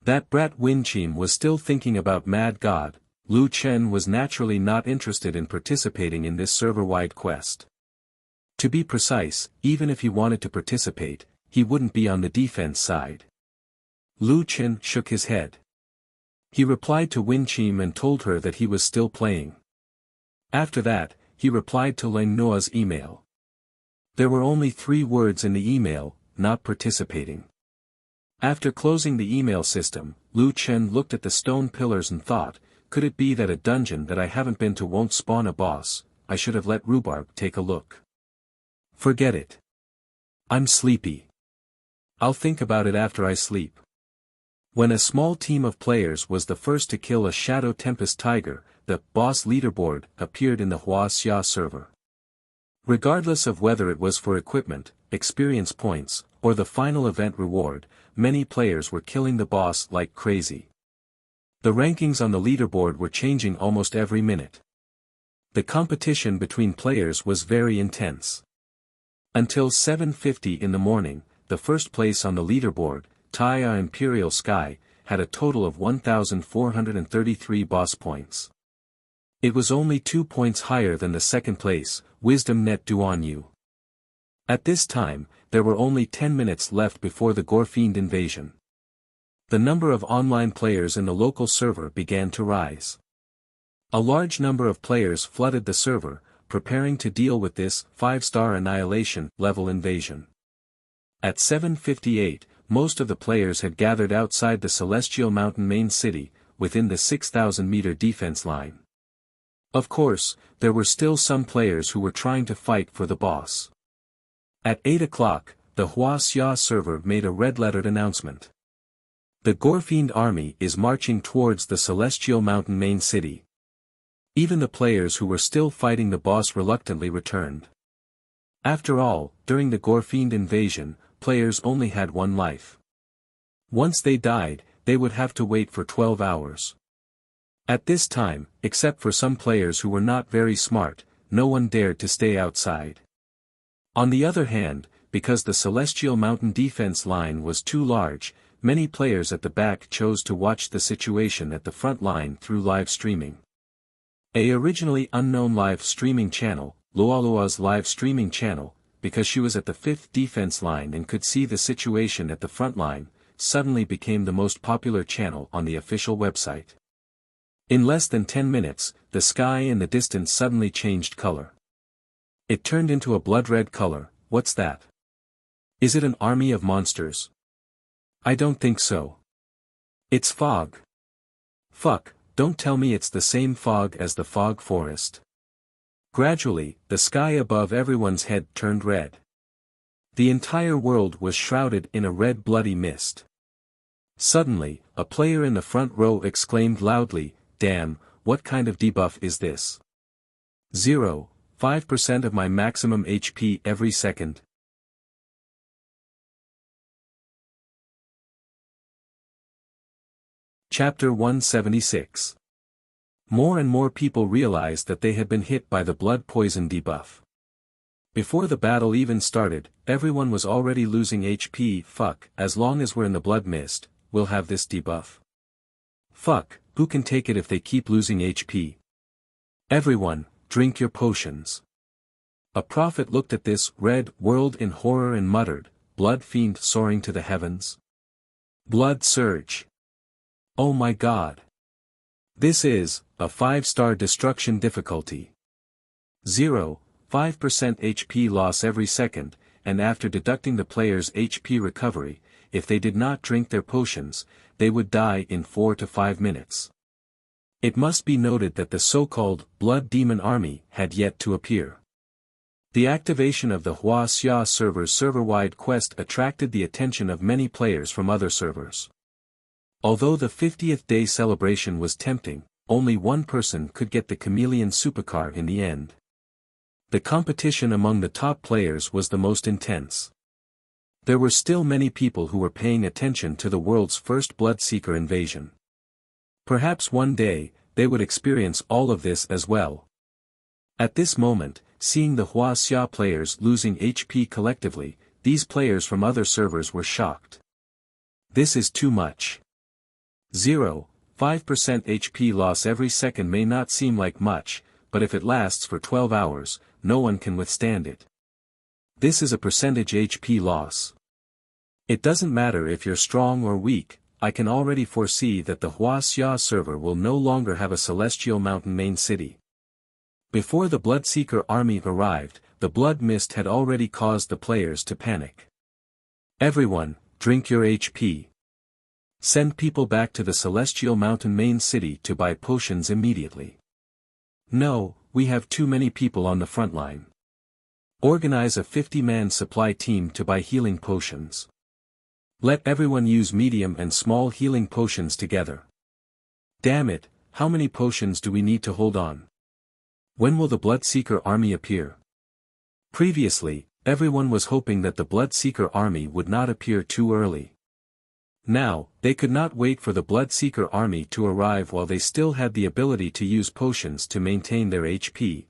[SPEAKER 1] That brat Win Chim was still thinking about Mad God. Lu Chen was naturally not interested in participating in this server-wide quest. To be precise, even if he wanted to participate, he wouldn't be on the defense side. Lu Chen shook his head. He replied to Win Chim and told her that he was still playing. After that, he replied to Ling Noa's email. There were only 3 words in the email, not participating. After closing the email system, Lu Chen looked at the stone pillars and thought, could it be that a dungeon that I haven't been to won't spawn a boss? I should have let Rhubarb take a look. Forget it. I'm sleepy. I'll think about it after I sleep. When a small team of players was the first to kill a Shadow Tempest Tiger, the boss leaderboard appeared in the Wuxia server. Regardless of whether it was for equipment, experience points, or the final event reward, many players were killing the boss like crazy. The rankings on the leaderboard were changing almost every minute. The competition between players was very intense. Until 7:50 in the morning, the first place on the leaderboard, Taya Imperial Sky, had a total of 1,433 boss points. It was only 2 points higher than the second place, Wisdom Net Duan Yu. At this time, there were only 10 minutes left before the Gorefiend invasion. The number of online players in the local server began to rise. A large number of players flooded the server, preparing to deal with this 5-star annihilation level invasion. At 7:58, most of the players had gathered outside the Celestial Mountain main city, within the 6,000-meter defense line. Of course, there were still some players who were trying to fight for the boss. At 8 o'clock, the Wuxia server made a red-lettered announcement. The Gorefiend army is marching towards the Celestial Mountain main city. Even the players who were still fighting the boss reluctantly returned. After all, during the Gorefiend invasion, players only had 1 life. Once they died, they would have to wait for 12 hours. At this time, except for some players who were not very smart, no one dared to stay outside. On the other hand, because the Celestial Mountain defense line was too large, many players at the back chose to watch the situation at the front line through live streaming. A originally unknown live streaming channel, Lualua's live streaming channel, because she was at the 5th defense line and could see the situation at the front line, suddenly became the most popular channel on the official website. In less than 10 minutes, the sky in the distance suddenly changed color. It turned into a blood-red color, what's that? Is it an army of monsters? I don't think so. It's fog. Fuck, don't tell me it's the same fog as the fog forest. Gradually, the sky above everyone's head turned red. The entire world was shrouded in a red bloody mist. Suddenly, a player in the front row exclaimed loudly, "Damn, what kind of debuff is this? 0.5% of my maximum HP every second." Chapter 176. More and more people realized that they had been hit by the blood poison debuff. Before the battle even started, everyone was already losing HP. Fuck, as long as we're in the blood mist, we'll have this debuff. Fuck, who can take it if they keep losing HP? Everyone, drink your potions. A prophet looked at this red world in horror and muttered, "Blood fiend soaring to the heavens. Blood surge. Oh my god. This is a 5-star destruction difficulty. 0.5% HP loss every second, and after deducting the player's HP recovery, if they did not drink their potions, they would die in 4 to 5 minutes. It must be noted that the so-called Blood Demon Army had yet to appear. The activation of the Wuxia server's server-wide quest attracted the attention of many players from other servers. Although the 50th day celebration was tempting, only one person could get the chameleon supercar in the end. The competition among the top players was the most intense. There were still many people who were paying attention to the world's first Bloodseeker invasion. Perhaps one day, they would experience all of this as well. At this moment, seeing the Wuxia players losing HP collectively, these players from other servers were shocked. This is too much. 0.5% HP loss every second may not seem like much, but if it lasts for 12 hours, no one can withstand it. This is a percentage HP loss. It doesn't matter if you're strong or weak, I can already foresee that the Wuxia server will no longer have a celestial mountain main city. Before the Bloodseeker army arrived, the blood mist had already caused the players to panic. Everyone, drink your HP. Send people back to the Celestial Mountain main city to buy potions immediately. No, we have too many people on the front line. Organize a 50-man supply team to buy healing potions. Let everyone use medium and small healing potions together. Damn it, how many potions do we need to hold on? When will the Bloodseeker army appear? Previously, everyone was hoping that the Bloodseeker army would not appear too early. Now, they could not wait for the Bloodseeker army to arrive while they still had the ability to use potions to maintain their HP.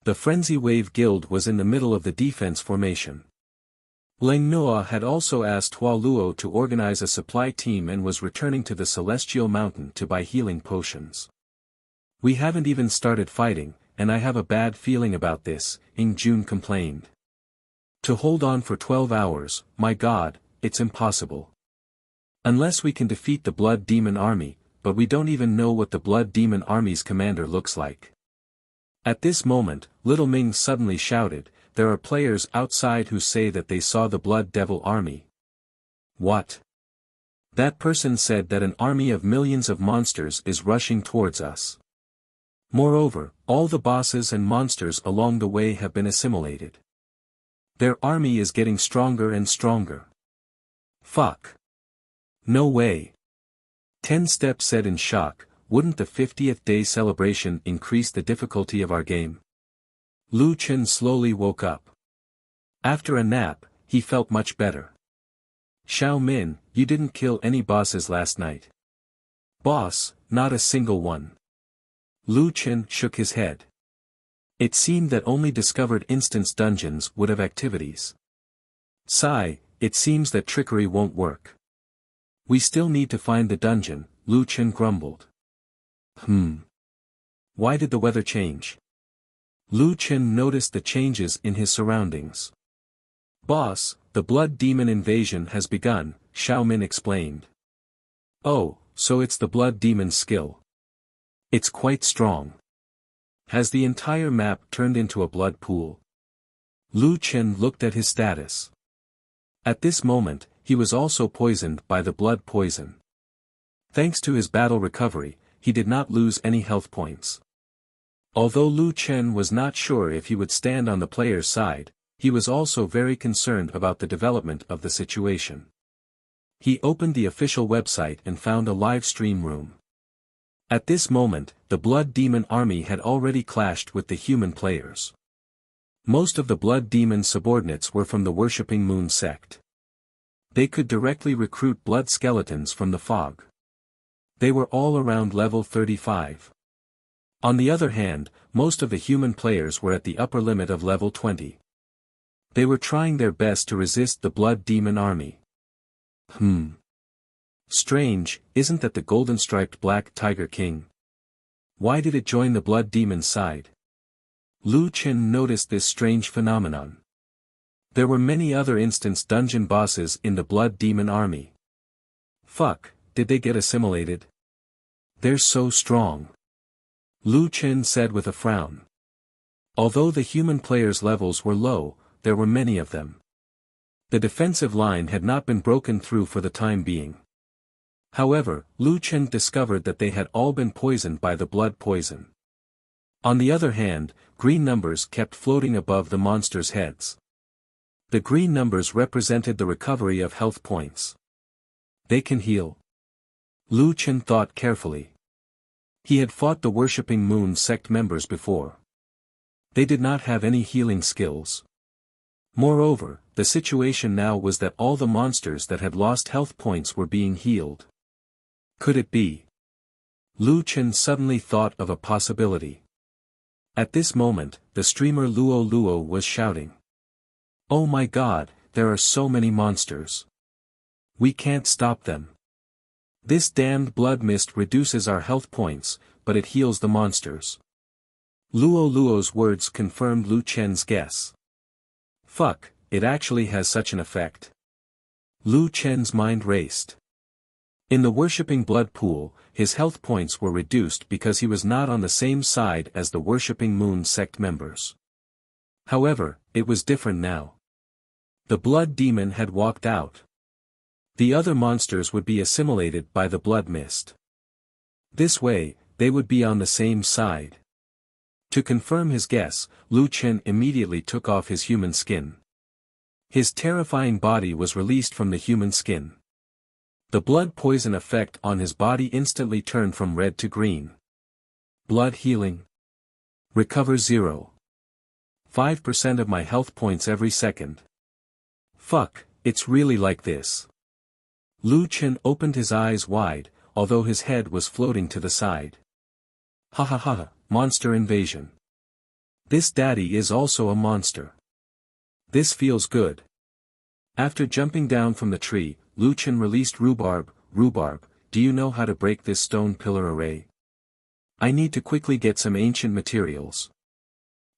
[SPEAKER 1] The Frenzy Wave Guild was in the middle of the defense formation. Leng Noa had also asked Hua Luo to organize a supply team and was returning to the Celestial Mountain to buy healing potions. We haven't even started fighting, and I have a bad feeling about this, Ying Jun complained. To hold on for 12 hours, my god, it's impossible. Unless we can defeat the Blood Demon Army, but we don't even know what the Blood Demon Army's commander looks like. At this moment, Little Ming suddenly shouted, "There are players outside who say that they saw the Blood Devil Army." What? That person said that an army of millions of monsters is rushing towards us. Moreover, all the bosses and monsters along the way have been assimilated. Their army is getting stronger and stronger. Fuck. No way. 10 Step said in shock, "Wouldn't the 50th day celebration increase the difficulty of our game?" Lu Chen slowly woke up. After a nap, he felt much better. "Xiao Min, you didn't kill any bosses last night." "Boss, not a single one." Lu Chen shook his head. It seemed that only discovered instance dungeons would have activities. "Sigh, it seems that trickery won't work. We still need to find the dungeon," Lu Chen grumbled. Why did the weather change? Lu Chen noticed the changes in his surroundings. "Boss, the Blood Demon invasion has begun," Xiao Min explained. "Oh, so it's the Blood Demon's skill. It's quite strong. Has the entire map turned into a blood pool?" Lu Chen looked at his status. At this moment, he was also poisoned by the blood poison. Thanks to his battle recovery, he did not lose any health points. Although Lu Chen was not sure if he would stand on the player's side, he was also very concerned about the development of the situation. He opened the official website and found a live stream room. At this moment, the Blood Demon army had already clashed with the human players. Most of the Blood Demon subordinates were from the Worshipping Moon sect. They could directly recruit blood skeletons from the fog. They were all around level 35. On the other hand, most of the human players were at the upper limit of level 20. They were trying their best to resist the Blood Demon army. Strange, isn't that the golden-striped black tiger king? Why did it join the Blood Demon's side? Lu Chen noticed this strange phenomenon. There were many other instance dungeon bosses in the Blood Demon army. Fuck, did they get assimilated? They're so strong. Lu Chen said with a frown. Although the human players' levels were low, there were many of them. The defensive line had not been broken through for the time being. However, Lu Chen discovered that they had all been poisoned by the blood poison. On the other hand, green numbers kept floating above the monsters' heads. The green numbers represented the recovery of health points. They can heal. Lu Chen thought carefully. He had fought the Worshipping Moon sect members before. They did not have any healing skills. Moreover, the situation now was that all the monsters that had lost health points were being healed. Could it be? Lu Chen suddenly thought of a possibility. At this moment, the streamer Luo Luo was shouting. Oh my god, there are so many monsters. We can't stop them. This damned blood mist reduces our health points, but it heals the monsters. Luo Luo's words confirmed Lu Chen's guess. Fuck, it actually has such an effect. Lu Chen's mind raced. In the worshipping blood pool, his health points were reduced because he was not on the same side as the Worshipping Moon sect members. However, it was different now. The blood demon had walked out. The other monsters would be assimilated by the blood mist. This way, they would be on the same side. To confirm his guess, Lu Chen immediately took off his human skin. His terrifying body was released from the human skin. The blood poison effect on his body instantly turned from red to green. Blood healing. Recover 0.5% of my health points every second. Fuck, it's really like this. Lu Chen opened his eyes wide, although his head was floating to the side. Ha ha ha, monster invasion. This daddy is also a monster. This feels good. After jumping down from the tree, Lu Chen released Rhubarb. Rhubarb, do you know how to break this stone pillar array? I need to quickly get some ancient materials.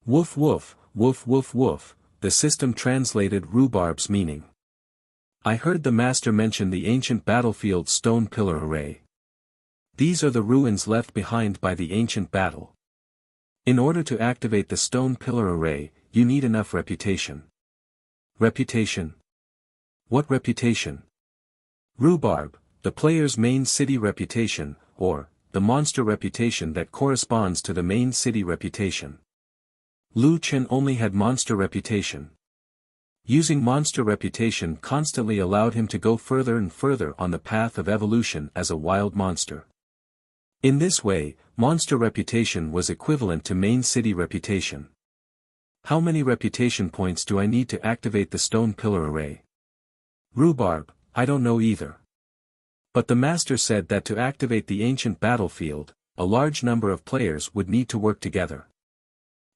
[SPEAKER 1] Woof woof, woof woof woof, the system translated Rhubarb's meaning. I heard the master mention the ancient battlefield stone pillar array. These are the ruins left behind by the ancient battle. In order to activate the stone pillar array, you need enough reputation. Reputation? What reputation? Rhubarb, the player's main city reputation, or, the monster reputation that corresponds to the main city reputation. Lu Chen only had monster reputation. Using monster reputation constantly allowed him to go further and further on the path of evolution as a wild monster. In this way, monster reputation was equivalent to main city reputation. How many reputation points do I need to activate the stone pillar array? Rhubarb, I don't know either. But the master said that to activate the ancient battlefield, a large number of players would need to work together.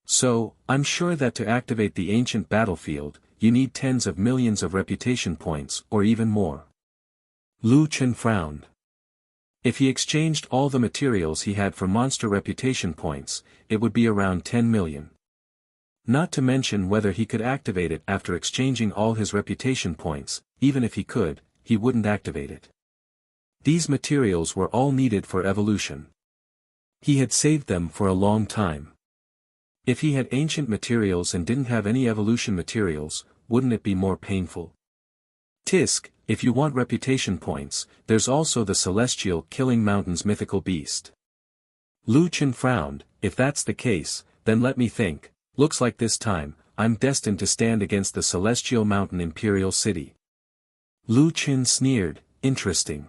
[SPEAKER 1] So, I'm sure that to activate the ancient battlefield, you need tens of millions of reputation points or even more. Lu Chen frowned. If he exchanged all the materials he had for monster reputation points, it would be around 10 million. Not to mention whether he could activate it after exchanging all his reputation points. Even if he could, he wouldn't activate it. These materials were all needed for evolution. He had saved them for a long time. If he had ancient materials and didn't have any evolution materials, wouldn't it be more painful? Tisk, if you want reputation points, there's also the celestial killing mountains mythical beast. Lu Chen frowned. If that's the case, then let me think. Looks like this time, I'm destined to stand against the celestial mountain imperial city. Lu Chen sneered. Interesting.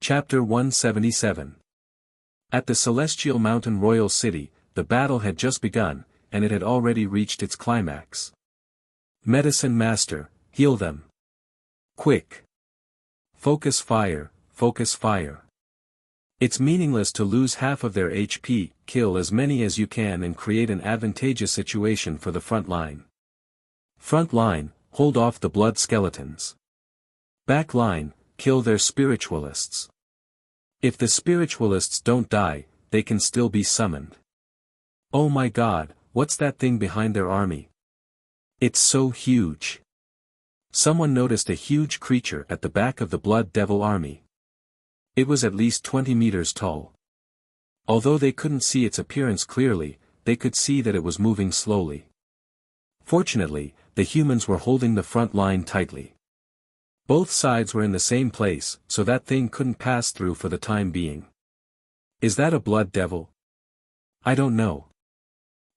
[SPEAKER 1] Chapter 177. At the Celestial Mountain Royal City, the battle had just begun, and it had already reached its climax. Medicine Master, heal them. Quick. Focus fire, focus fire. It's meaningless to lose half of their HP, kill as many as you can and create an advantageous situation for the front line. Front line, hold off the blood skeletons. Back line, kill their spiritualists. If the spiritualists don't die, they can still be summoned. Oh my god, what's that thing behind their army? It's so huge. Someone noticed a huge creature at the back of the Blood Devil army. It was at least 20 meters tall. Although they couldn't see its appearance clearly, they could see that it was moving slowly. Fortunately, the humans were holding the front line tightly. Both sides were in the same place, so that thing couldn't pass through for the time being. Is that a blood devil? I don't know.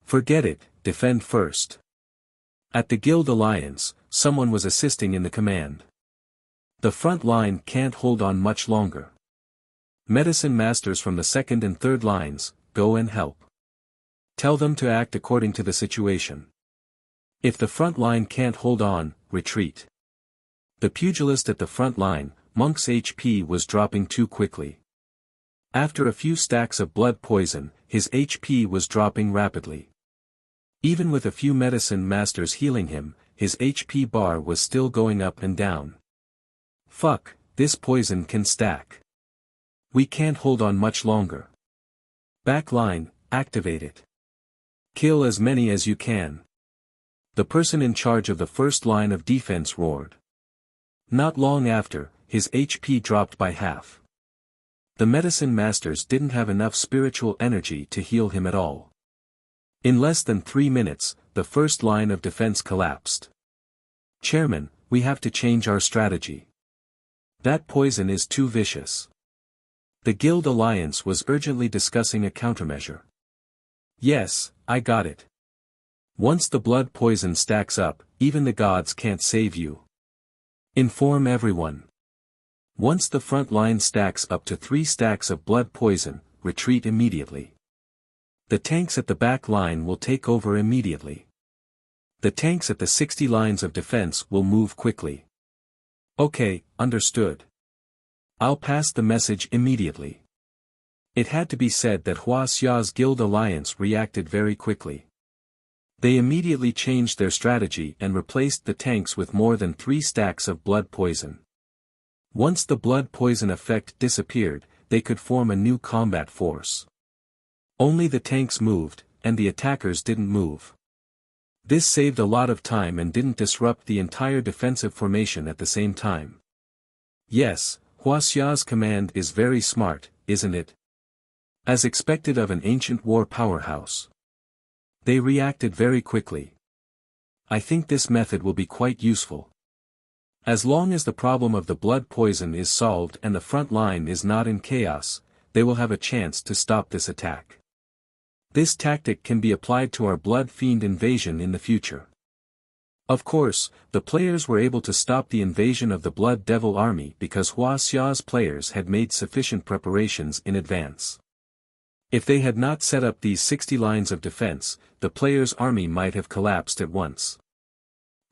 [SPEAKER 1] Forget it, defend first. At the Guild Alliance, someone was assisting in the command. The front line can't hold on much longer. Medicine masters from the second and third lines, go and help. Tell them to act according to the situation. If the front line can't hold on, retreat. The pugilist at the front line, Monk's HP was dropping too quickly. After a few stacks of blood poison, his HP was dropping rapidly. Even with a few medicine masters healing him, his HP bar was still going up and down. Fuck, this poison can stack. We can't hold on much longer. Back line, activate it. Kill as many as you can. The person in charge of the first line of defense roared. Not long after, his HP dropped by half. The medicine masters didn't have enough spiritual energy to heal him at all. In less than 3 minutes, the first line of defense collapsed. Chairman, we have to change our strategy. That poison is too vicious. The Guild Alliance was urgently discussing a countermeasure. Yes, I got it. Once the blood poison stacks up, even the gods can't save you. Inform everyone. Once the front line stacks up to 3 stacks of blood poison, retreat immediately. The tanks at the back line will take over immediately. The tanks at the 60 lines of defense will move quickly. Okay, understood. I'll pass the message immediately. It had to be said that Wuxia's Guild Alliance reacted very quickly. They immediately changed their strategy and replaced the tanks with more than 3 stacks of blood poison. Once the blood poison effect disappeared, they could form a new combat force. Only the tanks moved, and the attackers didn't move. This saved a lot of time and didn't disrupt the entire defensive formation at the same time. Yes, Wuxia's command is very smart, isn't it? As expected of an ancient war powerhouse. They reacted very quickly. I think this method will be quite useful. As long as the problem of the blood poison is solved and the front line is not in chaos, they will have a chance to stop this attack. This tactic can be applied to our blood fiend invasion in the future. Of course, the players were able to stop the invasion of the Blood Devil army because Wuxia's players had made sufficient preparations in advance. If they had not set up these 60 lines of defense, the players' army might have collapsed at once.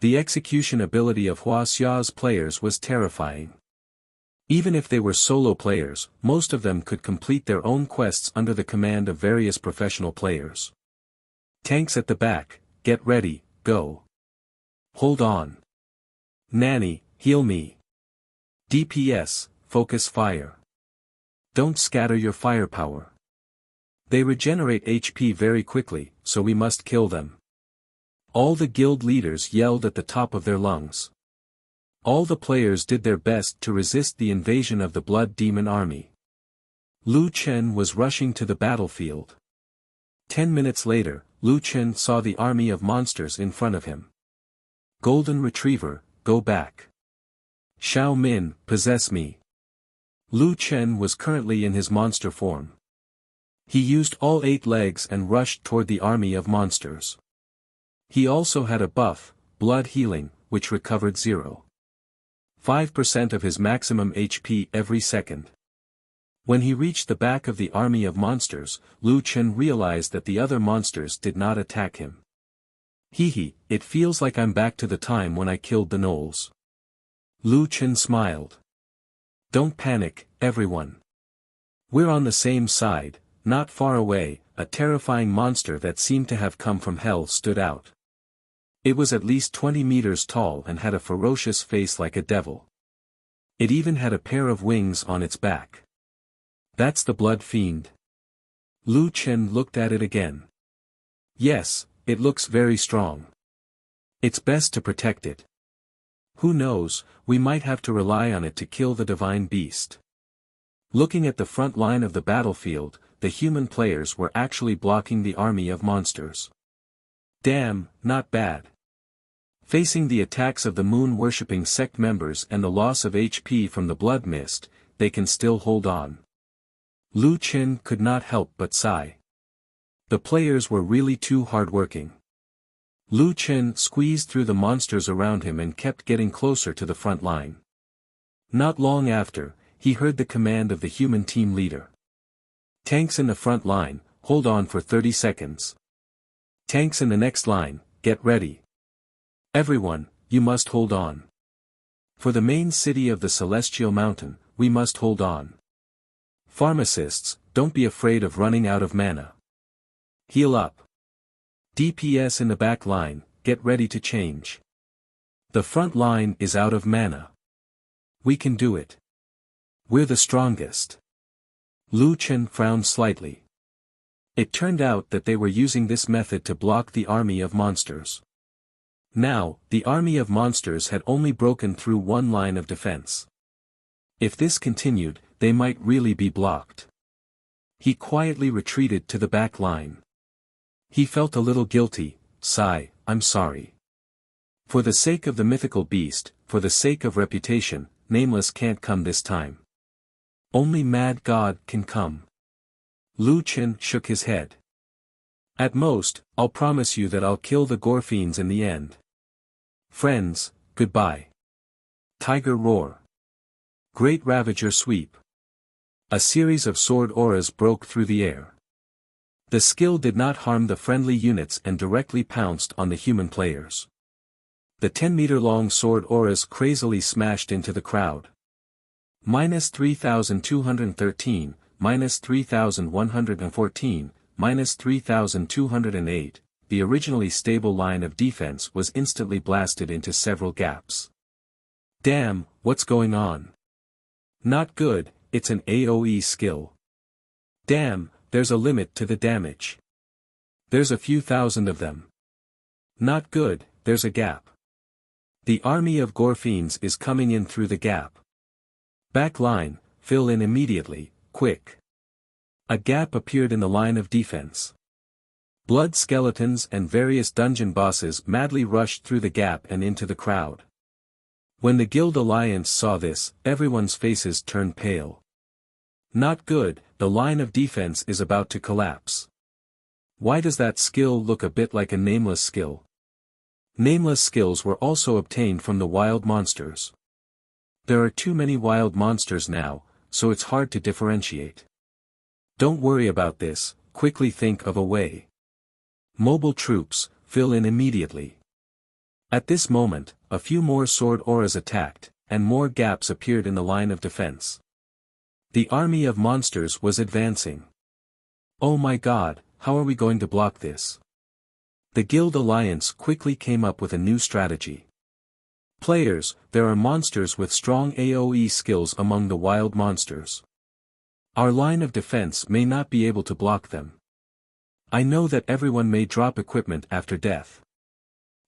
[SPEAKER 1] The execution ability of Wuxia's players was terrifying. Even if they were solo players, most of them could complete their own quests under the command of various professional players. Tanks at the back, get ready, go. Hold on. Nanny, heal me. DPS, focus fire. Don't scatter your firepower. They regenerate HP very quickly, so we must kill them. All the guild leaders yelled at the top of their lungs. All the players did their best to resist the invasion of the Blood Demon army. Lu Chen was rushing to the battlefield. 10 minutes later, Lu Chen saw the army of monsters in front of him. Golden Retriever, go back. Xiao Min, possess me. Lu Chen was currently in his monster form. He used all 8 legs and rushed toward the army of monsters. He also had a buff, blood healing, which recovered 0.5% of his maximum HP every second. When he reached the back of the army of monsters, Lu Chen realized that the other monsters did not attack him. Hee, it feels like I'm back to the time when I killed the gnolls. Lu Chen smiled. Don't panic, everyone. We're on the same side. Not far away, a terrifying monster that seemed to have come from hell stood out. It was at least 20 meters tall and had a ferocious face like a devil. It even had a pair of wings on its back. That's the Blood Fiend. Lu Chen looked at it again. Yes, it looks very strong. It's best to protect it. Who knows, we might have to rely on it to kill the divine beast. Looking at the front line of the battlefield, the human players were actually blocking the army of monsters. Damn, not bad. Facing the attacks of the moon-worshipping sect members and the loss of HP from the blood mist, they can still hold on. Lu Chen could not help but sigh. The players were really too hard-working. Lu Chen squeezed through the monsters around him and kept getting closer to the front line. Not long after, he heard the command of the human team leader. Tanks in the front line, hold on for 30 seconds. Tanks in the next line, get ready. Everyone, you must hold on. For the main city of the Celestial Mountain, we must hold on. Pharmacists, don't be afraid of running out of mana. Heal up. DPS in the back line, get ready to change. The front line is out of mana. We can do it. We're the strongest. Lu Chen frowned slightly. It turned out that they were using this method to block the army of monsters. Now, the army of monsters had only broken through one line of defense. If this continued, they might really be blocked. He quietly retreated to the back line. He felt a little guilty. Sigh, I'm sorry. For the sake of the mythical beast, for the sake of reputation, Nameless can't come this time. Only Mad God can come. Lu Chen shook his head. At most, I'll promise you that I'll kill the Gorfiends in the end. Friends, goodbye. Tiger Roar. Great Ravager Sweep. A series of sword auras broke through the air. The skill did not harm the friendly units and directly pounced on the human players. The 10-meter-long sword auras crazily smashed into the crowd. -3,213, -3,114, -3,208, the originally stable line of defense was instantly blasted into several gaps. Damn, what's going on? Not good, it's an AoE skill. Damn, there's a limit to the damage. There's a few thousand of them. Not good, there's a gap. The army of Gorfiends is coming in through the gap. Back line, fill in immediately, quick. A gap appeared in the line of defense. Blood skeletons and various dungeon bosses madly rushed through the gap and into the crowd. When the Guild Alliance saw this, everyone's faces turned pale. Not good, the line of defense is about to collapse. Why does that skill look a bit like a Nameless skill? Nameless skills were also obtained from the wild monsters. There are too many wild monsters now, so it's hard to differentiate. Don't worry about this, quickly think of a way. Mobile troops, fill in immediately. At this moment, a few more sword auras attacked, and more gaps appeared in the line of defense. The army of monsters was advancing. Oh my god, how are we going to block this? The Guild Alliance quickly came up with a new strategy. Players, there are monsters with strong AoE skills among the wild monsters. Our line of defense may not be able to block them. I know that everyone may drop equipment after death.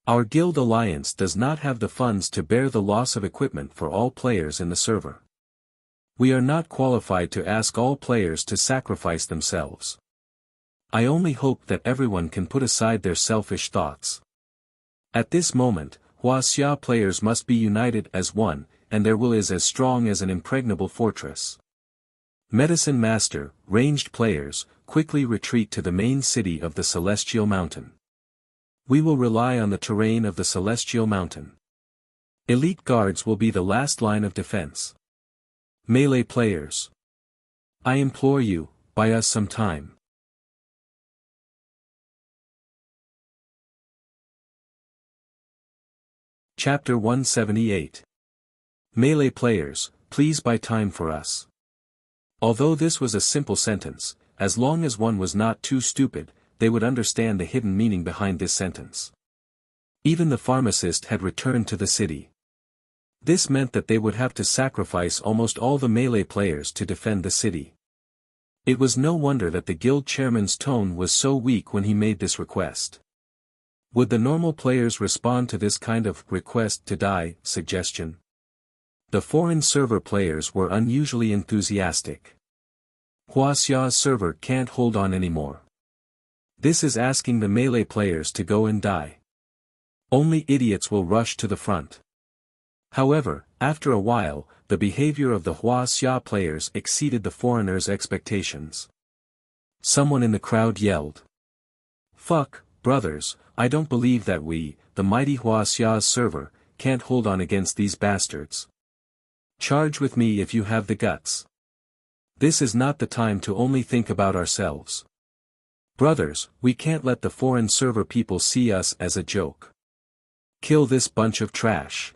[SPEAKER 1] Our Guild Alliance does not have the funds to bear the loss of equipment for all players in the server. We are not qualified to ask all players to sacrifice themselves. I only hope that everyone can put aside their selfish thoughts. At this moment, Wuxia players must be united as one, and their will is as strong as an impregnable fortress. Medicine Master, ranged players, quickly retreat to the main city of the Celestial Mountain. We will rely on the terrain of the Celestial Mountain. Elite guards will be the last line of defense. Melee players. I implore you, buy us some time. Chapter 178. Melee players, please buy time for us. Although this was a simple sentence, as long as one was not too stupid, they would understand the hidden meaning behind this sentence. Even the pharmacist had returned to the city. This meant that they would have to sacrifice almost all the melee players to defend the city. It was no wonder that the guild chairman's tone was so weak when he made this request. Would the normal players respond to this kind of request to die suggestion? The foreign server players were unusually enthusiastic. Wuxia's server can't hold on anymore. This is asking the melee players to go and die. Only idiots will rush to the front. However, after a while, the behavior of the Wuxia players exceeded the foreigners' expectations. Someone in the crowd yelled. "Fuck, brothers, I don't believe that we, the mighty Wuxia's server, can't hold on against these bastards. Charge with me if you have the guts. This is not the time to only think about ourselves. Brothers, we can't let the foreign server people see us as a joke. Kill this bunch of trash.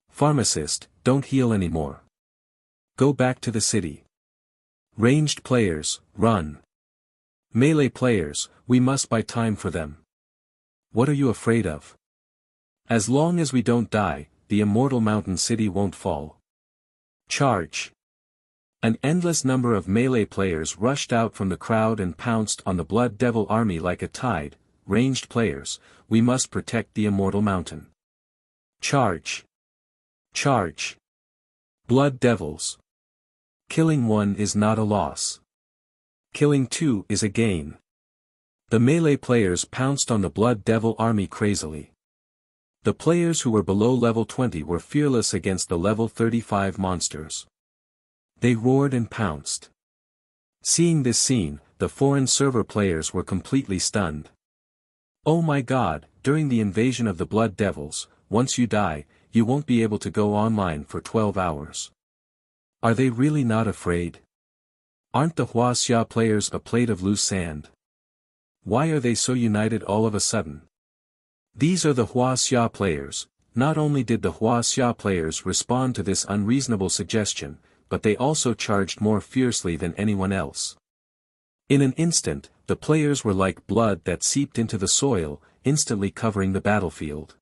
[SPEAKER 1] Pharmacist, don't heal anymore. Go back to the city. Ranged players, run. Melee players, we must buy time for them. What are you afraid of? As long as we don't die, the immortal mountain city won't fall. Charge. An endless number of melee players rushed out from the crowd and pounced on the Blood Devil army like a tide. Ranged players, we must protect the immortal mountain. Charge. Charge. Blood Devils. Killing one is not a loss. Killing two is a gain. The melee players pounced on the Blood Devil army crazily. The players who were below level 20 were fearless against the level 35 monsters. They roared and pounced. Seeing this scene, the foreign server players were completely stunned. Oh my god, during the invasion of the Blood Devils, once you die, you won't be able to go online for 12 hours. Are they really not afraid? Aren't the Wuxia players a plate of loose sand? Why are they so united all of a sudden? These are the Wuxia players. Not only did the Wuxia players respond to this unreasonable suggestion, but they also charged more fiercely than anyone else. In an instant, the players were like blood that seeped into the soil, instantly covering the battlefield.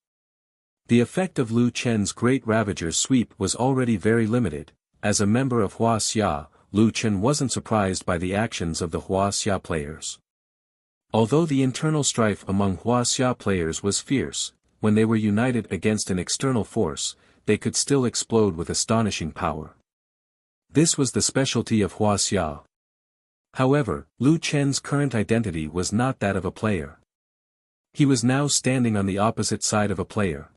[SPEAKER 1] The effect of Lu Chen's great Ravager's sweep was already very limited. As a member of Wuxia, Lu Chen wasn't surprised by the actions of the Wuxia players. Although the internal strife among Wuxia players was fierce, when they were united against an external force, they could still explode with astonishing power. This was the specialty of Wuxia. However, Lu Chen's current identity was not that of a player. He was now standing on the opposite side of a player.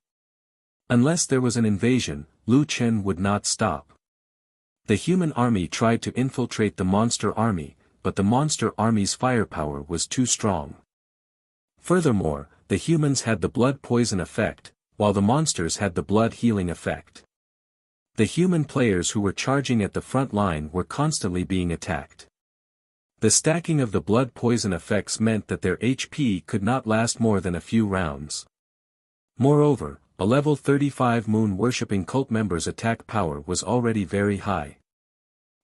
[SPEAKER 1] Unless there was an invasion, Lu Chen would not stop. The human army tried to infiltrate the monster army, but the monster army's firepower was too strong. Furthermore, the humans had the blood poison effect, while the monsters had the blood healing effect. The human players who were charging at the front line were constantly being attacked. The stacking of the blood poison effects meant that their HP could not last more than a few rounds. Moreover, a level 35 moon-worshipping cult member's attack power was already very high.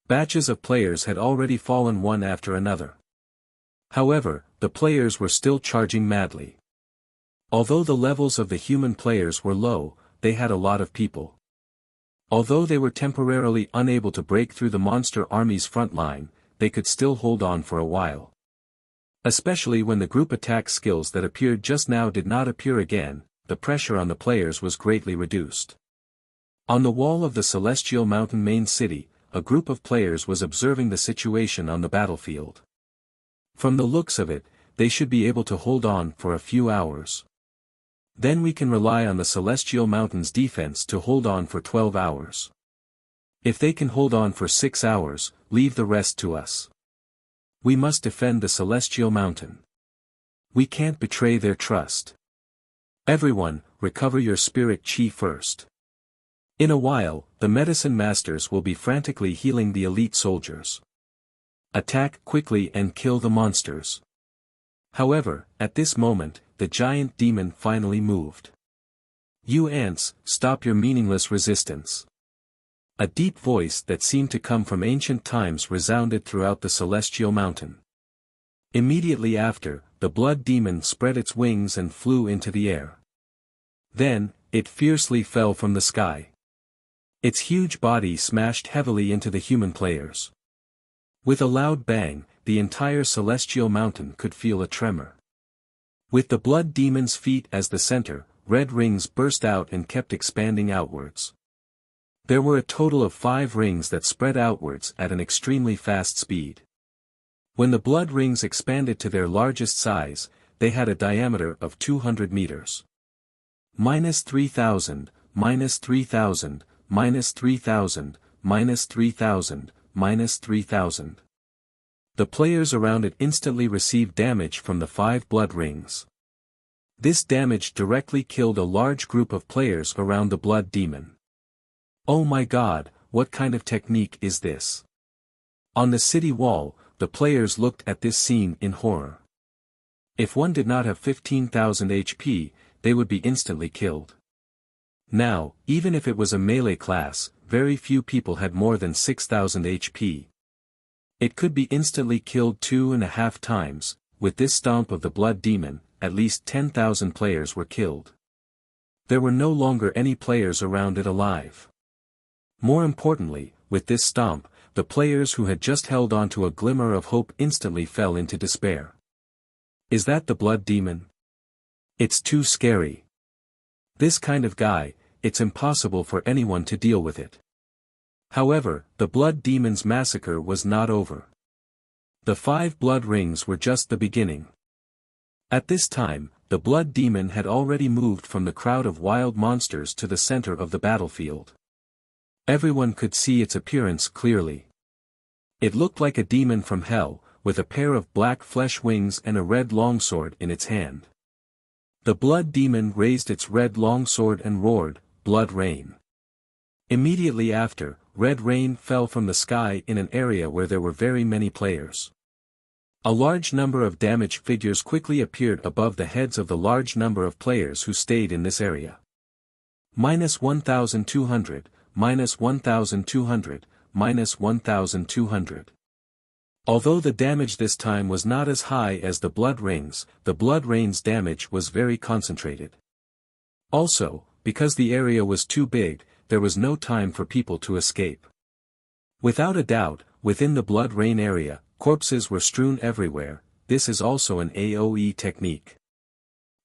[SPEAKER 1] Batches of players had already fallen one after another. However, the players were still charging madly. Although the levels of the human players were low, they had a lot of people. Although they were temporarily unable to break through the monster army's front line, they could still hold on for a while. Especially when the group attack skills that appeared just now did not appear again, the pressure on the players was greatly reduced. On the wall of the Celestial Mountain main city, a group of players was observing the situation on the battlefield. From the looks of it, they should be able to hold on for a few hours. Then we can rely on the Celestial Mountain's defense to hold on for 12 hours. If they can hold on for 6 hours, leave the rest to us. We must defend the Celestial Mountain. We can't betray their trust. Everyone, recover your spirit chi first. In a while, the medicine masters will be frantically healing the elite soldiers. Attack quickly and kill the monsters. However, at this moment, the giant demon finally moved. You ants, stop your meaningless resistance. A deep voice that seemed to come from ancient times resounded throughout the Celestial Mountain. Immediately after, the blood demon spread its wings and flew into the air. Then, it fiercely fell from the sky. Its huge body smashed heavily into the human players. With a loud bang, the entire Celestial Mountain could feel a tremor. With the blood demon's feet as the center, red rings burst out and kept expanding outwards. There were a total of 5 rings that spread outwards at an extremely fast speed. When the blood rings expanded to their largest size, they had a diameter of 200 meters. -3,000, -3,000, -3,000, -3,000, -3,000. The players around it instantly received damage from the 5 blood rings. This damage directly killed a large group of players around the blood demon. Oh my god, what kind of technique is this? On the city wall, the players looked at this scene in horror. If one did not have 15,000 HP, they would be instantly killed. Now, even if it was a melee class, very few people had more than 6,000 HP. It could be instantly killed 2.5 times. With this stomp of the blood demon, at least 10,000 players were killed. There were no longer any players around it alive. More importantly, with this stomp, the players who had just held on to a glimmer of hope instantly fell into despair. Is that the blood demon? It's too scary. This kind of guy, it's impossible for anyone to deal with it. However, the blood demon's massacre was not over. The 5 blood rings were just the beginning. At this time, the blood demon had already moved from the crowd of wild monsters to the center of the battlefield. Everyone could see its appearance clearly. It looked like a demon from hell, with a pair of black flesh wings and a red longsword in its hand. The blood demon raised its red longsword and roared, "Blood rain." Immediately after, red rain fell from the sky in an area where there were very many players. A large number of damaged figures quickly appeared above the heads of the large number of players who stayed in this area. -1,200, -1,200, -1,200. Although the damage this time was not as high as the blood rain's damage was very concentrated. Also, because the area was too big, there was no time for people to escape. Without a doubt, within the blood rain area, corpses were strewn everywhere. This is also an AoE technique.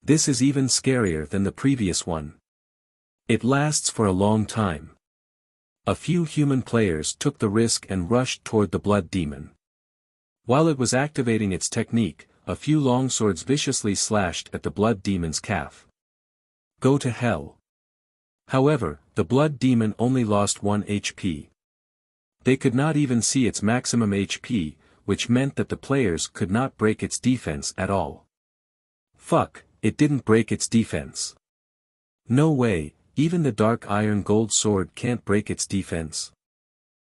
[SPEAKER 1] This is even scarier than the previous one. It lasts for a long time. A few human players took the risk and rushed toward the blood demon. While it was activating its technique, a few longswords viciously slashed at the blood demon's calf. Go to hell. However, the blood demon only lost 1 HP. They could not even see its maximum HP, which meant that the players could not break its defense at all. Fuck, it didn't break its defense. No way, even the dark iron gold sword can't break its defense.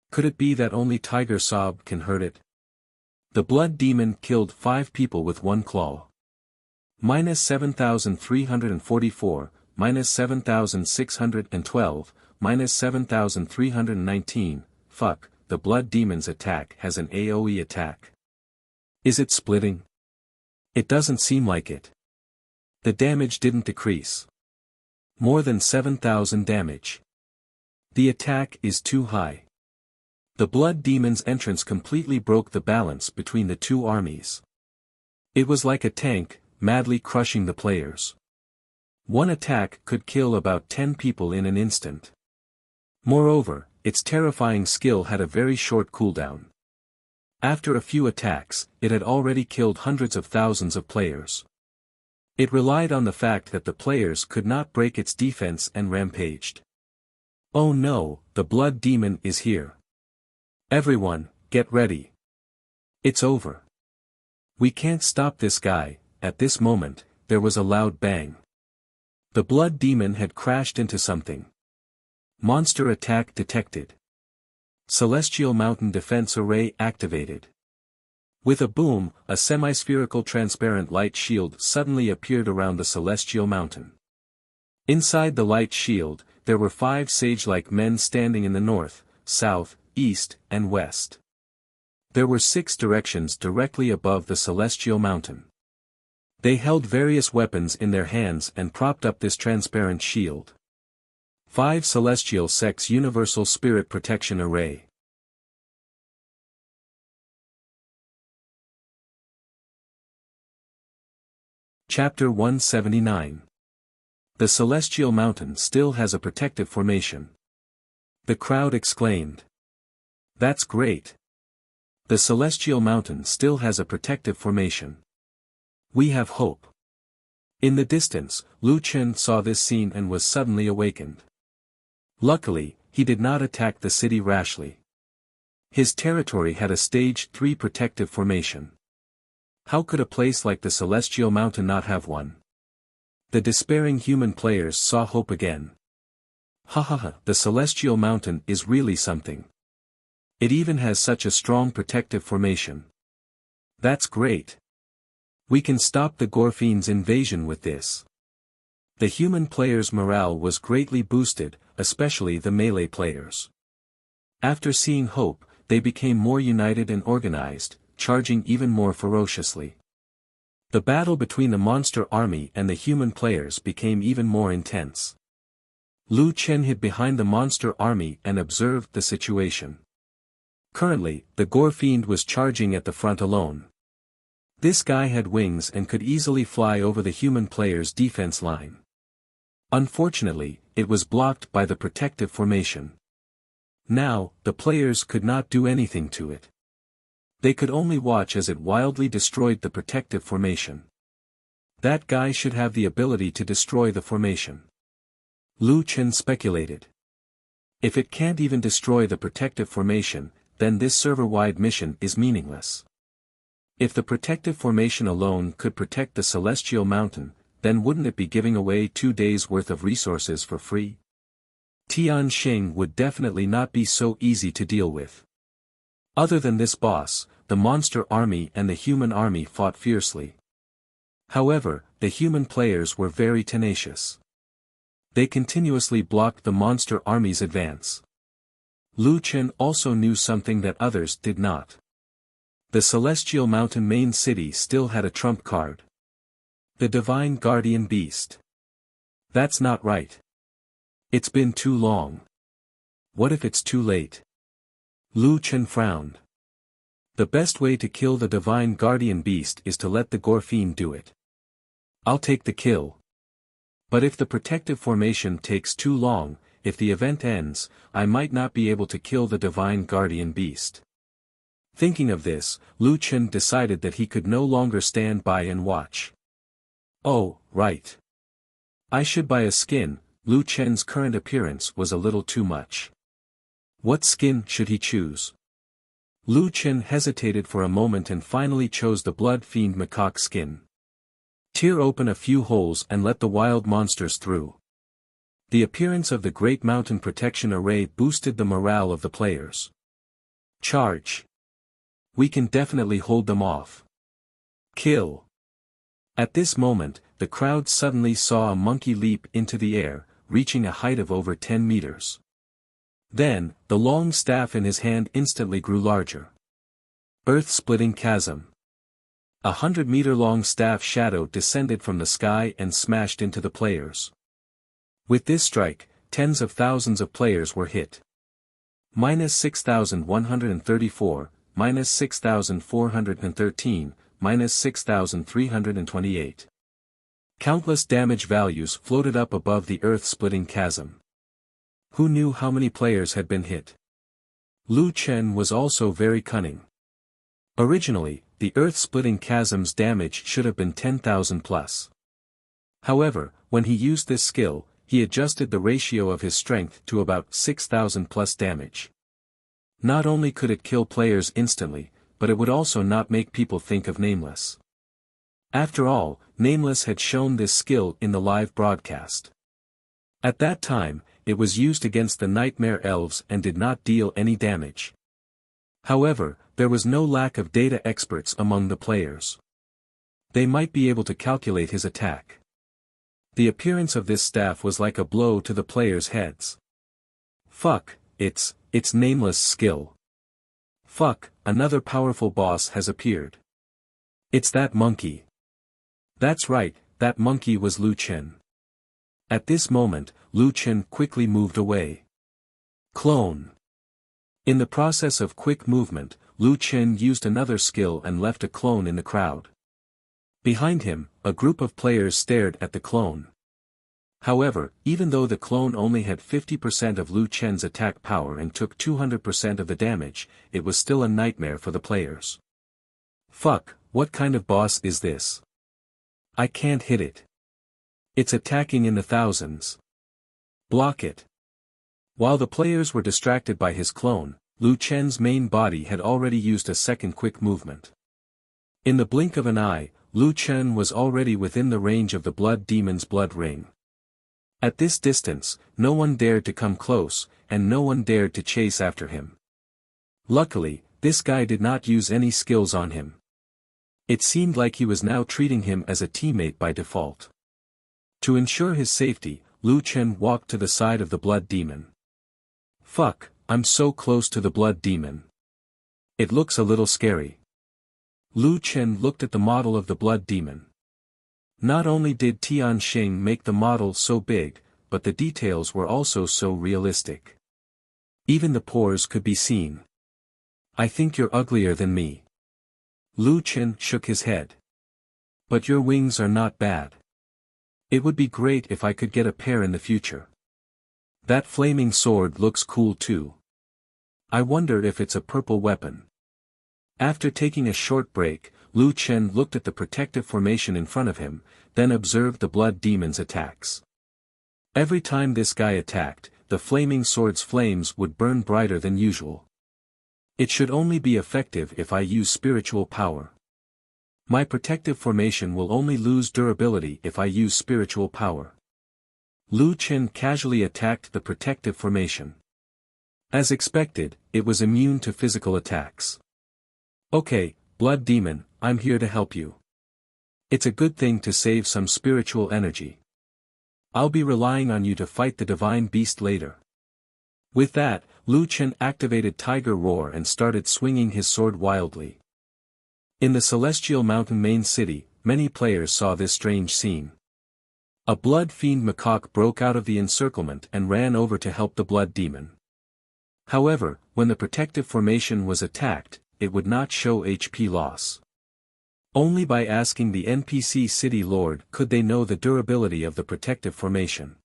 [SPEAKER 1] Could it be that only Tiger Sob can hurt it? The blood demon killed 5 people with 1 claw. -7,344, -7,612, -7,319, fuck, the blood demon's attack has an AoE attack. Is it splitting? It doesn't seem like it. The damage didn't decrease. More than 7,000 damage. The attack is too high. The blood demon's entrance completely broke the balance between the two armies. It was like a tank, madly crushing the players. One attack could kill about 10 people in an instant. Moreover, its terrifying skill had a very short cooldown. After a few attacks, it had already killed hundreds of thousands of players. It relied on the fact that the players could not break its defense and rampaged. Oh no, the blood demon is here. Everyone, get ready. It's over. We can't stop this guy. At this moment, there was a loud bang. The blood demon had crashed into something. Monster attack detected. Celestial Mountain Defense Array activated. With a boom, a semi-spherical transparent light shield suddenly appeared around the Celestial Mountain. Inside the light shield, there were 5 sage-like men standing in the north, south, east, and west. There were 6 directions directly above the Celestial Mountain. They held various weapons in their hands and propped up this transparent shield. 5 Celestial Sects Universal Spirit Protection Array. Chapter 179. The Celestial Mountain still has a protective formation. The crowd exclaimed. That's great. The Celestial Mountain still has a protective formation. We have hope. In the distance, Lu Chen saw this scene and was suddenly awakened. Luckily, he did not attack the city rashly. His territory had a stage 3 protective formation. How could a place like the Celestial Mountain not have one? The despairing human players saw hope again. The Celestial Mountain is really something. It even has such a strong protective formation. That's great. We can stop the Gorfiend's invasion with this. The human players' morale was greatly boosted, especially the melee players. After seeing hope, they became more united and organized, charging even more ferociously. The battle between the monster army and the human players became even more intense. Lu Chen hid behind the monster army and observed the situation. Currently, the Gorfiend was charging at the front alone. This guy had wings and could easily fly over the human players' defense line. Unfortunately, it was blocked by the protective formation. Now, the players could not do anything to it. They could only watch as it wildly destroyed the protective formation. That guy should have the ability to destroy the formation. Lu Chen speculated. If it can't even destroy the protective formation, then this server-wide mission is meaningless. If the protective formation alone could protect the Celestial Mountain, then wouldn't it be giving away 2 days' worth of resources for free? Tian Xing would definitely not be so easy to deal with. Other than this boss, the monster army and the human army fought fiercely. However, the human players were very tenacious. They continuously blocked the monster army's advance. Lu Chen also knew something that others did not. The Celestial Mountain main city still had a trump card. The Divine Guardian Beast. That's not right. It's been too long. What if it's too late? Lu Chen frowned. The best way to kill the Divine Guardian Beast is to let the Gorfiend do it. I'll take the kill. But if the protective formation takes too long, if the event ends, I might not be able to kill the Divine Guardian Beast. Thinking of this, Lu Chen decided that he could no longer stand by and watch. Oh, right. I should buy a skin. Lu Chen's current appearance was a little too much. What skin should he choose? Lu Chen hesitated for a moment and finally chose the Blood Fiend macaque skin. Tear open a few holes and let the wild monsters through. The appearance of the Great Mountain Protection Array boosted the morale of the players. Charge. We can definitely hold them off. Kill. At this moment, the crowd suddenly saw a monkey leap into the air, reaching a height of over 10 meters. Then, the long staff in his hand instantly grew larger. Earth-splitting chasm. 100-meter-long staff shadow descended from the sky and smashed into the players. With this strike, tens of thousands of players were hit. Minus 6,134, minus 6,413, minus 6,328. Countless damage values floated up above the earth-splitting chasm. Who knew how many players had been hit? Lu Chen was also very cunning. Originally, the earth-splitting chasm's damage should have been 10,000 plus. However, when he used this skill, he adjusted the ratio of his strength to about 6,000 plus damage. Not only could it kill players instantly, but it would also not make people think of Nameless. After all, Nameless had shown this skill in the live broadcast. At that time, it was used against the Nightmare Elves and did not deal any damage. However, there was no lack of data experts among the players. They might be able to calculate his attack. The appearance of this staff was like a blow to the players' heads. Fuck, it's Nameless skill. Fuck, another powerful boss has appeared. It's that monkey. That's right, that monkey was Lu Chen. At this moment, Lu Chen quickly moved away. Clone. In the process of quick movement, Lu Chen used another skill and left a clone in the crowd. Behind him, a group of players stared at the clone. However, even though the clone only had 50% of Lu Chen's attack power and took 200% of the damage, it was still a nightmare for the players. Fuck, what kind of boss is this? I can't hit it. It's attacking in the thousands. Block it. While the players were distracted by his clone, Lu Chen's main body had already used a second quick movement. In the blink of an eye, Lu Chen was already within the range of the Blood Demon's blood ring. At this distance, no one dared to come close, and no one dared to chase after him. Luckily, this guy did not use any skills on him. It seemed like he was now treating him as a teammate by default. To ensure his safety, Lu Chen walked to the side of the Blood Demon. Fuck, I'm so close to the Blood Demon. It looks a little scary. Lu Chen looked at the model of the Blood Demon. Not only did Tian Xing make the model so big, but the details were also so realistic. Even the pores could be seen. I think you're uglier than me. Lu Chen shook his head. But your wings are not bad. It would be great if I could get a pair in the future. That flaming sword looks cool too. I wonder if it's a purple weapon. After taking a short break, Lu Chen looked at the protective formation in front of him, then observed the Blood Demon's attacks. Every time this guy attacked, the flaming sword's flames would burn brighter than usual. It should only be effective if I use spiritual power. My protective formation will only lose durability if I use spiritual power. Lu Chen casually attacked the protective formation. As expected, it was immune to physical attacks. Okay, Blood Demon, I'm here to help you. It's a good thing to save some spiritual energy. I'll be relying on you to fight the divine beast later. With that, Lu Chen activated Tiger Roar and started swinging his sword wildly. In the Celestial Mountain main city, many players saw this strange scene. A blood fiend macaque broke out of the encirclement and ran over to help the Blood Demon. However, when the protective formation was attacked, it would not show HP loss. Only by asking the NPC City Lord could they know the durability of the protective formation.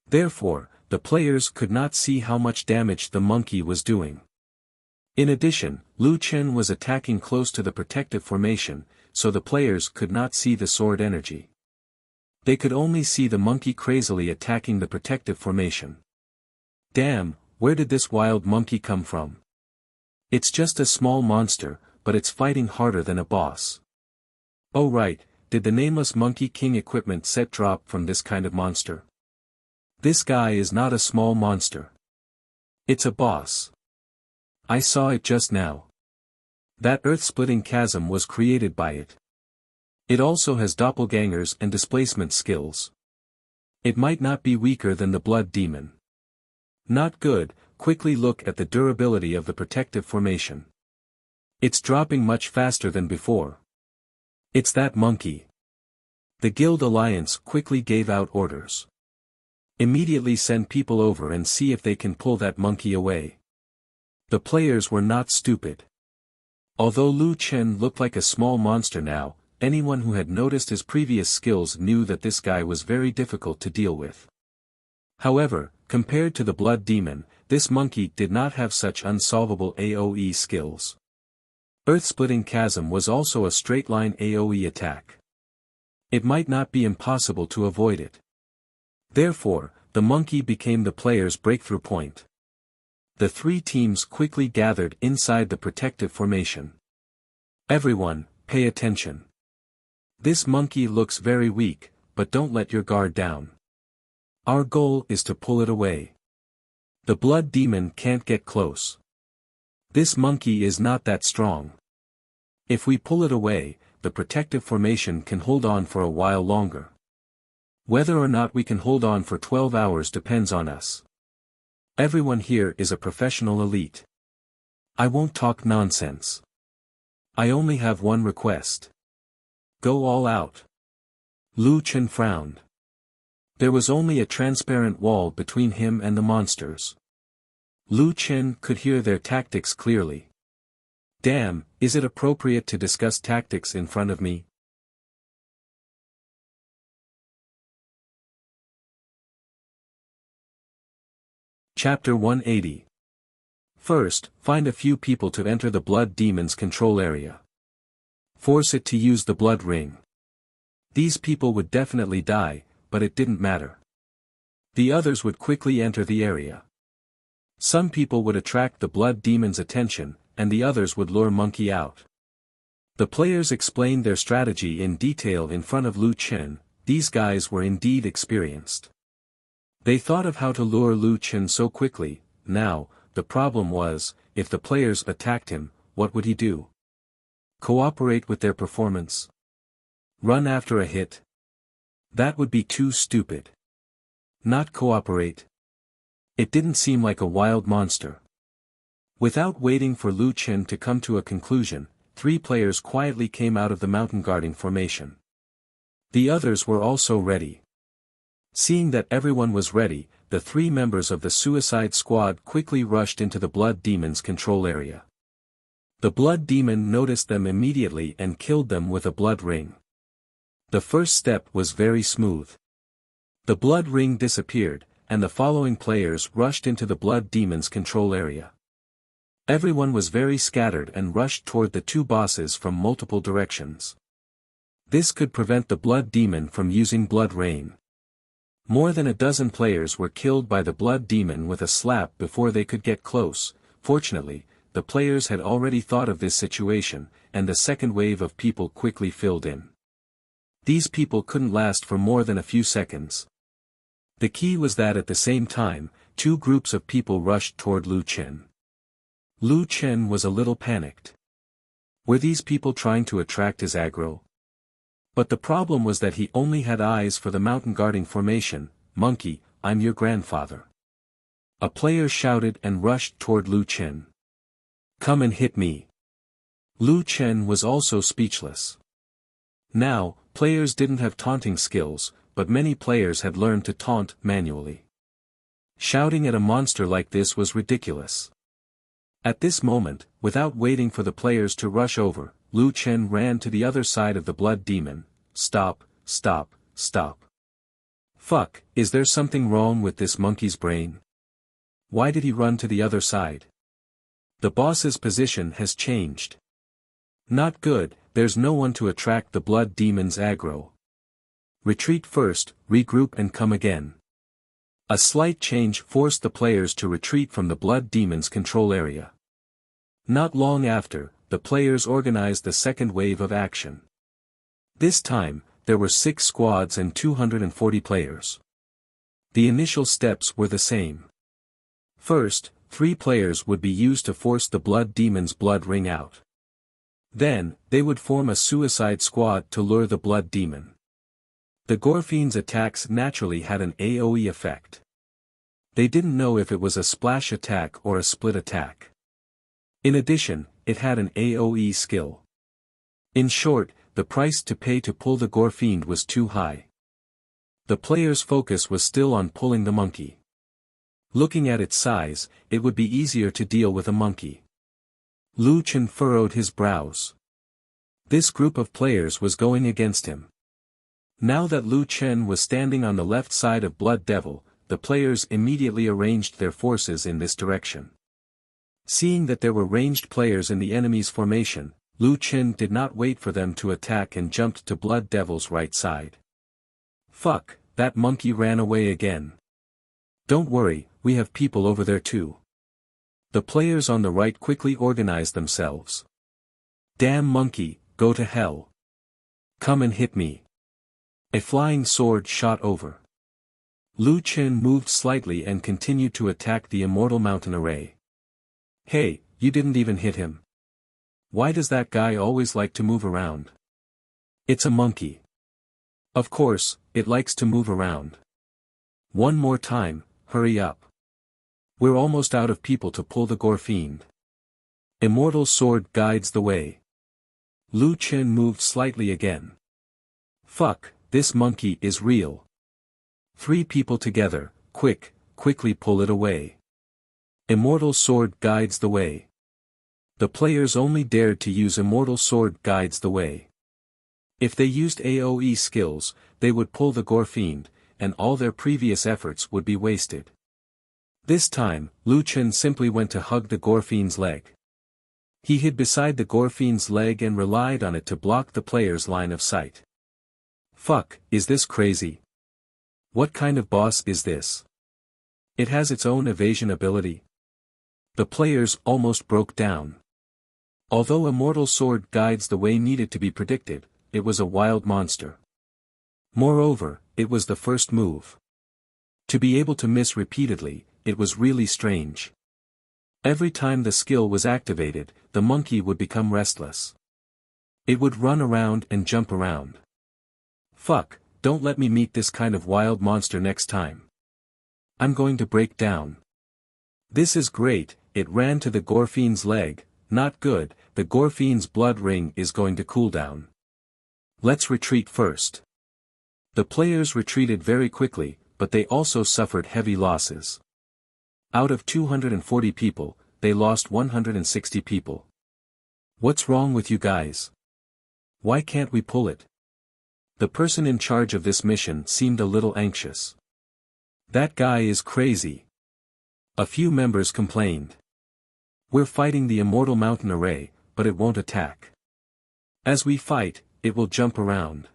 [SPEAKER 1] Therefore, the players could not see how much damage the monkey was doing. In addition, Lu Chen was attacking close to the protective formation, so the players could not see the sword energy. They could only see the monkey crazily attacking the protective formation. Damn, where did this wild monkey come from? It's just a small monster, but it's fighting harder than a boss. Oh right, did the Nameless Monkey King equipment set drop from this kind of monster? This guy is not a small monster. It's a boss. I saw it just now. That earth-splitting chasm was created by it. It also has doppelgangers and displacement skills. It might not be weaker than the Blood Demon. Not good. Quickly look at the durability of the protective formation. It's dropping much faster than before. It's that monkey. The Guild Alliance quickly gave out orders. Immediately send people over and see if they can pull that monkey away. The players were not stupid. Although Lu Chen looked like a small monster now, anyone who had noticed his previous skills knew that this guy was very difficult to deal with. However, Compared to the Blood Demon, this monkey did not have such unsolvable AoE skills. Earth-splitting chasm was also a straight-line AoE attack. It might not be impossible to avoid it. Therefore, the monkey became the player's breakthrough point. The three teams quickly gathered inside the protective formation. Everyone, pay attention. This monkey looks very weak, but don't let your guard down. Our goal is to pull it away. The Blood Demon can't get close. This monkey is not that strong. If we pull it away, the protective formation can hold on for a while longer. Whether or not we can hold on for 12 hours depends on us. Everyone here is a professional elite. I won't talk nonsense. I only have one request. Go all out. Lu Chen frowned. There was only a transparent wall between him and the monsters. Lu Chen could hear their tactics clearly. Damn, is it appropriate to discuss tactics in front of me? Chapter 180. First, find a few people to enter the Blood Demon's control area. Force it to use the blood ring. These people would definitely die, but it didn't matter. The others would quickly enter the area. Some people would attract the Blood Demon's attention, and the others would lure Monkey out. The players explained their strategy in detail in front of Lu Chen. These guys were indeed experienced. They thought of how to lure Lu Chen so quickly. Now, the problem was, if the players attacked him, what would he do? Cooperate with their performance? Run after a hit? That would be too stupid. Not cooperate? It didn't seem like a wild monster. Without waiting for Lu Chen to come to a conclusion, three players quietly came out of the mountain guarding formation. The others were also ready. Seeing that everyone was ready, the three members of the Suicide Squad quickly rushed into the Blood Demon's control area. The Blood Demon noticed them immediately and killed them with a blood ring. The first step was very smooth. The blood ring disappeared, and the following players rushed into the Blood Demon's control area. Everyone was very scattered and rushed toward the two bosses from multiple directions. This could prevent the Blood Demon from using blood rain. More than a dozen players were killed by the Blood Demon with a slap before they could get close. Fortunately, the players had already thought of this situation, and the second wave of people quickly filled in. These people couldn't last for more than a few seconds. The key was that at the same time, two groups of people rushed toward Lu Chen. Lu Chen was a little panicked. Were these people trying to attract his aggro? But the problem was that he only had eyes for the mountain guarding formation. Monkey, I'm your grandfather. A player shouted and rushed toward Lu Chen. Come and hit me. Lu Chen was also speechless. Now, players didn't have taunting skills, but many players had learned to taunt manually. Shouting at a monster like this was ridiculous. At this moment, without waiting for the players to rush over, Lu Chen ran to the other side of the Blood Demon. Stop, stop, stop. Fuck, is there something wrong with this monkey's brain? Why did he run to the other side? The boss's position has changed. Not good, there's no one to attract the Blood Demon's aggro. Retreat first, regroup and come again. A slight change forced the players to retreat from the Blood Demon's control area. Not long after, the players organized the second wave of action. This time, there were 6 squads and 240 players. The initial steps were the same. First, 3 players would be used to force the Blood Demon's blood ring out. Then, they would form a suicide squad to lure the Blood Demon. The Gorfiend's attacks naturally had an AoE effect. They didn't know if it was a splash attack or a split attack. In addition, it had an AoE skill. In short, the price to pay to pull the Gorfiend was too high. The player's focus was still on pulling the monkey. Looking at its size, it would be easier to deal with a monkey. Lu Chen furrowed his brows. This group of players was going against him. Now that Lu Chen was standing on the left side of Blood Devil, the players immediately arranged their forces in this direction. Seeing that there were ranged players in the enemy's formation, Lu Qin did not wait for them to attack and jumped to Blood Devil's right side. Fuck, that monkey ran away again. Don't worry, we have people over there too. The players on the right quickly organized themselves. Damn monkey, go to hell. Come and hit me. A flying sword shot over. Lu Qin moved slightly and continued to attack the Immortal Mountain Array. Hey, you didn't even hit him. Why does that guy always like to move around? It's a monkey. Of course, it likes to move around. One more time, hurry up. We're almost out of people to pull the Gore Fiend. Immortal Sword guides the way. Lu Qin moved slightly again. Fuck, this monkey is real. 3 people together, quickly pull it away. Immortal Sword guides the way. The players only dared to use Immortal Sword guides the way. If they used AoE skills, they would pull the Gore Fiend, and all their previous efforts would be wasted. This time, Lu Qin simply went to hug the Gore Fiend's leg. He hid beside the Gore Fiend's leg and relied on it to block the player's line of sight. Fuck, is this crazy? What kind of boss is this? It has its own evasion ability. The players almost broke down. Although Immortal Sword guides the way needed to be predicted, it was a wild monster. Moreover, it was the first move. To be able to miss repeatedly, it was really strange. Every time the skill was activated, the monkey would become restless. It would run around and jump around. Fuck, don't let me meet this kind of wild monster next time. I'm going to break down. This is great, it ran to the Gore Fiend's leg, not good, the Gore Fiend's blood ring is going to cool down. Let's retreat first. The players retreated very quickly, but they also suffered heavy losses. Out of 240 people, they lost 160 people. What's wrong with you guys? Why can't we pull it? The person in charge of this mission seemed a little anxious. That guy is crazy. A few members complained. We're fighting the Immortal Mountain Array, but it won't attack. As we fight, it will jump around.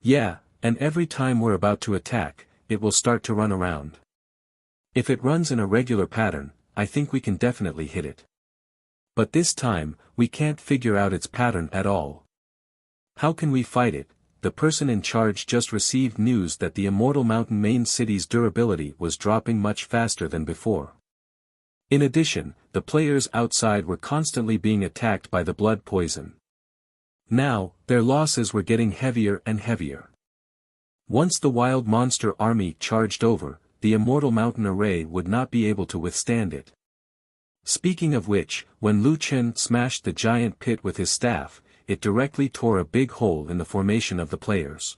[SPEAKER 1] Yeah, and every time we're about to attack, it will start to run around. If it runs in a regular pattern, I think we can definitely hit it. But this time, we can't figure out its pattern at all. How can we fight it? The person in charge just received news that the Immortal Mountain main city's durability was dropping much faster than before. In addition, the players outside were constantly being attacked by the blood poison. Now, their losses were getting heavier and heavier. Once the wild monster army charged over, the Immortal Mountain Array would not be able to withstand it. Speaking of which, when Lu Qin smashed the giant pit with his staff, it directly tore a big hole in the formation of the players.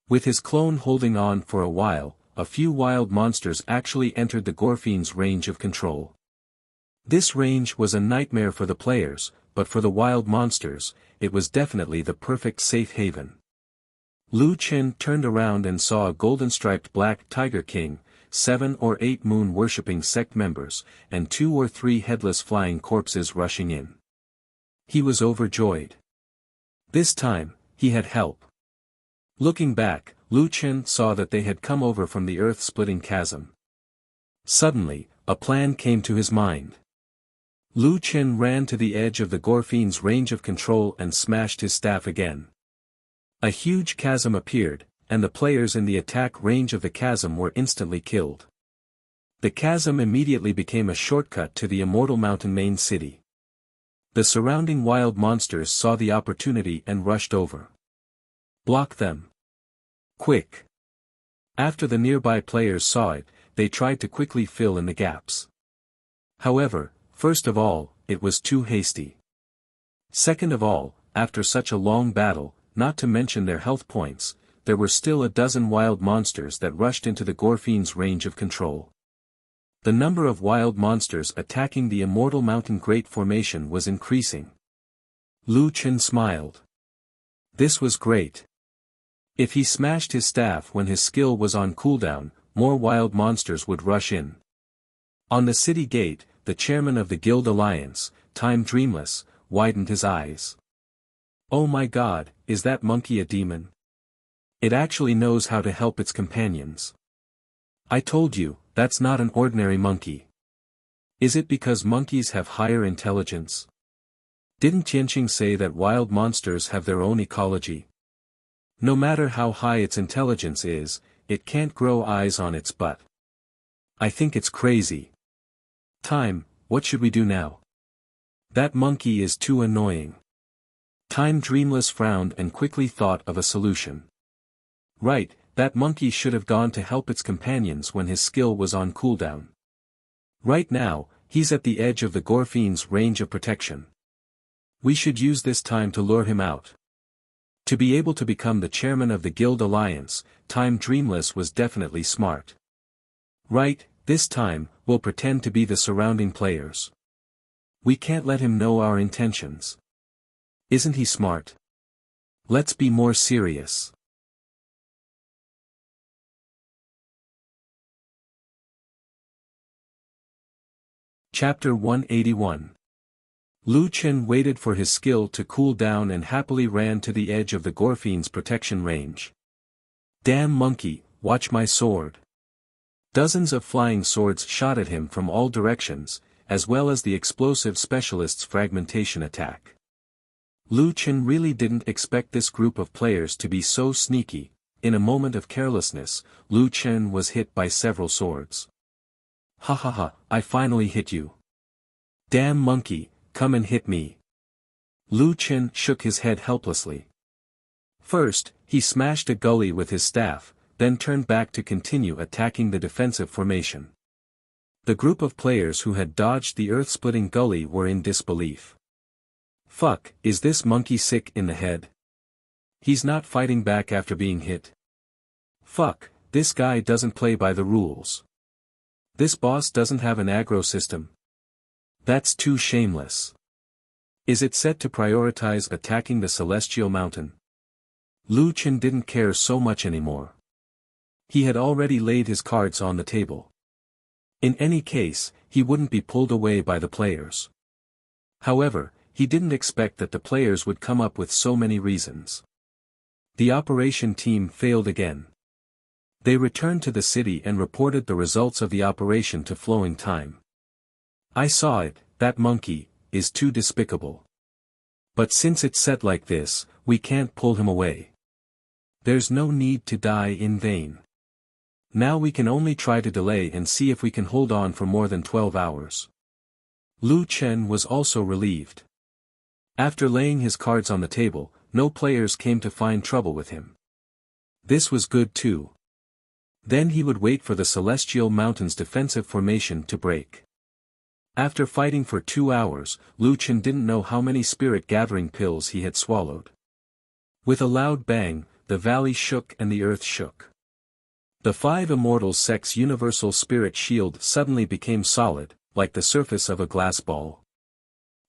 [SPEAKER 1] With his clone holding on for a while, a few wild monsters actually entered the Gore Fiend's range of control. This range was a nightmare for the players, but for the wild monsters, it was definitely the perfect safe haven. Lu Qin turned around and saw a golden-striped black tiger king, 7 or 8 moon-worshipping sect members, and 2 or 3 headless flying corpses rushing in. He was overjoyed. This time, he had help. Looking back, Lu Qin saw that they had come over from the earth-splitting chasm. Suddenly, a plan came to his mind. Lu Qin ran to the edge of the Gore Fiend's range of control and smashed his staff again. A huge chasm appeared, and the players in the attack range of the chasm were instantly killed. The chasm immediately became a shortcut to the Immortal Mountain main city. The surrounding wild monsters saw the opportunity and rushed over. Block them. Quick. After the nearby players saw it, they tried to quickly fill in the gaps. However, first of all, it was too hasty. Second of all, after such a long battle, not to mention their health points, there were still a dozen wild monsters that rushed into the Gore Fiend's range of control. The number of wild monsters attacking the Immortal Mountain Great Formation was increasing. Lu Qin smiled. This was great. If he smashed his staff when his skill was on cooldown, more wild monsters would rush in. On the city gate, the chairman of the Guild Alliance, Time Dreamless, widened his eyes. Oh my god, is that monkey a demon? It actually knows how to help its companions. I told you, that's not an ordinary monkey. Is it because monkeys have higher intelligence? Didn't Tianqing say that wild monsters have their own ecology? No matter how high its intelligence is, it can't grow eyes on its butt. I think it's crazy. Time, what should we do now? That monkey is too annoying. Time Dreamless frowned and quickly thought of a solution. Right, that monkey should have gone to help its companions when his skill was on cooldown. Right now, he's at the edge of the Gorfiend's range of protection. We should use this time to lure him out. To be able to become the chairman of the Guild Alliance, Time Dreamless was definitely smart. Right, this time, we'll pretend to be the surrounding players. We can't let him know our intentions. Isn't he smart? Let's be more serious. Chapter 181. Lu Chen waited for his skill to cool down and happily ran to the edge of the Gorfiend's protection range. Damn monkey, watch my sword. Dozens of flying swords shot at him from all directions, as well as the explosive specialist's fragmentation attack. Lu Chen really didn't expect this group of players to be so sneaky. In a moment of carelessness, Lu Chen was hit by several swords. Ha ha ha, I finally hit you. Damn monkey, come and hit me. Lu Chen shook his head helplessly. First, he smashed a gully with his staff, then turned back to continue attacking the defensive formation. The group of players who had dodged the earth-splitting gully were in disbelief. Fuck, is this monkey sick in the head? He's not fighting back after being hit. Fuck, this guy doesn't play by the rules. This boss doesn't have an aggro system. That's too shameless. Is it set to prioritize attacking the Celestial Mountain? Lu Chen didn't care so much anymore. He had already laid his cards on the table. In any case, he wouldn't be pulled away by the players. However, he didn't expect that the players would come up with so many reasons. The operation team failed again. They returned to the city and reported the results of the operation to Flowing Time. I saw it, that monkey, is too despicable. But since it's set like this, we can't pull him away. There's no need to die in vain. Now we can only try to delay and see if we can hold on for more than 12 hours. Lu Chen was also relieved. After laying his cards on the table, no players came to find trouble with him. This was good too. Then he would wait for the Celestial Mountain's defensive formation to break. After fighting for 2 hours, Lu Chen didn't know how many spirit-gathering pills he had swallowed. With a loud bang, the valley shook and the earth shook. The 5 Immortals Sect's universal spirit shield suddenly became solid, like the surface of a glass ball.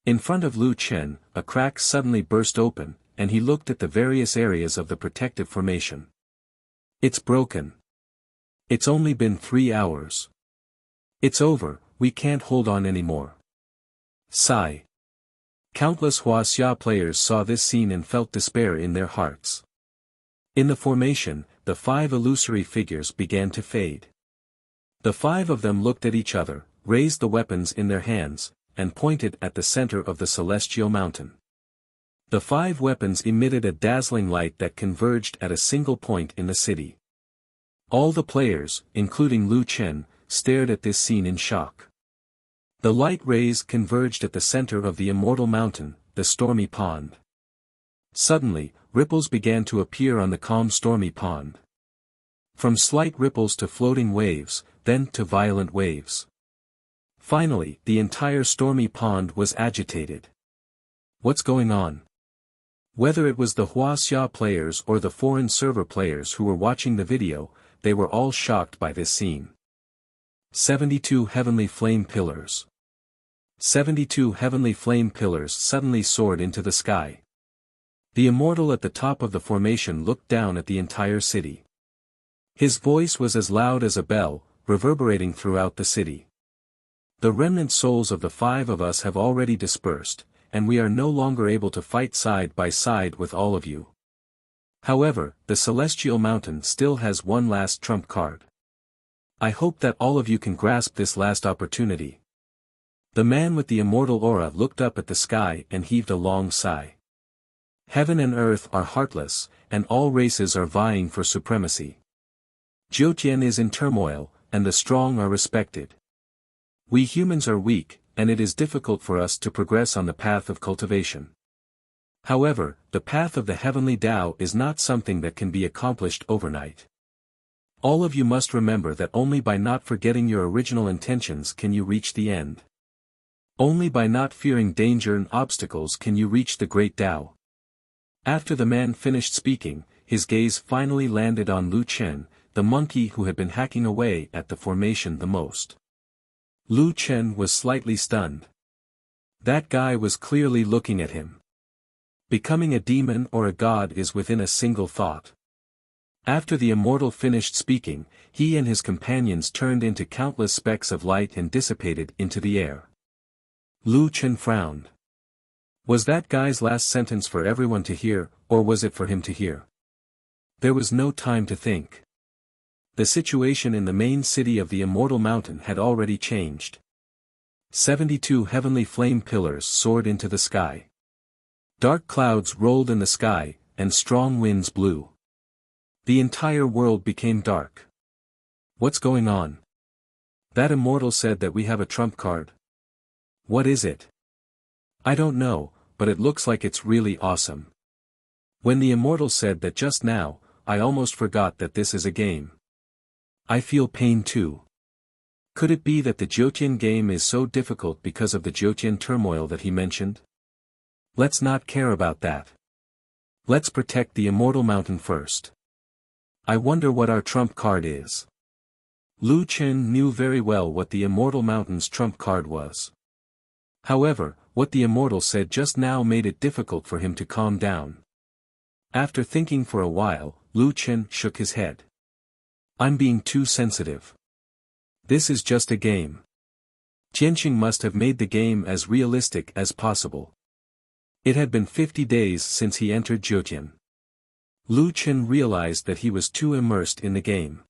[SPEAKER 1] In front of Lu Chen, a crack suddenly burst open, and he looked at the various areas of the protective formation. It's broken. It's only been 3 hours. It's over, we can't hold on anymore. Sigh. Countless Wuxia players saw this scene and felt despair in their hearts. In the formation, the 5 illusory figures began to fade. The 5 of them looked at each other, raised the weapons in their hands, and pointed at the center of the Celestial Mountain. The 5 weapons emitted a dazzling light that converged at a single point in the city. All the players, including Lu Chen, stared at this scene in shock. The light rays converged at the center of the Immortal Mountain, the stormy pond. Suddenly, ripples began to appear on the calm stormy pond. From slight ripples to floating waves, then to violent waves. Finally, the entire stormy pond was agitated. What's going on? Whether it was the Wuxia players or the foreign server players who were watching the video, they were all shocked by this scene. 72 heavenly flame pillars. 72 heavenly flame pillars suddenly soared into the sky. The immortal at the top of the formation looked down at the entire city. His voice was as loud as a bell, reverberating throughout the city. The remnant souls of the 5 of us have already dispersed, and we are no longer able to fight side by side with all of you. However, the Celestial Mountain still has one last trump card. I hope that all of you can grasp this last opportunity. The man with the immortal aura looked up at the sky and heaved a long sigh. Heaven and earth are heartless, and all races are vying for supremacy. Jiutian is in turmoil, and the strong are respected. We humans are weak, and it is difficult for us to progress on the path of cultivation. However, the path of the heavenly Tao is not something that can be accomplished overnight. All of you must remember that only by not forgetting your original intentions can you reach the end. Only by not fearing danger and obstacles can you reach the great Tao. After the man finished speaking, his gaze finally landed on Lu Chen, the monkey who had been hacking away at the formation the most. Lu Chen was slightly stunned. That guy was clearly looking at him. Becoming a demon or a god is within a single thought. After the immortal finished speaking, he and his companions turned into countless specks of light and dissipated into the air. Lu Chen frowned. Was that guy's last sentence for everyone to hear, or was it for him to hear? There was no time to think. The situation in the main city of the Immortal Mountain had already changed. 72 heavenly flame pillars soared into the sky. Dark clouds rolled in the sky, and strong winds blew. The entire world became dark. What's going on? That immortal said that we have a trump card. What is it? I don't know, but it looks like it's really awesome. When the immortal said that just now, I almost forgot that this is a game. I feel pain too. Could it be that the Jiutian game is so difficult because of the Jiutian turmoil that he mentioned? Let's not care about that. Let's protect the Immortal Mountain first. I wonder what our trump card is. Lu Chen knew very well what the Immortal Mountain's trump card was. However, what the immortal said just now made it difficult for him to calm down. After thinking for a while, Lu Chen shook his head. I'm being too sensitive. This is just a game. Jianqing must have made the game as realistic as possible. It had been 50 days since he entered Jiutian. Lu Chen realized that he was too immersed in the game.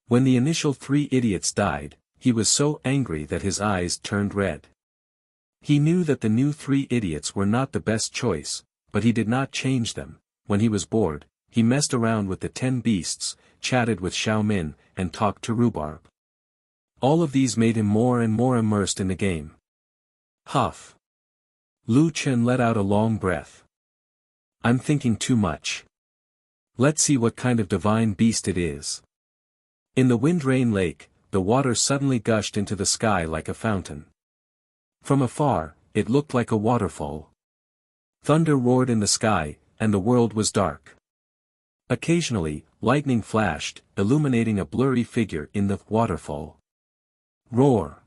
[SPEAKER 1] When the initial 3 idiots died, he was so angry that his eyes turned red. He knew that the new 3 idiots were not the best choice, but he did not change them. When he was bored, he messed around with the 10 beasts, chatted with Xiaomin, and talked to Rhubarb. All of these made him more and more immersed in the game. Huff. Lu Chen let out a long breath. I'm thinking too much. Let's see what kind of divine beast it is. In the Windrain Lake, the water suddenly gushed into the sky like a fountain. From afar, it looked like a waterfall. Thunder roared in the sky, and the world was dark. Occasionally, lightning flashed, illuminating a blurry figure in the waterfall. Roar.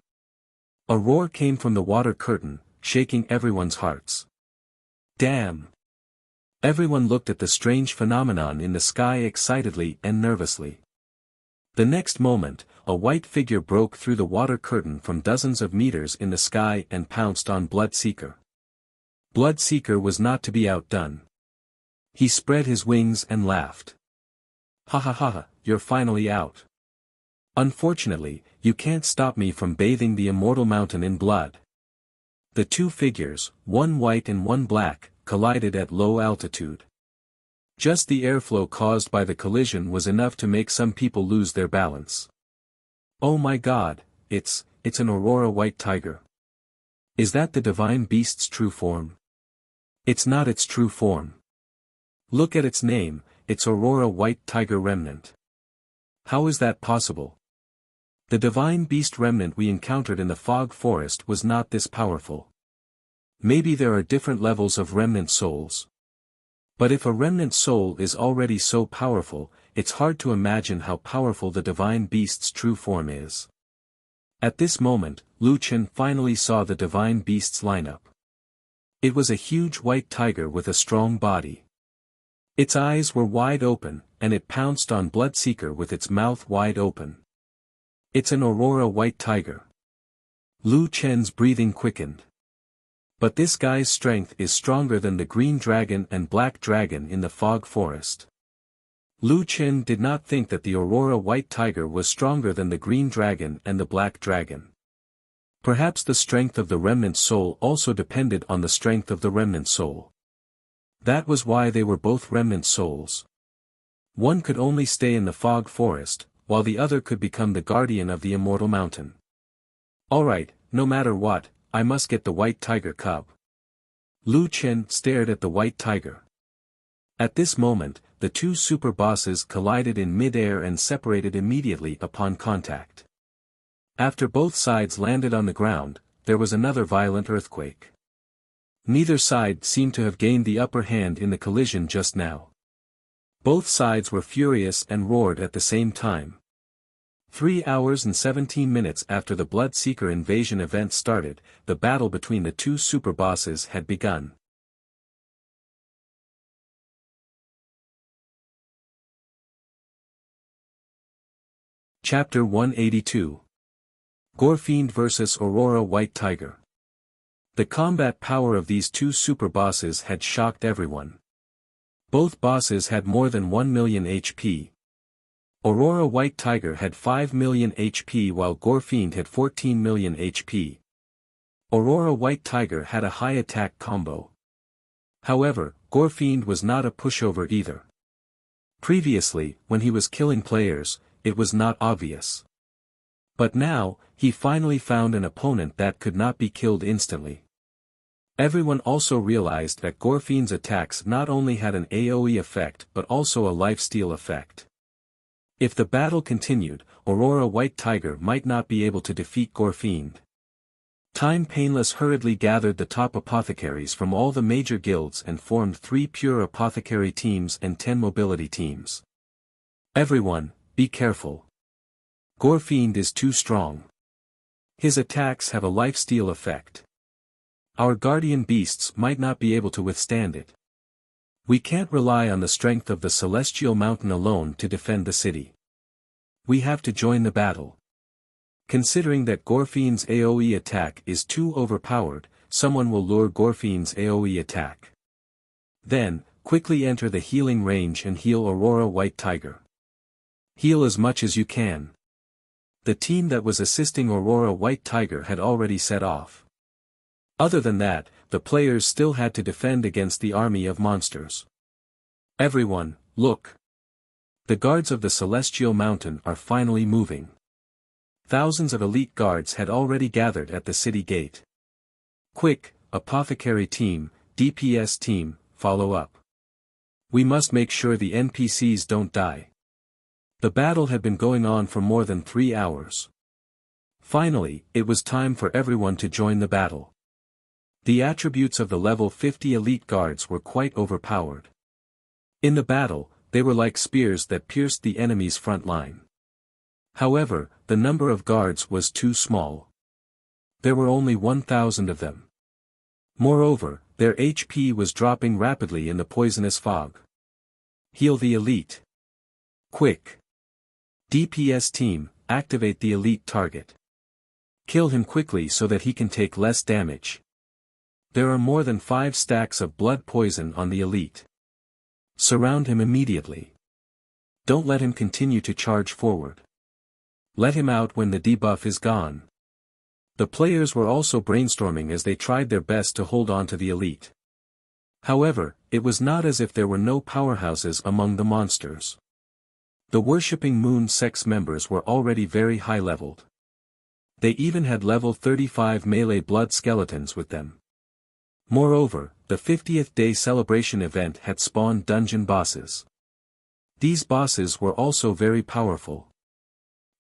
[SPEAKER 1] A roar came from the water curtain, shaking everyone's hearts. Damn! Everyone looked at the strange phenomenon in the sky excitedly and nervously. The next moment, a white figure broke through the water curtain from dozens of meters in the sky and pounced on Bloodseeker. Bloodseeker was not to be outdone. He spread his wings and laughed. Ha ha ha, you're finally out. Unfortunately, you can't stop me from bathing the Immortal Mountain in blood. The 2 figures, one white and one black, collided at low altitude. Just the airflow caused by the collision was enough to make some people lose their balance. Oh my god, it's an Aurora White Tiger. Is that the divine beast's true form? It's not its true form. Look at its name, it's Aurora White Tiger Remnant. How is that possible? The divine beast remnant we encountered in the fog forest was not this powerful. Maybe there are different levels of remnant souls. But if a remnant soul is already so powerful, it's hard to imagine how powerful the divine beast's true form is. At this moment, Lu Chen finally saw the divine beast's lineup. It was a huge white tiger with a strong body. Its eyes were wide open, and it pounced on Bloodseeker with its mouth wide open. It's an Aurora White Tiger. Lu Chen's breathing quickened. But this guy's strength is stronger than the Green Dragon and Black Dragon in the Fog Forest. Lu Chen did not think that the Aurora White Tiger was stronger than the Green Dragon and the Black Dragon. Perhaps the strength of the Remnant Soul also depended on the strength of the Remnant Soul. That was why they were both Remnant Souls. One could only stay in the Fog Forest, while the other could become the guardian of the Immortal Mountain. Alright, no matter what, I must get the White Tiger cub. Lu Chen stared at the White Tiger. At this moment, the two super bosses collided in mid-air and separated immediately upon contact. After both sides landed on the ground, there was another violent earthquake. Neither side seemed to have gained the upper hand in the collision just now. Both sides were furious and roared at the same time. 3 hours and 17 minutes after the Bloodseeker invasion event started, the battle between the two super bosses had begun. Chapter 182. Gorefiend vs. Aurora White Tiger. The combat power of these two super bosses had shocked everyone. Both bosses had more than 1 million HP. Aurora White Tiger had 5 million HP while Gorefiend had 14 million HP. Aurora White Tiger had a high attack combo. However, Gorefiend was not a pushover either. Previously, when he was killing players, it was not obvious. But now, he finally found an opponent that could not be killed instantly. Everyone also realized that Gorefiend's attacks not only had an AoE effect but also a lifesteal effect. If the battle continued, Aurora White Tiger might not be able to defeat Gorefiend. Time Painless hurriedly gathered the top apothecaries from all the major guilds and formed 3 pure apothecary teams and 10 mobility teams. Everyone, be careful. Gorefiend is too strong. His attacks have a lifesteal effect. Our guardian beasts might not be able to withstand it. We can't rely on the strength of the Celestial Mountain alone to defend the city. We have to join the battle. Considering that Gorefiend's AoE attack is too overpowered, someone will lure Gorefiend's AoE attack. Then, quickly enter the healing range and heal Aurora White Tiger. Heal as much as you can. The team that was assisting Aurora White Tiger had already set off. Other than that, the players still had to defend against the army of monsters. Everyone, look! The guards of the Celestial Mountain are finally moving. Thousands of elite guards had already gathered at the city gate. Quick, apothecary team, DPS team, follow up. We must make sure the NPCs don't die. The battle had been going on for more than 3 hours. Finally, it was time for everyone to join the battle. The attributes of the level 50 elite guards were quite overpowered. In the battle, they were like spears that pierced the enemy's front line. However, the number of guards was too small. There were only 1,000 of them. Moreover, their HP was dropping rapidly in the poisonous fog. Heal the elite. Quick! DPS team, activate the elite target. Kill him quickly so that he can take less damage. There are more than 5 stacks of blood poison on the elite. Surround him immediately. Don't let him continue to charge forward. Let him out when the debuff is gone. The players were also brainstorming as they tried their best to hold on to the elite. However, it was not as if there were no powerhouses among the monsters. The worshipping moon sex members were already very high-leveled. They even had level 35 melee blood skeletons with them. Moreover, the 50th day celebration event had spawned dungeon bosses. These bosses were also very powerful.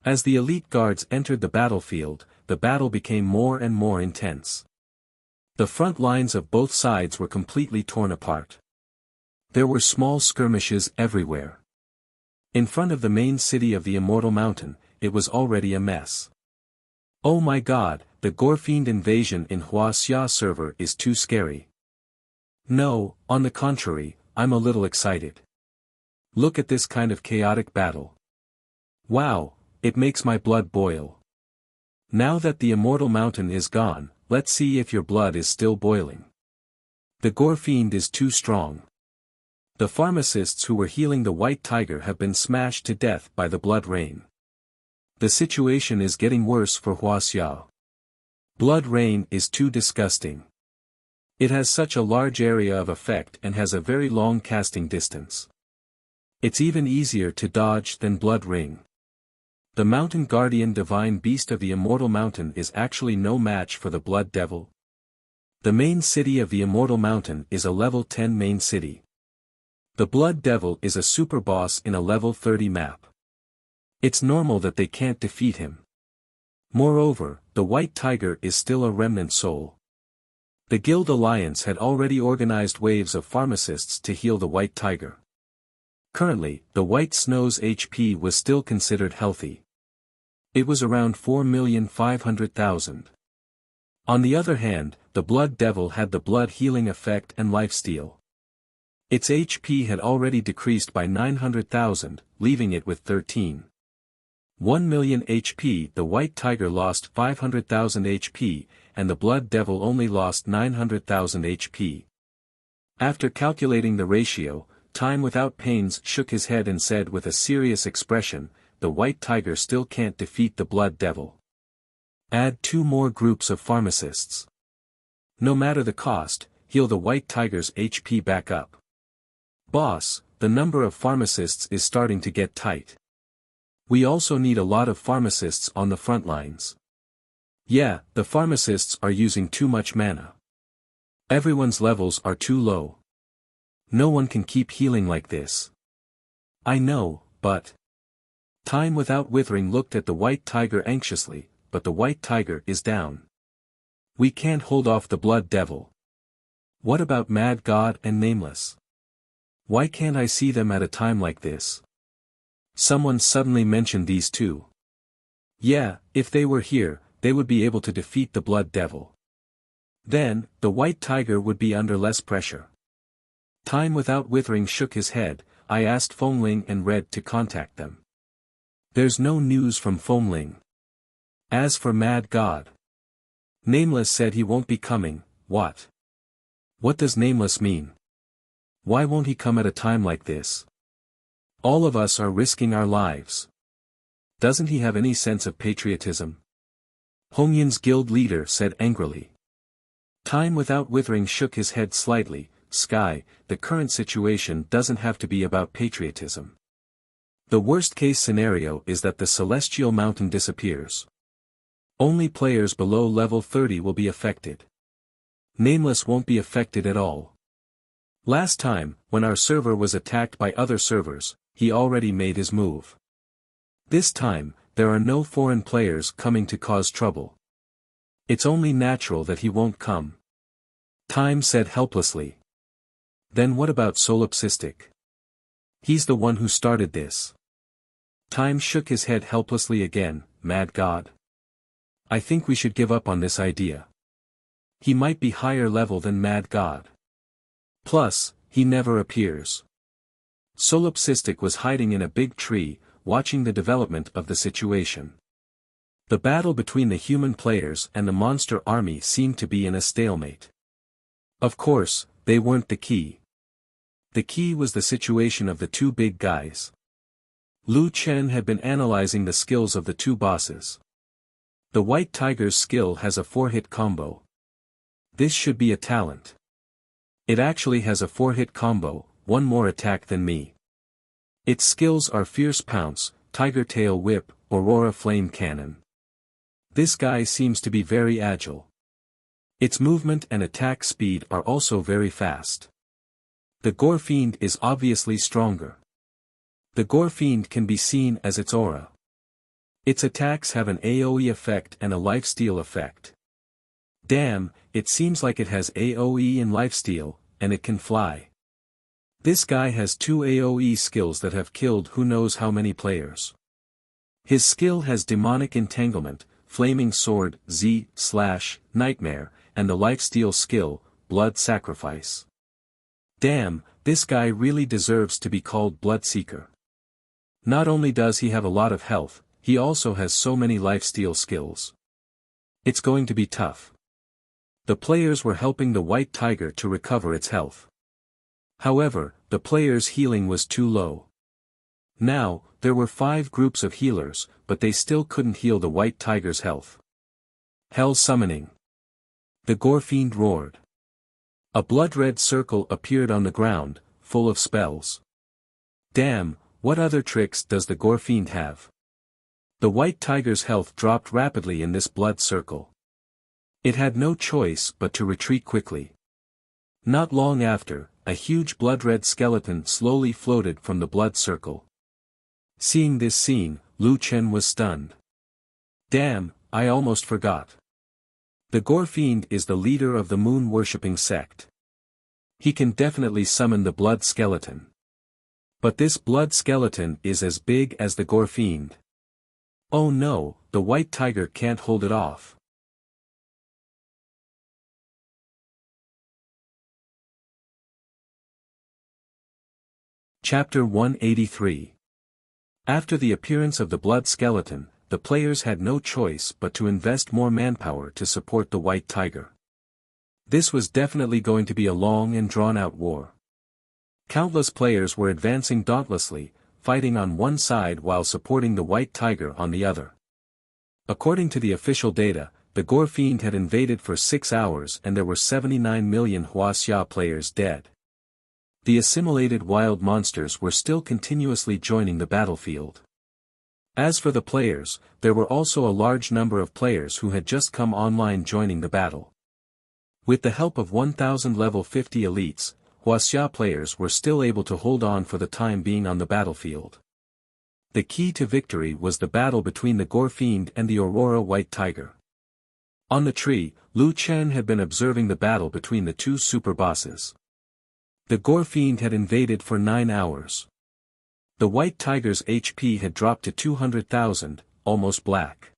[SPEAKER 1] As the elite guards entered the battlefield, the battle became more and more intense. The front lines of both sides were completely torn apart. There were small skirmishes everywhere. In front of the main city of the Immortal Mountain, it was already a mess. Oh my god, the Gorefiend invasion in Wuxia server is too scary. No, on the contrary, I'm a little excited. Look at this kind of chaotic battle. Wow, it makes my blood boil. Now that the immortal mountain is gone, let's see if your blood is still boiling. The gore fiend is too strong. The pharmacists who were healing the white tiger have been smashed to death by the blood rain. The situation is getting worse for Wuxia. Blood rain is too disgusting. It has such a large area of effect and has a very long casting distance. It's even easier to dodge than blood ring. The mountain guardian divine beast of the immortal mountain is actually no match for the blood devil. The main city of the immortal mountain is a level 10 main city. The blood devil is a super boss in a level 30 map. It's normal that they can't defeat him. Moreover, the white tiger is still a remnant soul. The guild alliance had already organized waves of pharmacists to heal the white tiger. Currently, the white snow's HP was still considered healthy. It was around 4,500,000. On the other hand, the blood devil had the blood healing effect and lifesteal. Its HP had already decreased by 900,000, leaving it with 1 million HP. The white tiger lost 500,000 HP, and the blood devil only lost 900,000 HP. After calculating the ratio, Time Without Pains shook his head and said with a serious expression, the white tiger still can't defeat the blood devil. Add 2 more groups of pharmacists. No matter the cost, heal the white tiger's HP back up. Boss, the number of pharmacists is starting to get tight. We also need a lot of pharmacists on the front lines. Yeah, the pharmacists are using too much mana. Everyone's levels are too low. No one can keep healing like this. I know, but... Time Without Withering looked at the white tiger anxiously, but the white tiger is down. We can't hold off the blood devil. What about Mad God and Nameless? Why can't I see them at a time like this? Someone suddenly mentioned these two. Yeah, if they were here, they would be able to defeat the blood devil. Then, the white tiger would be under less pressure. Time Without Withering shook his head. I asked Fengling and Red to contact them. There's no news from Fengling. As for Mad God, Nameless said he won't be coming. What? What does Nameless mean? Why won't he come at a time like this? All of us are risking our lives. Doesn't he have any sense of patriotism? Hongyun's guild leader said angrily. Time Without Withering shook his head slightly. Sky, the current situation doesn't have to be about patriotism. The worst-case scenario is that the celestial mountain disappears. Only players below level 30 will be affected. Nameless won't be affected at all. Last time, when our server was attacked by other servers, he already made his move. This time, there are no foreign players coming to cause trouble. It's only natural that he won't come. Time said helplessly. Then what about Solipsistic? He's the one who started this. Time shook his head helplessly again. Mad God. I think we should give up on this idea. He might be higher level than Mad God. Plus, he never appears. Solipsistic was hiding in a big tree, watching the development of the situation. The battle between the human players and the monster army seemed to be in a stalemate. Of course, they weren't the key. The key was the situation of the two big guys. Lu Chen had been analyzing the skills of the two bosses. The white tiger's skill has a 4-hit combo. This should be a talent. It actually has a 4-hit combo, one more attack than me. Its skills are Fierce Pounce, Tiger Tail Whip, Aurora Flame Cannon. This guy seems to be very agile. Its movement and attack speed are also very fast. The Gore Fiend is obviously stronger. The Gore Fiend can be seen as its aura. Its attacks have an AoE effect and a lifesteal effect. Damn, it seems like it has AoE and lifesteal, and it can fly. This guy has 2 AoE skills that have killed who knows how many players. His skill has Demonic Entanglement, Flaming Sword, Nightmare, and the lifesteal skill, Blood Sacrifice. Damn, this guy really deserves to be called Bloodseeker. Not only does he have a lot of health, he also has so many lifesteal skills. It's going to be tough. The players were helping the white tiger to recover its health. However, the players' healing was too low. Now, there were 5 groups of healers, but they still couldn't heal the white tiger's health. Hell summoning. The gore fiend roared. A blood-red circle appeared on the ground, full of spells. Damn, what other tricks does the gore fiend have? The white tiger's health dropped rapidly in this blood circle. It had no choice but to retreat quickly. Not long after, a huge blood-red skeleton slowly floated from the blood circle. Seeing this scene, Lu Chen was stunned. Damn, I almost forgot. The gore fiend is the leader of the moon-worshipping sect. He can definitely summon the blood skeleton. But this blood skeleton is as big as the gore fiend. Oh no, the white tiger can't hold it off. Chapter 183. After the appearance of the blood skeleton, the players had no choice but to invest more manpower to support the white tiger. This was definitely going to be a long and drawn-out war. Countless players were advancing dauntlessly, fighting on one side while supporting the white tiger on the other. According to the official data, the gore fiend had invaded for 6 hours and there were 79 million Wuxia players dead. The assimilated wild monsters were still continuously joining the battlefield. As for the players, there were also a large number of players who had just come online joining the battle. With the help of 1,000 level 50 elites, Wuxia players were still able to hold on for the time being on the battlefield. The key to victory was the battle between the gore fiend and the Aurora white tiger. On the tree, Lu Chen had been observing the battle between the two super bosses. The gore fiend had invaded for 9 hours. The white tiger's HP had dropped to 200,000, almost black.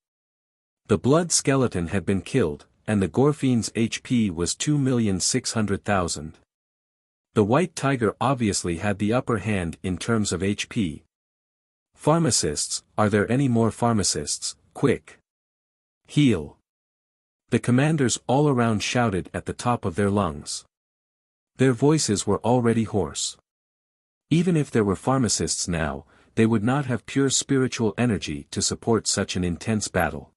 [SPEAKER 1] The blood skeleton had been killed, and the gore fiend's HP was 2,600,000. The white tiger obviously had the upper hand in terms of HP. Pharmacists, are there any more pharmacists? Quick! Heal! The commanders all around shouted at the top of their lungs. Their voices were already hoarse. Even if there were pharmacists now, they would not have pure spiritual energy to support such an intense battle.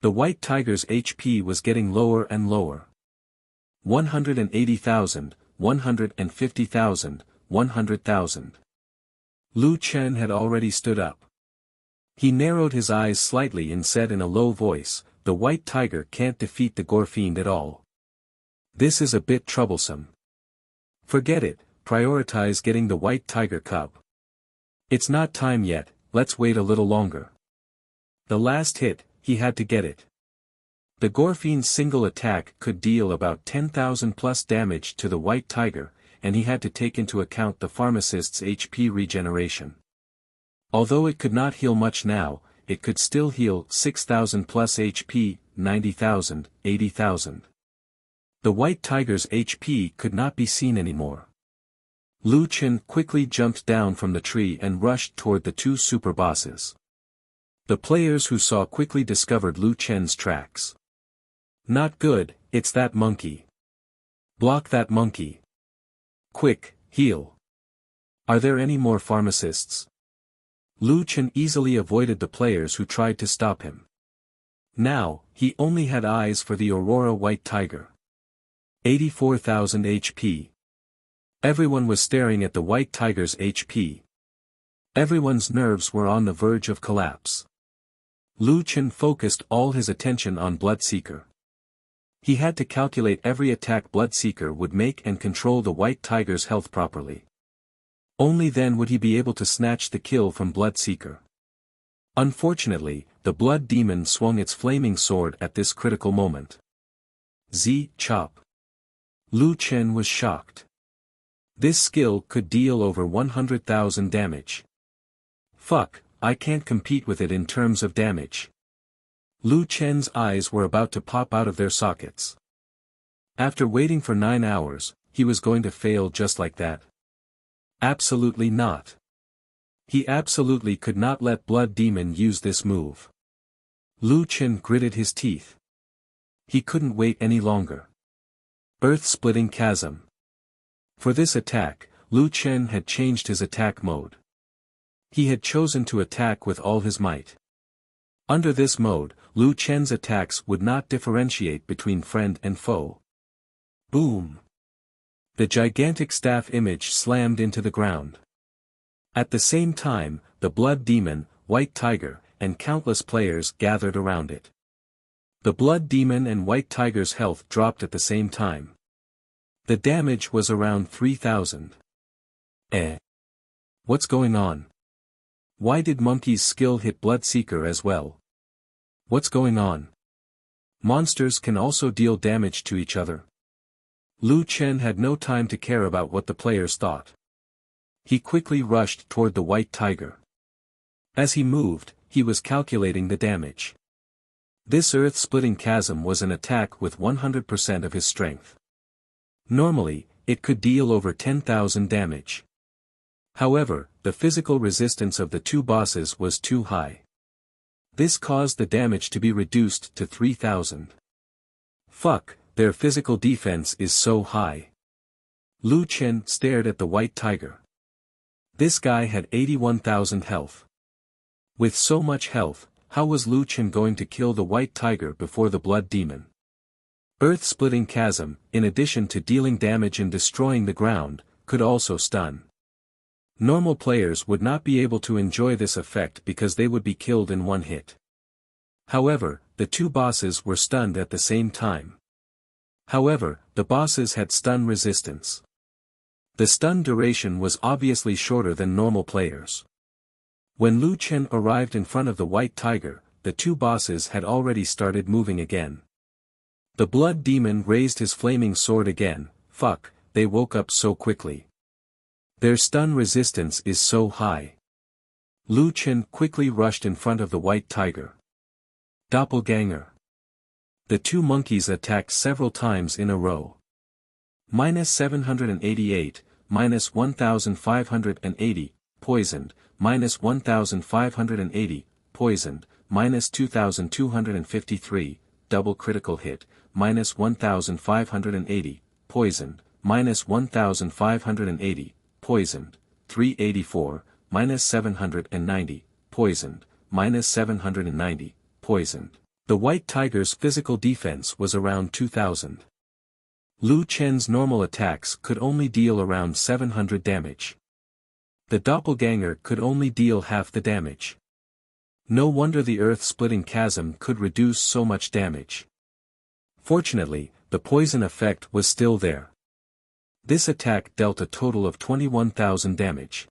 [SPEAKER 1] The white tiger's HP was getting lower and lower. 180,000, 150,000, 100,000. Lu Chen had already stood up. He narrowed his eyes slightly and said in a low voice, "The white tiger can't defeat the gore fiend at all. This is a bit troublesome. Forget it, prioritize getting the white tiger cub. It's not time yet, let's wait a little longer." The last hit, he had to get it. The gore fiend's single attack could deal about 10,000 plus damage to the white tiger, and he had to take into account the pharmacist's HP regeneration. Although it could not heal much now, it could still heal 6,000 plus HP, 90,000, 80,000. The white tiger's HP could not be seen anymore. Lu Chen quickly jumped down from the tree and rushed toward the two super bosses. The players who saw quickly discovered Lu Chen's tracks. Not good, it's that monkey. Block that monkey. Quick, heal. Are there any more pharmacists? Lu Chen easily avoided the players who tried to stop him. Now, he only had eyes for the Aurora white tiger. 84,000 HP. Everyone was staring at the white tiger's HP. Everyone's nerves were on the verge of collapse. Lu Chen focused all his attention on Bloodseeker. He had to calculate every attack Bloodseeker would make and control the white tiger's health properly. Only then would he be able to snatch the kill from Bloodseeker. Unfortunately, the blood demon swung its flaming sword at this critical moment. Chop. Lu Chen was shocked. This skill could deal over 100,000 damage. Fuck, I can't compete with it in terms of damage. Lu Chen's eyes were about to pop out of their sockets. After waiting for 9 hours, he was going to fail just like that? Absolutely not. He absolutely could not let Blood Demon use this move. Lu Chen gritted his teeth. He couldn't wait any longer. Earth-splitting chasm. For this attack, Lu Chen had changed his attack mode. He had chosen to attack with all his might. Under this mode, Lu Chen's attacks would not differentiate between friend and foe. Boom! The gigantic staff image slammed into the ground. At the same time, the Blood Demon, White Tiger, and countless players gathered around it. The Blood Demon and White Tiger's health dropped at the same time. The damage was around 3,000. What's going on? Why did Monkey's skill hit Bloodseeker as well? What's going on? Monsters can also deal damage to each other. Lu Chen had no time to care about what the players thought. He quickly rushed toward the White Tiger. As he moved, he was calculating the damage. This earth-splitting chasm was an attack with 100% of his strength. Normally, it could deal over 10,000 damage. However, the physical resistance of the two bosses was too high. This caused the damage to be reduced to 3,000. Fuck, their physical defense is so high. Lu Chen stared at the White Tiger. This guy had 81,000 health. With so much health, how was Lu Chen going to kill the White Tiger before the Blood Demon? Earth-splitting chasm, in addition to dealing damage and destroying the ground, could also stun. Normal players would not be able to enjoy this effect because they would be killed in one hit. However, the two bosses were stunned at the same time. However, the bosses had stun resistance. The stun duration was obviously shorter than normal players. When Lu Chen arrived in front of the White Tiger, the two bosses had already started moving again. The Blood Demon raised his flaming sword again. Fuck, they woke up so quickly. Their stun resistance is so high. Lu Chen quickly rushed in front of the White Tiger. Doppelganger. The two monkeys attacked several times in a row. -788, -1580, poisoned, -1580, poisoned, -2253, double critical hit, -1580, poisoned, -1580, poisoned, 384, -790, poisoned, -790, poisoned. The White Tiger's physical defense was around 2,000. Lu Chen's normal attacks could only deal around 700 damage. The doppelganger could only deal half the damage. No wonder the earth-splitting chasm could reduce so much damage. Fortunately, the poison effect was still there. This attack dealt a total of 21,000 damage.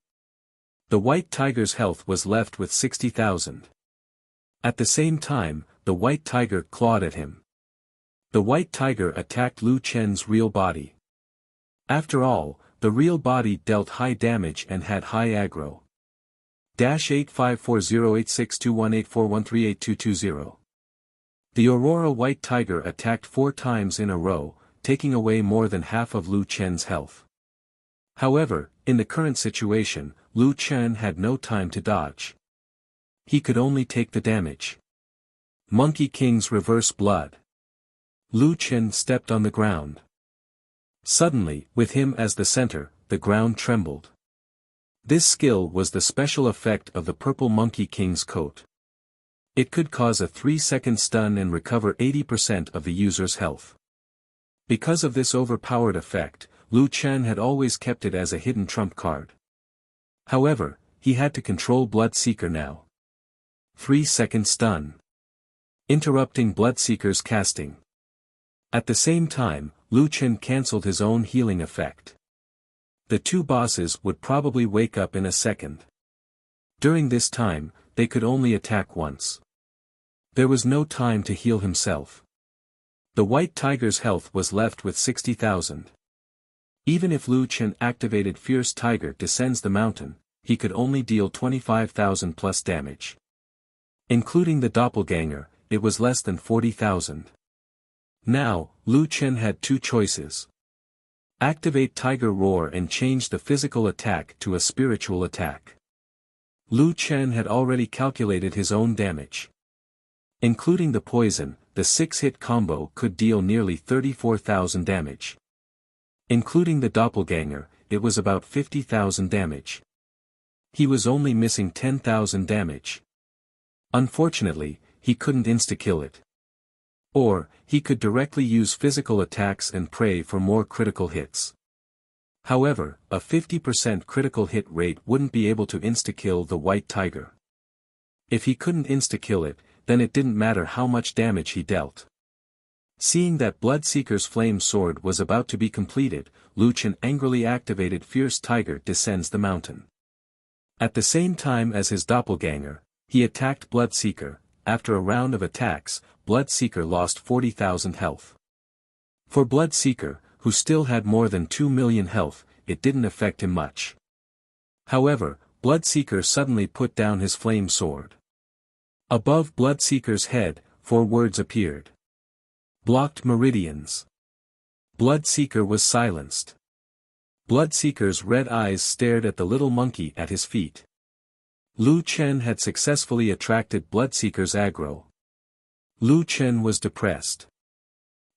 [SPEAKER 1] The White Tiger's health was left with 60,000. At the same time, the White Tiger clawed at him. The White Tiger attacked Lu Chen's real body. After all, the real body dealt high damage and had high aggro. -8540862184138220. The Aurora White Tiger attacked 4 times in a row, taking away more than half of Lu Chen's health. However, in the current situation, Lu Chen had no time to dodge. He could only take the damage. Monkey King's reverse blood. Lu Chen stepped on the ground. Suddenly, with him as the center, the ground trembled. This skill was the special effect of the purple Monkey King's coat. It could cause a 3-second stun and recover 80% of the user's health. Because of this overpowered effect, Lu Chen had always kept it as a hidden trump card. However, he had to control Bloodseeker now. 3-second stun. Interrupting Bloodseeker's casting. At the same time, Lu Chen cancelled his own healing effect. The two bosses would probably wake up in a second. During this time, they could only attack once. There was no time to heal himself. The White Tiger's health was left with 60,000. Even if Lu Chen activated Fierce Tiger Descends the Mountain, he could only deal 25,000 plus damage. Including the doppelganger, it was less than 40,000. Now, Lu Chen had two choices. Activate Tiger Roar and change the physical attack to a spiritual attack. Lu Chen had already calculated his own damage. Including the poison, the 6-hit combo could deal nearly 34,000 damage. Including the doppelganger, it was about 50,000 damage. He was only missing 10,000 damage. Unfortunately, he couldn't insta-kill it. Or, he could directly use physical attacks and pray for more critical hits. However, a 50% critical hit rate wouldn't be able to insta-kill the white tiger. If he couldn't insta-kill it, then it didn't matter how much damage he dealt. Seeing that Bloodseeker's flame sword was about to be completed, Lu Chen angrily activated Fierce Tiger Descends the Mountain. At the same time as his doppelganger, he attacked Bloodseeker. After a round of attacks, Bloodseeker lost 40,000 health. For Bloodseeker, who still had more than 2 million health, it didn't affect him much. However, Bloodseeker suddenly put down his flame sword. Above Bloodseeker's head, 4 words appeared. Blocked meridians. Bloodseeker was silenced. Bloodseeker's red eyes stared at the little monkey at his feet. Lu Chen had successfully attracted Bloodseeker's aggro. Lu Chen was depressed.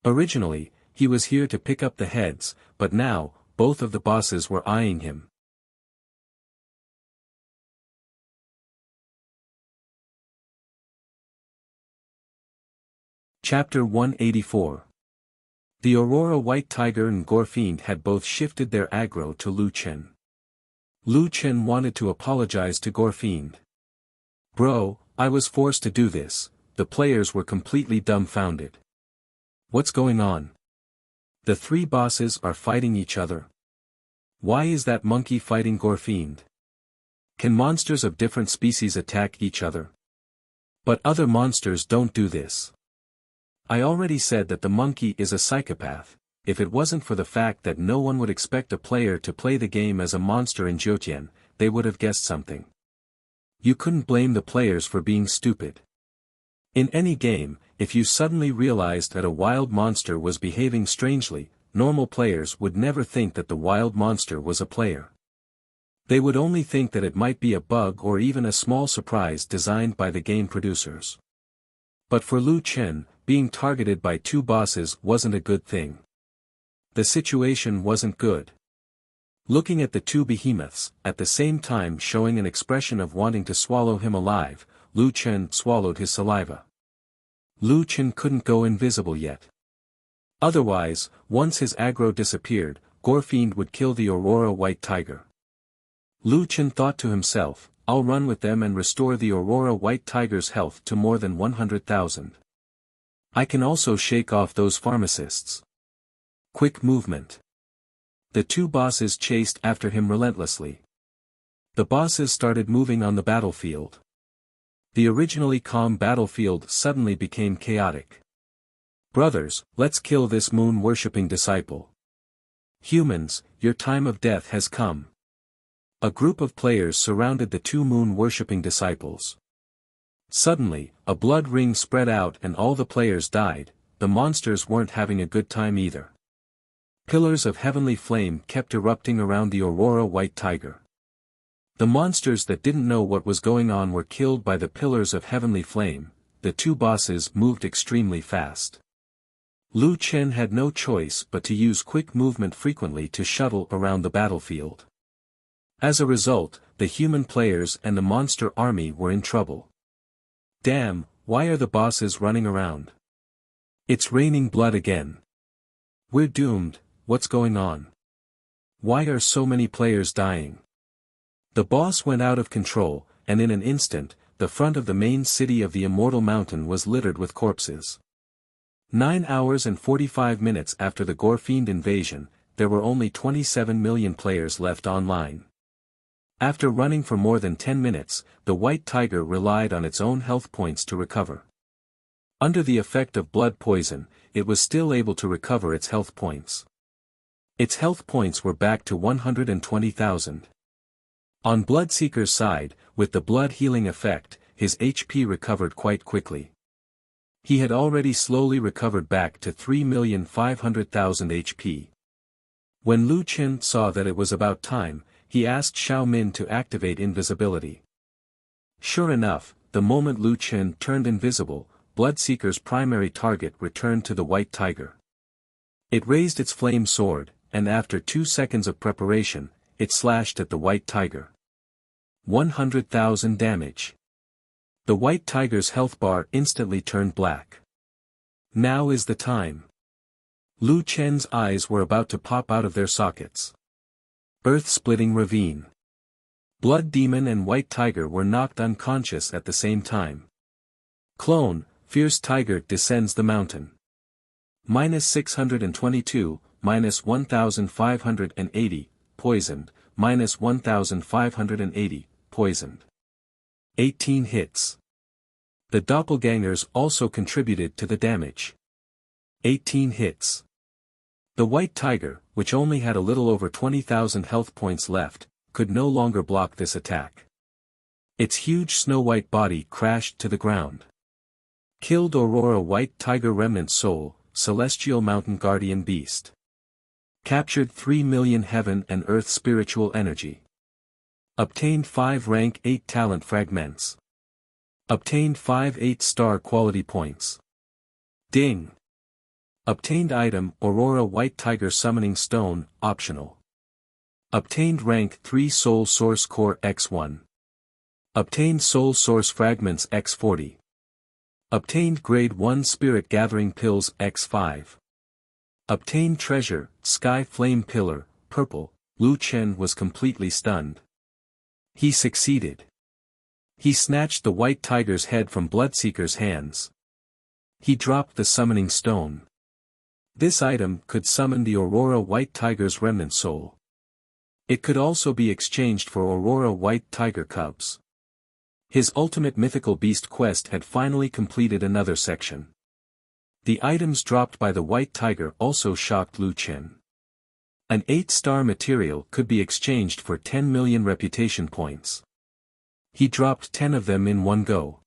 [SPEAKER 1] Originally, he was here to pick up the heads, but now, both of the bosses were eyeing him. Chapter 184. The Aurora White Tiger and Gorefiend had both shifted their aggro to Lu Chen. Lu Chen wanted to apologize to Gorefiend. Bro, I was forced to do this. The players were completely dumbfounded. What's going on? The 3 bosses are fighting each other. Why is that monkey fighting Gorefiend? Can monsters of different species attack each other? But other monsters don't do this. I already said that the monkey is a psychopath. If it wasn't for the fact that no one would expect a player to play the game as a monster in Jiutian, they would have guessed something. You couldn't blame the players for being stupid. In any game, if you suddenly realized that a wild monster was behaving strangely, normal players would never think that the wild monster was a player. They would only think that it might be a bug or even a small surprise designed by the game producers. But for Lu Chen, being targeted by 2 bosses wasn't a good thing. The situation wasn't good. Looking at the 2 behemoths, at the same time showing an expression of wanting to swallow him alive, Lu Chen swallowed his saliva. Lu Chen couldn't go invisible yet. Otherwise, once his aggro disappeared, Gorefiend would kill the Aurora White Tiger. Lu Chen thought to himself, I'll run with them and restore the Aurora White Tiger's health to more than 100,000. I can also shake off those pharmacists. Quick movement. The 2 bosses chased after him relentlessly. The bosses started moving on the battlefield. The originally calm battlefield suddenly became chaotic. Brothers, let's kill this moon-worshipping disciple. Humans, your time of death has come. A group of players surrounded the 2 moon-worshipping disciples. Suddenly, a blood ring spread out and all the players died. The monsters weren't having a good time either. Pillars of heavenly flame kept erupting around the Aurora White Tiger. The monsters that didn't know what was going on were killed by the pillars of heavenly flame. The 2 bosses moved extremely fast. Lu Chen had no choice but to use quick movement frequently to shuttle around the battlefield. As a result, the human players and the monster army were in trouble. Damn, why are the bosses running around? It's raining blood again. We're doomed, what's going on? Why are so many players dying? The boss went out of control, and in an instant, the front of the main city of the Immortal Mountain was littered with corpses. 9 hours and 45 minutes after the Gorefiend invasion, there were only 27 million players left online. After running for more than 10 minutes, the White Tiger relied on its own health points to recover. Under the effect of blood poison, it was still able to recover its health points. Its health points were back to 120,000. On Bloodseeker's side, with the blood healing effect, his HP recovered quite quickly. He had already slowly recovered back to 3,500,000 HP. When Lu Chen saw that it was about time, he asked Xiao Min to activate invisibility. Sure enough, the moment Lu Chen turned invisible, Bloodseeker's primary target returned to the white tiger. It raised its flame sword, and after 2 seconds of preparation, it slashed at the white tiger. 100,000 damage. The white tiger's health bar instantly turned black. Now is the time. Lu Chen's eyes were about to pop out of their sockets. Earth-splitting ravine. Blood Demon and White Tiger were knocked unconscious at the same time. Clone, Fierce Tiger descends the mountain. -622, -1580, poisoned, -1580, poisoned. 18 hits. The doppelgangers also contributed to the damage. 18 hits. The white tiger, which only had a little over 20,000 health points left, could no longer block this attack. Its huge snow-white body crashed to the ground. Killed Aurora White Tiger Remnant Soul, Celestial Mountain Guardian Beast. Captured 3 million Heaven and Earth Spiritual Energy. Obtained 5 Rank 8 Talent Fragments. Obtained 5 8-star Quality Points. Ding! Obtained item Aurora White Tiger Summoning Stone, optional. Obtained Rank 3 Soul Source Core X1. Obtained Soul Source Fragments X40. Obtained Grade 1 Spirit Gathering Pills X5. Obtained Treasure, Sky Flame Pillar, purple. Lu Chen was completely stunned. He succeeded. He snatched the white tiger's head from Bloodseeker's hands. He dropped the summoning stone. This item could summon the Aurora White Tiger's remnant soul. It could also be exchanged for Aurora White Tiger cubs. His ultimate mythical beast quest had finally completed another section. The items dropped by the white tiger also shocked Lu Chen. An 8-star material could be exchanged for 10 million reputation points. He dropped 10 of them in one go.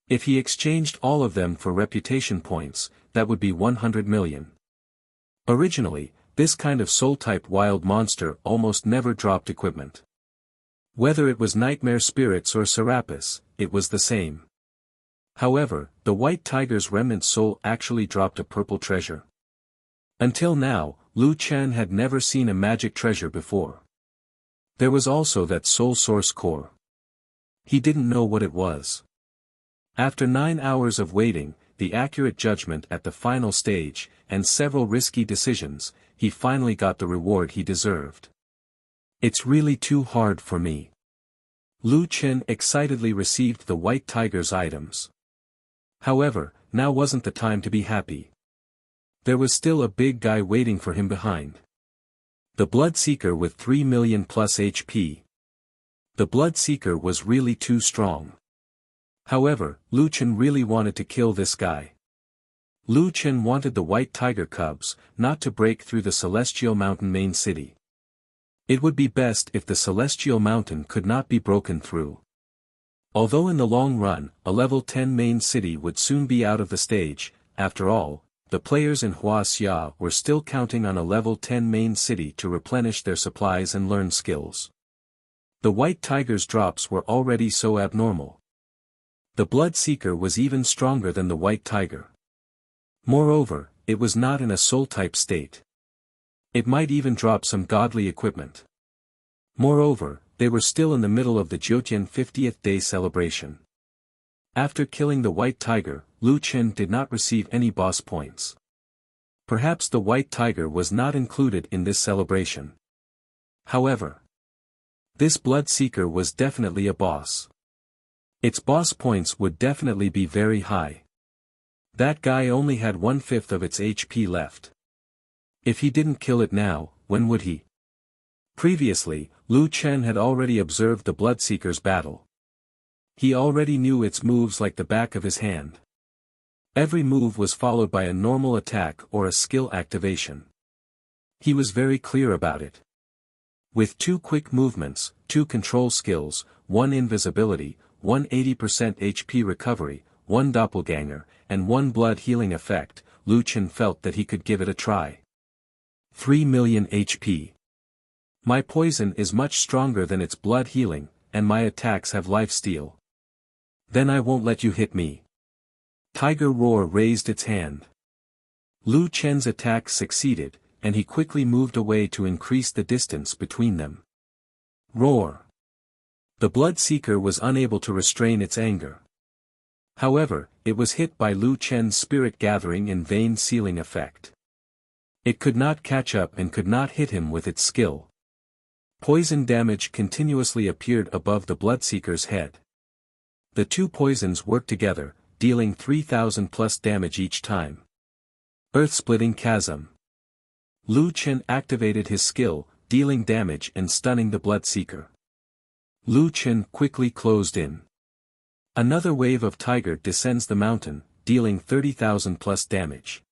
[SPEAKER 1] If he exchanged all of them for reputation points, that would be 100 million. Originally, this kind of soul-type wild monster almost never dropped equipment. Whether it was Nightmare Spirits or Serapis, it was the same. However, the white tiger's remnant soul actually dropped a purple treasure. Until now, Lu Chen had never seen a magic treasure before. There was also that soul source core. He didn't know what it was. After 9 hours of waiting, the accurate judgment at the final stage, and several risky decisions, he finally got the reward he deserved. It's really too hard for me. Lu Chen excitedly received the white tiger's items. However, now wasn't the time to be happy. There was still a big guy waiting for him behind. The Bloodseeker with 3 million plus HP. The Bloodseeker was really too strong. However, Lu Chen really wanted to kill this guy. Lu Chen wanted the white tiger cubs, not to break through the Celestial Mountain main city. It would be best if the Celestial Mountain could not be broken through. Although in the long run, a level 10 main city would soon be out of the stage, after all, the players in Wuxia were still counting on a level 10 main city to replenish their supplies and learn skills. The white tiger's drops were already so abnormal. The Bloodseeker was even stronger than the white tiger. Moreover, it was not in a soul-type state. It might even drop some godly equipment. Moreover, they were still in the middle of the Jiutian 50th day celebration. After killing the white tiger, Lu Chen did not receive any boss points. Perhaps the white tiger was not included in this celebration. However, this Bloodseeker was definitely a boss. Its boss points would definitely be very high. That guy only had 1/5 of its HP left. If he didn't kill it now, when would he? Previously, Lu Chen had already observed the Bloodseeker's battle. He already knew its moves like the back of his hand. Every move was followed by a normal attack or a skill activation. He was very clear about it. With 2 quick movements, 2 control skills, 1 invisibility, 1 80% HP recovery, 1 doppelganger, and 1 blood healing effect, Lu Chen felt that he could give it a try. 3 million HP. My poison is much stronger than its blood healing, and my attacks have lifesteal. Then I won't let you hit me. Tiger Roar raised its hand. Lu Chen's attack succeeded, and he quickly moved away to increase the distance between them. Roar. The Blood Seeker was unable to restrain its anger. However, it was hit by Lu Chen's spirit gathering and vein sealing effect. It could not catch up and could not hit him with its skill. Poison damage continuously appeared above the Bloodseeker's head. The two poisons worked together, dealing 3,000 plus damage each time. Earth-splitting chasm. Lu Chen activated his skill, dealing damage and stunning the Bloodseeker. Lu Chen quickly closed in. Another wave of Tiger descends the mountain, dealing 30,000 plus damage.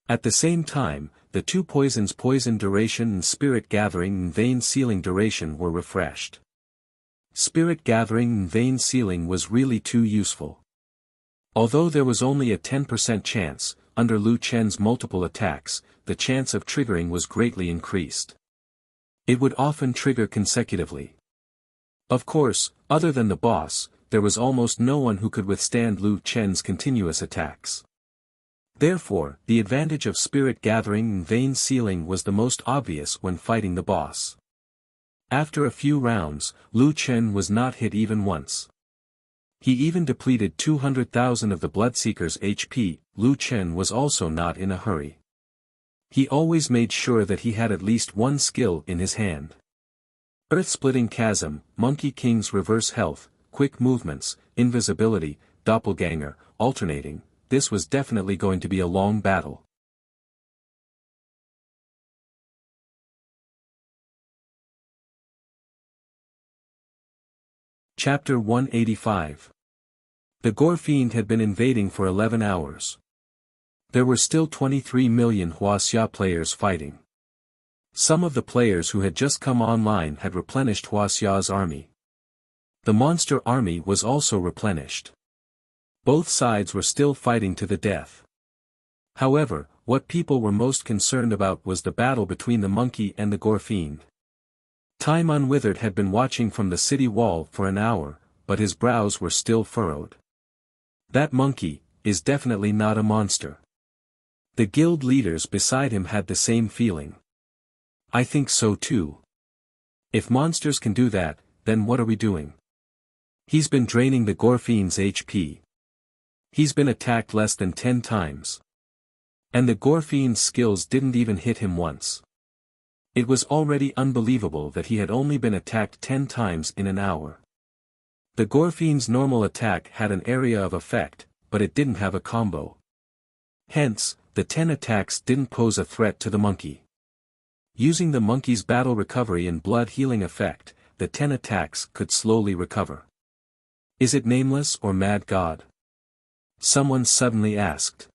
[SPEAKER 1] At the same time, the two poisons' poison duration and spirit gathering and vein sealing duration were refreshed. Spirit gathering and vein sealing was really too useful. Although there was only a 10% chance, under Lu Chen's multiple attacks, the chance of triggering was greatly increased. It would often trigger consecutively. Of course, other than the boss, there was almost no one who could withstand Lu Chen's continuous attacks. Therefore, the advantage of spirit gathering and vein sealing was the most obvious when fighting the boss. After a few rounds, Lu Chen was not hit even once. He even depleted 200,000 of the Bloodseeker's HP. Lu Chen was also not in a hurry. He always made sure that he had at least one skill in his hand. Earth-splitting chasm, Monkey King's reverse health, quick movements, invisibility, doppelganger, alternating. This was definitely going to be a long battle. Chapter 185. The Gore Fiend had been invading for 11 hours. There were still 23 million Wuxia players fighting. Some of the players who had just come online had replenished Wuxia's army. The monster army was also replenished. Both sides were still fighting to the death. However, what people were most concerned about was the battle between the monkey and the Gore Fiend. Time Unwithered had been watching from the city wall for an hour, but his brows were still furrowed. That monkey is definitely not a monster. The guild leaders beside him had the same feeling. I think so too. If monsters can do that, then what are we doing? He's been draining the Gore Fiend's HP. He's been attacked less than 10 times. And the Gore Fiend's skills didn't even hit him once. It was already unbelievable that he had only been attacked 10 times in an hour. The Gore Fiend's normal attack had an area of effect, but it didn't have a combo. Hence, the 10 attacks didn't pose a threat to the monkey. Using the monkey's battle recovery and blood healing effect, the 10 attacks could slowly recover. Is it Nameless or Mad God? Someone suddenly asked.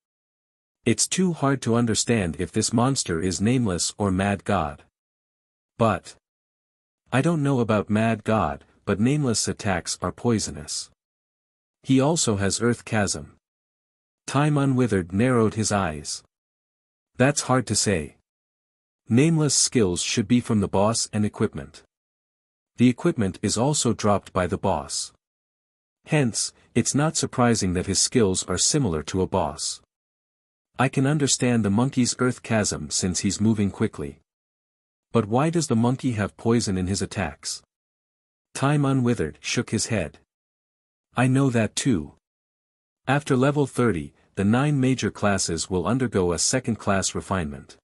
[SPEAKER 1] It's too hard to understand if this monster is Nameless or Mad God. But I don't know about Mad God, but Nameless attacks are poisonous. He also has Earth Chasm. Time Unwithered narrowed his eyes. That's hard to say. Nameless skills should be from the boss and equipment. The equipment is also dropped by the boss. Hence, it's not surprising that his skills are similar to a boss. I can understand the monkey's Earth Chasm since he's moving quickly. But why does the monkey have poison in his attacks? Time Unwithered shook his head. I know that too. After level 30, the 9 major classes will undergo a second-class refinement.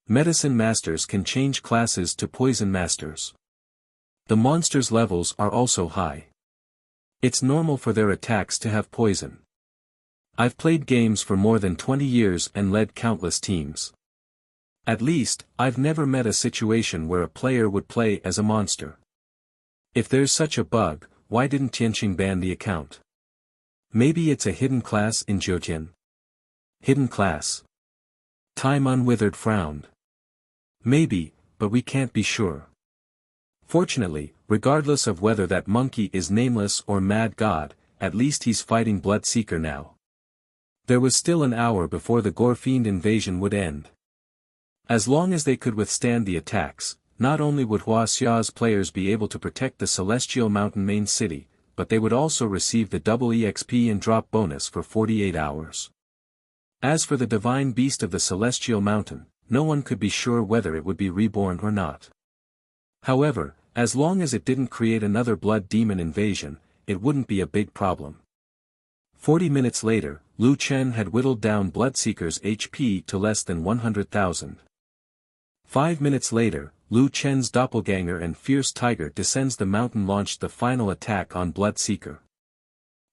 [SPEAKER 1] Medicine Masters can change classes to Poison Masters. The monsters' levels are also high. It's normal for their attacks to have poison. I've played games for more than 20 years and led countless teams. At least, I've never met a situation where a player would play as a monster. If there's such a bug, why didn't Tianqing ban the account? Maybe it's a hidden class in Zhejian. Hidden class. Time Unwithered frowned. Maybe, but we can't be sure. Fortunately, regardless of whether that monkey is Nameless or Mad God, at least he's fighting Bloodseeker now. There was still an hour before the Gore Fiend invasion would end. As long as they could withstand the attacks, not only would Wuxia's players be able to protect the Celestial Mountain main city, but they would also receive the double EXP and drop bonus for 48 hours. As for the divine beast of the Celestial Mountain, no one could be sure whether it would be reborn or not. However, as long as it didn't create another blood demon invasion, it wouldn't be a big problem. 40 minutes later, Lu Chen had whittled down Bloodseeker's HP to less than 100,000. 5 minutes later, Lu Chen's doppelganger and fierce tiger descends the mountain launched the final attack on Bloodseeker.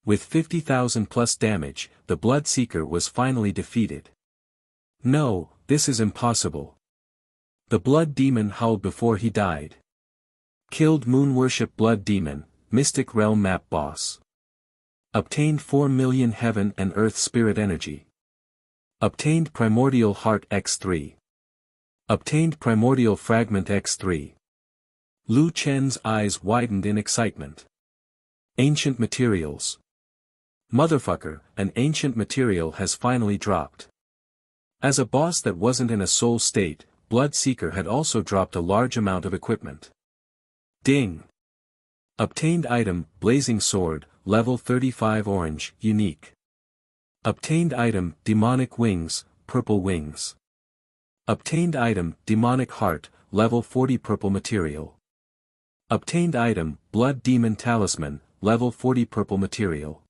[SPEAKER 1] With 50,000 plus damage, the Bloodseeker was finally defeated. No, this is impossible. The blood demon howled before he died. Killed Moon Worship Blood Demon, Mystic Realm Map Boss. Obtained 4 million Heaven and Earth Spirit Energy. Obtained Primordial Heart X3. Obtained Primordial Fragment X3. Lu Chen's eyes widened in excitement. Ancient Materials. Motherfucker, an ancient material has finally dropped. As a boss that wasn't in a soul state, Bloodseeker had also dropped a large amount of equipment. Ding! Obtained item, Blazing Sword, level 35 orange, unique. Obtained item, Demonic Wings, purple wings. Obtained item, Demonic Heart, level 40 purple material. Obtained item, Blood Demon Talisman, level 40 purple material.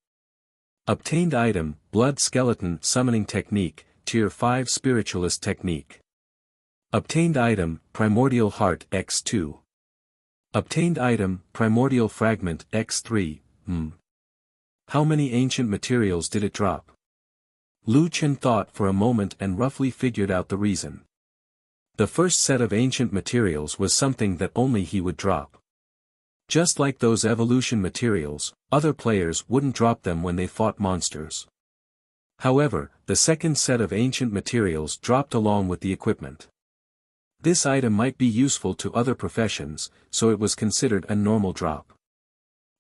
[SPEAKER 1] Obtained item, Blood Skeleton Summoning Technique, Tier 5 Spiritualist Technique. Obtained item, Primordial Heart X2. Obtained item, Primordial Fragment X3, How many ancient materials did it drop? Lu Chen thought for a moment and roughly figured out the reason. The first set of ancient materials was something that only he would drop. Just like those evolution materials, other players wouldn't drop them when they fought monsters. However, the second set of ancient materials dropped along with the equipment. This item might be useful to other professions, so it was considered a normal drop.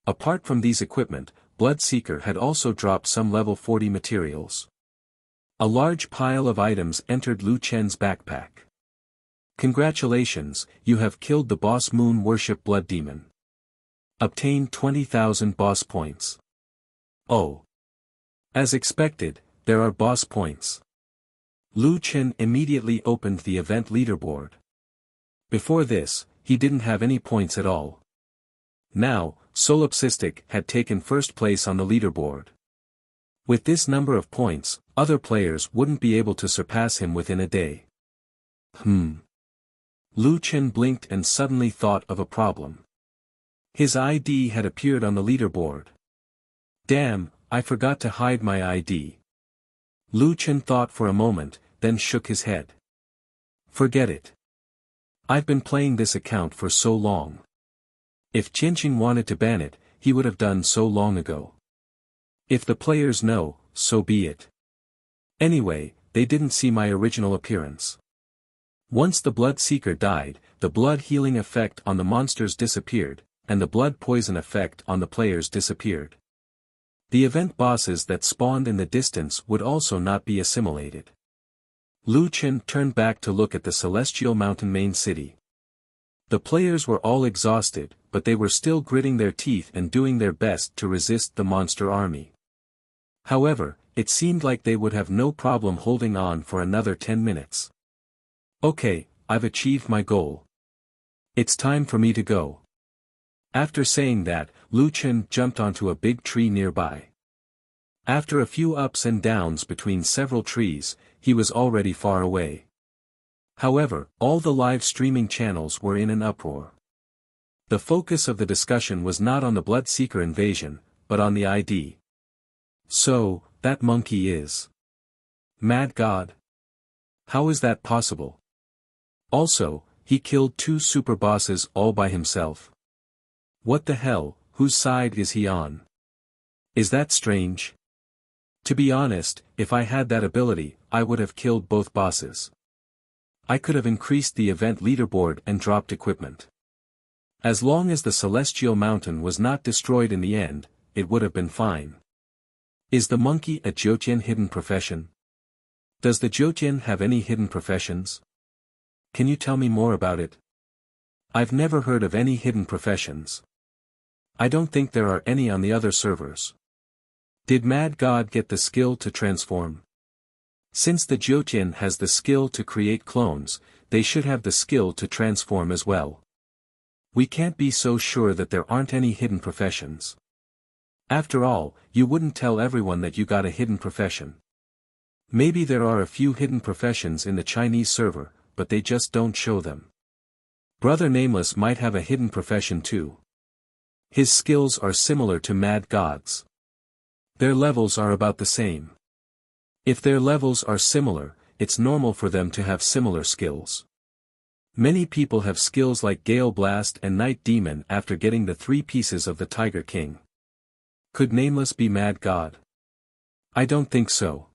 [SPEAKER 1] Apart from these equipment, Bloodseeker had also dropped some level 40 materials. A large pile of items entered Lu Chen's backpack. Congratulations, you have killed the boss Moon Worship Blood Demon. Obtained 20,000 boss points. Oh. As expected, there are boss points. Lu Chen immediately opened the event leaderboard. Before this, he didn't have any points at all. Now, Solipsistic had taken first place on the leaderboard. With this number of points, other players wouldn't be able to surpass him within a day. Lu Chen blinked and suddenly thought of a problem. His ID had appeared on the leaderboard. Damn, I forgot to hide my ID. Lu Chen thought for a moment, then shook his head. Forget it. I've been playing this account for so long. If Jianqing wanted to ban it, he would have done so long ago. If the players know, so be it. Anyway, they didn't see my original appearance. Once the Bloodseeker died, the blood healing effect on the monsters disappeared, and the blood poison effect on the players disappeared. The event bosses that spawned in the distance would also not be assimilated. Lu Chen turned back to look at the Celestial Mountain main city. The players were all exhausted, but they were still gritting their teeth and doing their best to resist the monster army. However, it seemed like they would have no problem holding on for another 10 minutes. Okay, I've achieved my goal. It's time for me to go. After saying that, Lu Chen jumped onto a big tree nearby. After a few ups and downs between several trees, he was already far away. However, all the live streaming channels were in an uproar. The focus of the discussion was not on the Bloodseeker invasion, but on the ID. So, that monkey is Mad God? How is that possible? Also, he killed 2 super bosses all by himself. What the hell, whose side is he on? Is that strange? To be honest, if I had that ability, I would have killed both bosses. I could have increased the event leaderboard and dropped equipment. As long as the Celestial Mountain was not destroyed in the end, it would have been fine. Is the monkey a Jiutian hidden profession? Does the Jiutian have any hidden professions? Can you tell me more about it? I've never heard of any hidden professions. I don't think there are any on the other servers. Did Mad God get the skill to transform? Since the Jiutian has the skill to create clones, they should have the skill to transform as well. We can't be so sure that there aren't any hidden professions. After all, you wouldn't tell everyone that you got a hidden profession. Maybe there are a few hidden professions in the Chinese server, but they just don't show them. Brother Nameless might have a hidden profession too. His skills are similar to Mad God's. Their levels are about the same. If their levels are similar, it's normal for them to have similar skills. Many people have skills like Gale Blast and Night Demon after getting the 3 pieces of the Tiger King. Could Nameless be Mad God? I don't think so.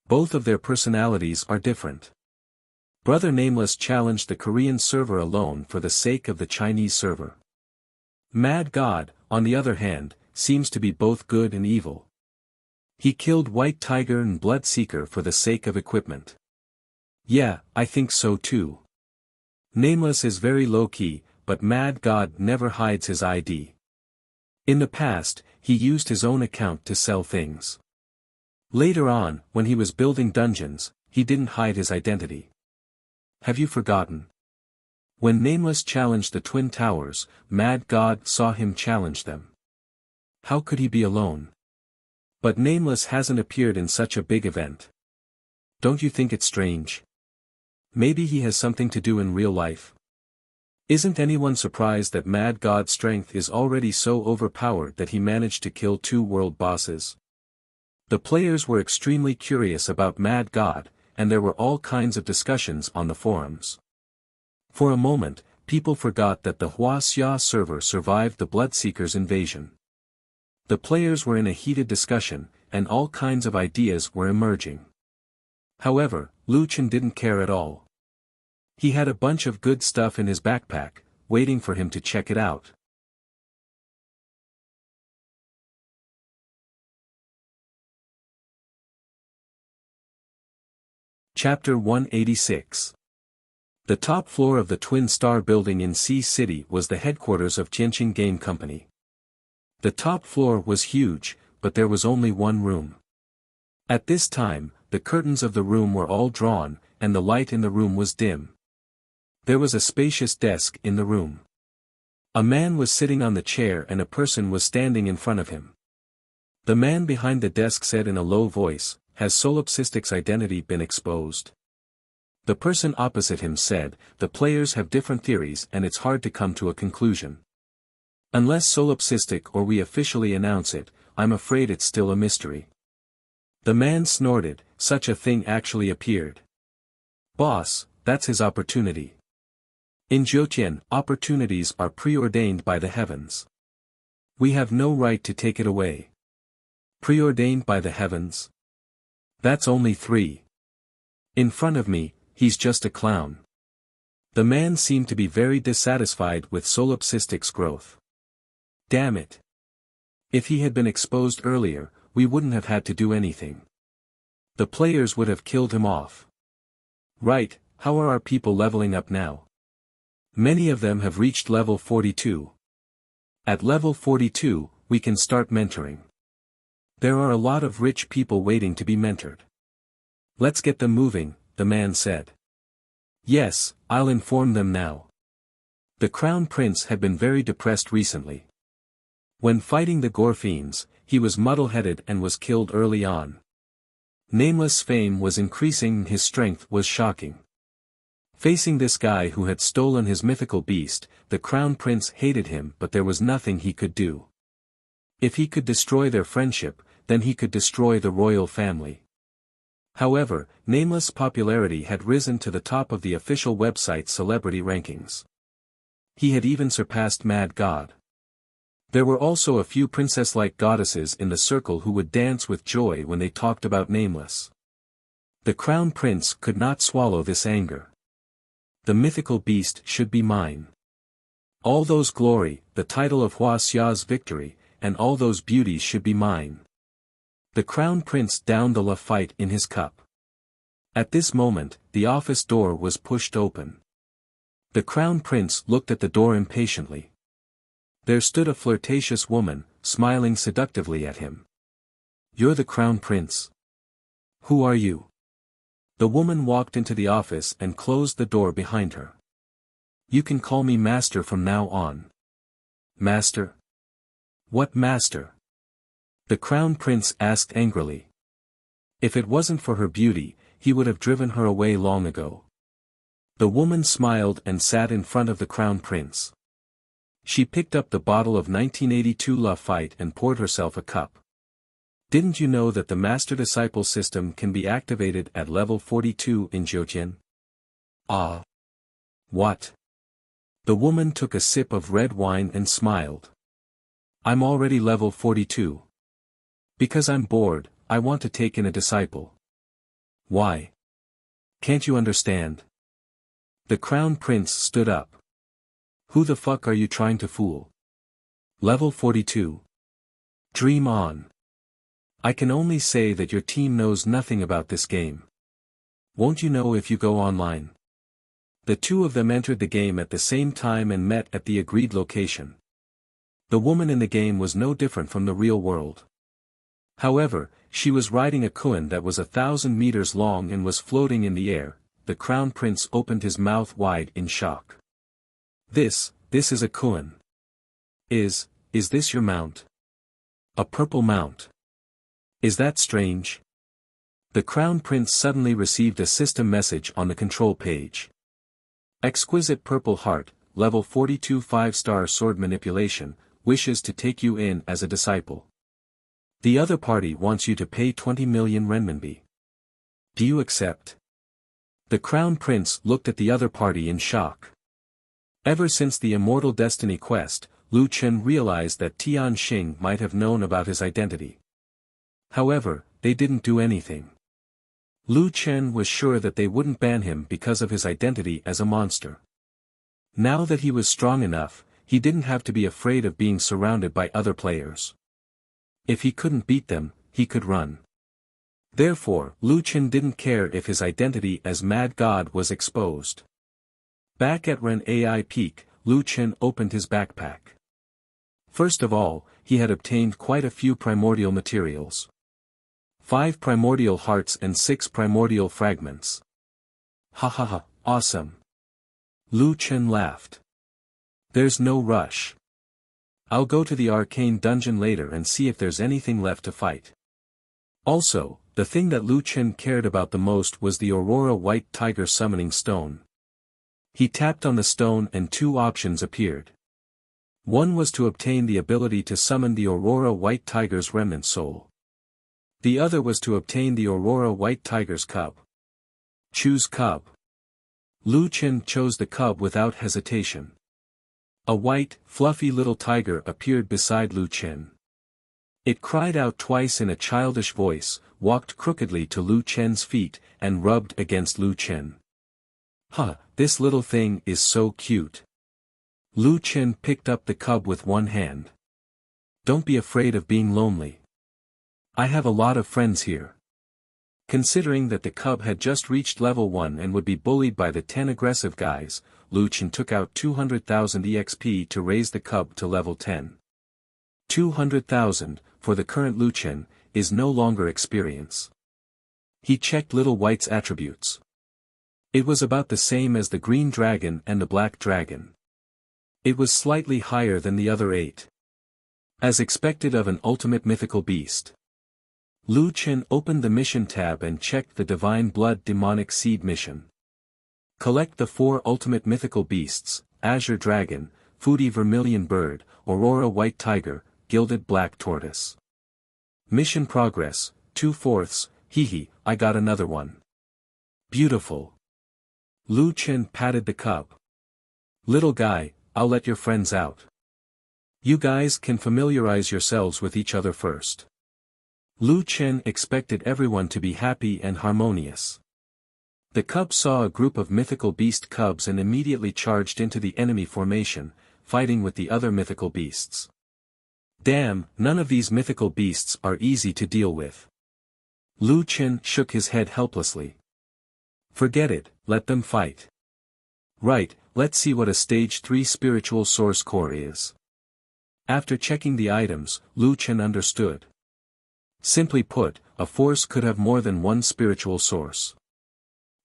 [SPEAKER 1] Both of their personalities are different. Brother Nameless challenged the Korean server alone for the sake of the Chinese server. Mad God, on the other hand, seems to be both good and evil. He killed White Tiger and Bloodseeker for the sake of equipment. Yeah, I think so too. Nameless is very low-key, but Mad God never hides his ID. In the past, he used his own account to sell things. Later on, when he was building dungeons, he didn't hide his identity. Have you forgotten? When Nameless challenged the Twin Towers, Mad God saw him challenge them. How could he be alone? But Nameless hasn't appeared in such a big event. Don't you think it's strange? Maybe he has something to do in real life. Isn't anyone surprised that Mad God's strength is already so overpowered that he managed to kill 2 world bosses? The players were extremely curious about Mad God, and there were all kinds of discussions on the forums. For a moment, people forgot that the Wuxia server survived the Bloodseekers' invasion. The players were in a heated discussion, and all kinds of ideas were emerging. However, Lu Chen didn't care at all. He had a bunch of good stuff in his backpack, waiting for him to check it out. Chapter 186. The top floor of the Twin Star building in Sea City was the headquarters of Tianqing Game Company. The top floor was huge, but there was only one room. At this time, the curtains of the room were all drawn, and the light in the room was dim. There was a spacious desk in the room. A man was sitting on the chair and a person was standing in front of him. The man behind the desk said in a low voice, "Has Solipsistic's identity been exposed?" The person opposite him said, "The players have different theories and it's hard to come to a conclusion. Unless Solipsistic or we officially announce it, I'm afraid it's still a mystery." The man snorted, "Such a thing actually appeared. Boss, that's his opportunity. In Jiutian, opportunities are preordained by the heavens. We have no right to take it away." Preordained by the heavens? That's only 3. In front of me, he's just a clown. The man seemed to be very dissatisfied with Solipsistic's growth. Damn it. If he had been exposed earlier, we wouldn't have had to do anything. The players would have killed him off. Right, how are our people leveling up now? Many of them have reached level 42. At level 42, we can start mentoring. There are a lot of rich people waiting to be mentored. Let's get them moving, the man said. Yes, I'll inform them now. The Crown Prince had been very depressed recently. When fighting the Gore Fiends, he was muddle-headed and was killed early on. Nameless' fame was increasing and his strength was shocking. Facing this guy who had stolen his mythical beast, the Crown Prince hated him but there was nothing he could do. If he could destroy their friendship, then he could destroy the royal family. However, Nameless' popularity had risen to the top of the official website's celebrity rankings. He had even surpassed Mad God. There were also a few princess-like goddesses in the circle who would dance with joy when they talked about Nameless. The Crown Prince could not swallow this anger. The mythical beast should be mine. All those glory, the title of Wuxia's victory, and all those beauties should be mine. The Crown Prince downed the fight in his cup. At this moment, the office door was pushed open. The Crown Prince looked at the door impatiently. There stood a flirtatious woman, smiling seductively at him. "You're the Crown Prince? Who are you?" The woman walked into the office and closed the door behind her. "You can call me Master from now on." "Master? What master?" the Crown Prince asked angrily. If it wasn't for her beauty, he would have driven her away long ago. The woman smiled and sat in front of the Crown Prince. She picked up the bottle of 1982 Lafite and poured herself a cup. "Didn't you know that the master-disciple system can be activated at level 42 in Jiutian?" "Ah. What?" The woman took a sip of red wine and smiled. "I'm already level 42. Because I'm bored, I want to take in a disciple." "Why? Can't you understand?" The Crown Prince stood up. "Who the fuck are you trying to fool? Level 42? Dream on. I can only say that your team knows nothing about this game. Won't you know if you go online?" The two of them entered the game at the same time and met at the agreed location. The woman in the game was no different from the real world. However, she was riding a koan that was 1,000 meters long and was floating in the air. The Crown Prince opened his mouth wide in shock. This is a koan. Is this your mount? A purple mount? Is that strange?" The Crown Prince suddenly received a system message on the control page. "Exquisite Purple Heart, level 42 5-star sword manipulation, wishes to take you in as a disciple. The other party wants you to pay 20 million renminbi. Do you accept?" The Crown Prince looked at the other party in shock. Ever since the Immortal Destiny quest, Lu Chen realized that Tian Xing might have known about his identity. However, they didn't do anything. Lu Chen was sure that they wouldn't ban him because of his identity as a monster. Now that he was strong enough, he didn't have to be afraid of being surrounded by other players. If he couldn't beat them, he could run. Therefore, Lu Chen didn't care if his identity as Mad God was exposed. Back at Ren AI Peak, Lu Chen opened his backpack. First of all, he had obtained quite a few primordial materials. 5 primordial hearts and 6 primordial fragments. "Ha ha ha, awesome." Lu Chen laughed. "There's no rush. I'll go to the arcane dungeon later and see if there's anything left to fight." Also, the thing that Lu Chen cared about the most was the Aurora White Tiger Summoning Stone. He tapped on the stone and 2 options appeared. One was to obtain the ability to summon the Aurora White Tiger's remnant soul. The other was to obtain the Aurora White Tiger's cub. Choose cub. Lu Chen chose the cub without hesitation. A white, fluffy little tiger appeared beside Lu Chen. It cried out twice in a childish voice, walked crookedly to Lu Chen's feet, and rubbed against Lu Chen. "Huh, this little thing is so cute." Lu Chen picked up the cub with one hand. "Don't be afraid of being lonely. I have a lot of friends here." Considering that the cub had just reached level 1 and would be bullied by the 10 aggressive guys, Lu Chen took out 200,000 EXP to raise the cub to level 10. 200,000, for the current Lu Chen, is no longer experience. He checked Little White's attributes. It was about the same as the green dragon and the black dragon. It was slightly higher than the other 8. As expected of an ultimate mythical beast. Lu Chen opened the mission tab and checked the Divine Blood Demonic Seed mission. Collect the 4 ultimate mythical beasts, Azure Dragon, Foodie Vermilion Bird, Aurora White Tiger, Gilded Black Tortoise. Mission progress, 2/4, hehe, I got another one. Beautiful. Lu Chen patted the cub. "Little guy, I'll let your friends out. You guys can familiarize yourselves with each other first." Lu Chen expected everyone to be happy and harmonious. The cub saw a group of mythical beast cubs and immediately charged into the enemy formation, fighting with the other mythical beasts. Damn, none of these mythical beasts are easy to deal with. Lu Chen shook his head helplessly. Forget it, let them fight. Right, let's see what a Stage 3 spiritual source core is. After checking the items, Lu Chen understood. Simply put, a force could have more than one spiritual source.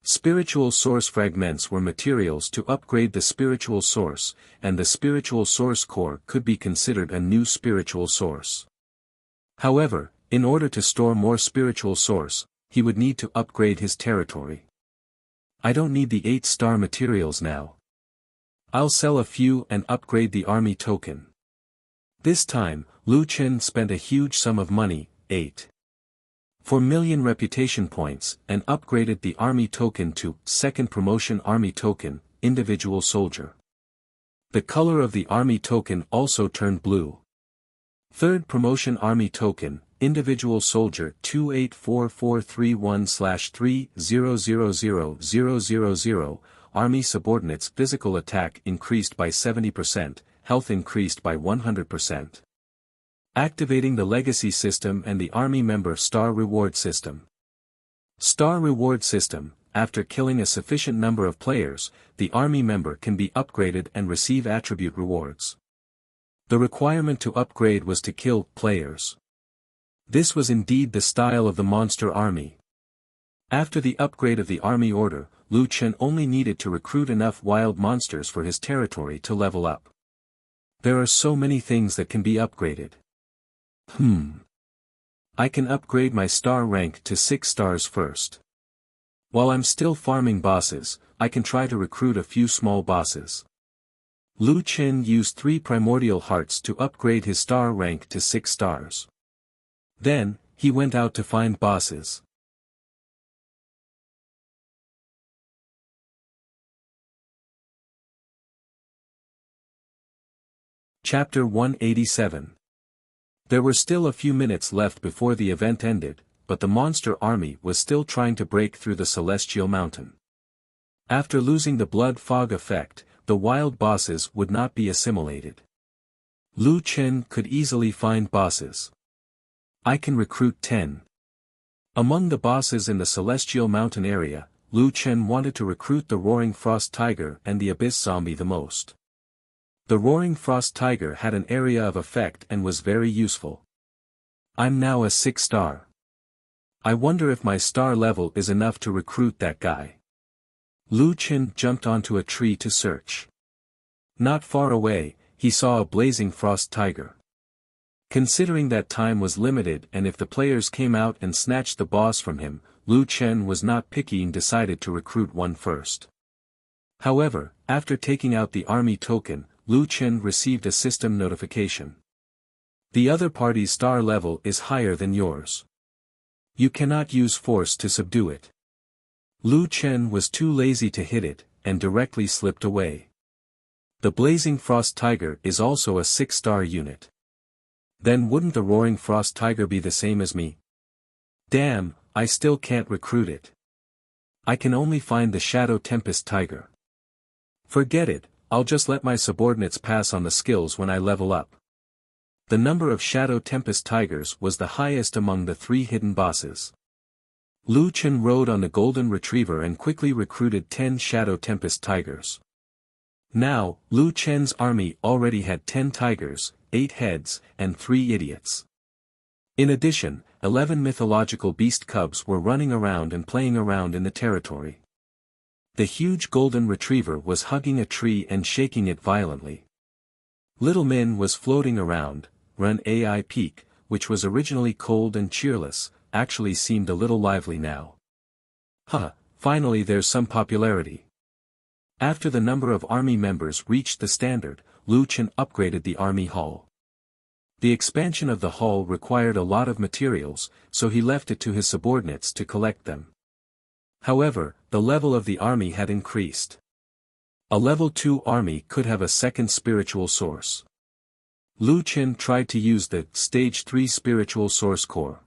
[SPEAKER 1] Spiritual source fragments were materials to upgrade the spiritual source, and the spiritual source core could be considered a new spiritual source. However, in order to store more spiritual source, he would need to upgrade his territory. I don't need the 8-star materials now. I'll sell a few and upgrade the army token. This time, Lu Chen spent a huge sum of money, 8.4 million reputation points, and upgraded the army token to second promotion army token, individual soldier. The color of the army token also turned blue. Third promotion army token, individual soldier 284431/3000000, army subordinates physical attack increased by 70%, health increased by 100%. Activating the legacy system and the army member star reward system. Star reward system: after killing a sufficient number of players, the army member can be upgraded and receive attribute rewards. The requirement to upgrade was to kill players. This was indeed the style of the monster army. After the upgrade of the army order, Lu Chen only needed to recruit enough wild monsters for his territory to level up. There are so many things that can be upgraded. I can upgrade my star rank to 6 stars first. While I'm still farming bosses, I can try to recruit a few small bosses. Lu Chen used 3 primordial hearts to upgrade his star rank to 6 stars. Then, he went out to find bosses. Chapter 187. There were still a few minutes left before the event ended, but the monster army was still trying to break through the celestial mountain. After losing the blood fog effect, the wild bosses would not be assimilated. Lu Chen could easily find bosses. I can recruit 10. Among the bosses in the celestial mountain area, Lu Chen wanted to recruit the roaring frost tiger and the abyss zombie the most. The roaring frost tiger had an area of effect and was very useful. I'm now a 6-star. I wonder if my star level is enough to recruit that guy. Lu Chen jumped onto a tree to search. Not far away, he saw a blazing frost tiger. Considering that time was limited and if the players came out and snatched the boss from him, Lu Chen was not picky and decided to recruit one first. However, after taking out the army token, Lu Chen received a system notification. The other party's star level is higher than yours. You cannot use force to subdue it. Lu Chen was too lazy to hit it, and directly slipped away. The blazing frost tiger is also a 6-star unit. Then wouldn't the roaring frost tiger be the same as me? Damn, I still can't recruit it. I can only find the shadow tempest tiger. Forget it, I'll just let my subordinates pass on the skills when I level up. The number of shadow tempest tigers was the highest among the 3 hidden bosses. Lu Chen rode on the golden retriever and quickly recruited 10 shadow tempest tigers. Now, Lu Chen's army already had 10 tigers, 8 heads, and 3 idiots. In addition, 11 mythological beast cubs were running around and playing around in the territory. The huge golden retriever was hugging a tree and shaking it violently. Little Min was floating around. Run AI Peak, which was originally cold and cheerless, actually seemed a little lively now. Finally there's some popularity. After the number of army members reached the standard, Lu Chen upgraded the army hall. The expansion of the hall required a lot of materials, so he left it to his subordinates to collect them. However, the level of the army had increased. A level 2 army could have a second spiritual source. Lu Chen tried to use the Stage 3 spiritual source core.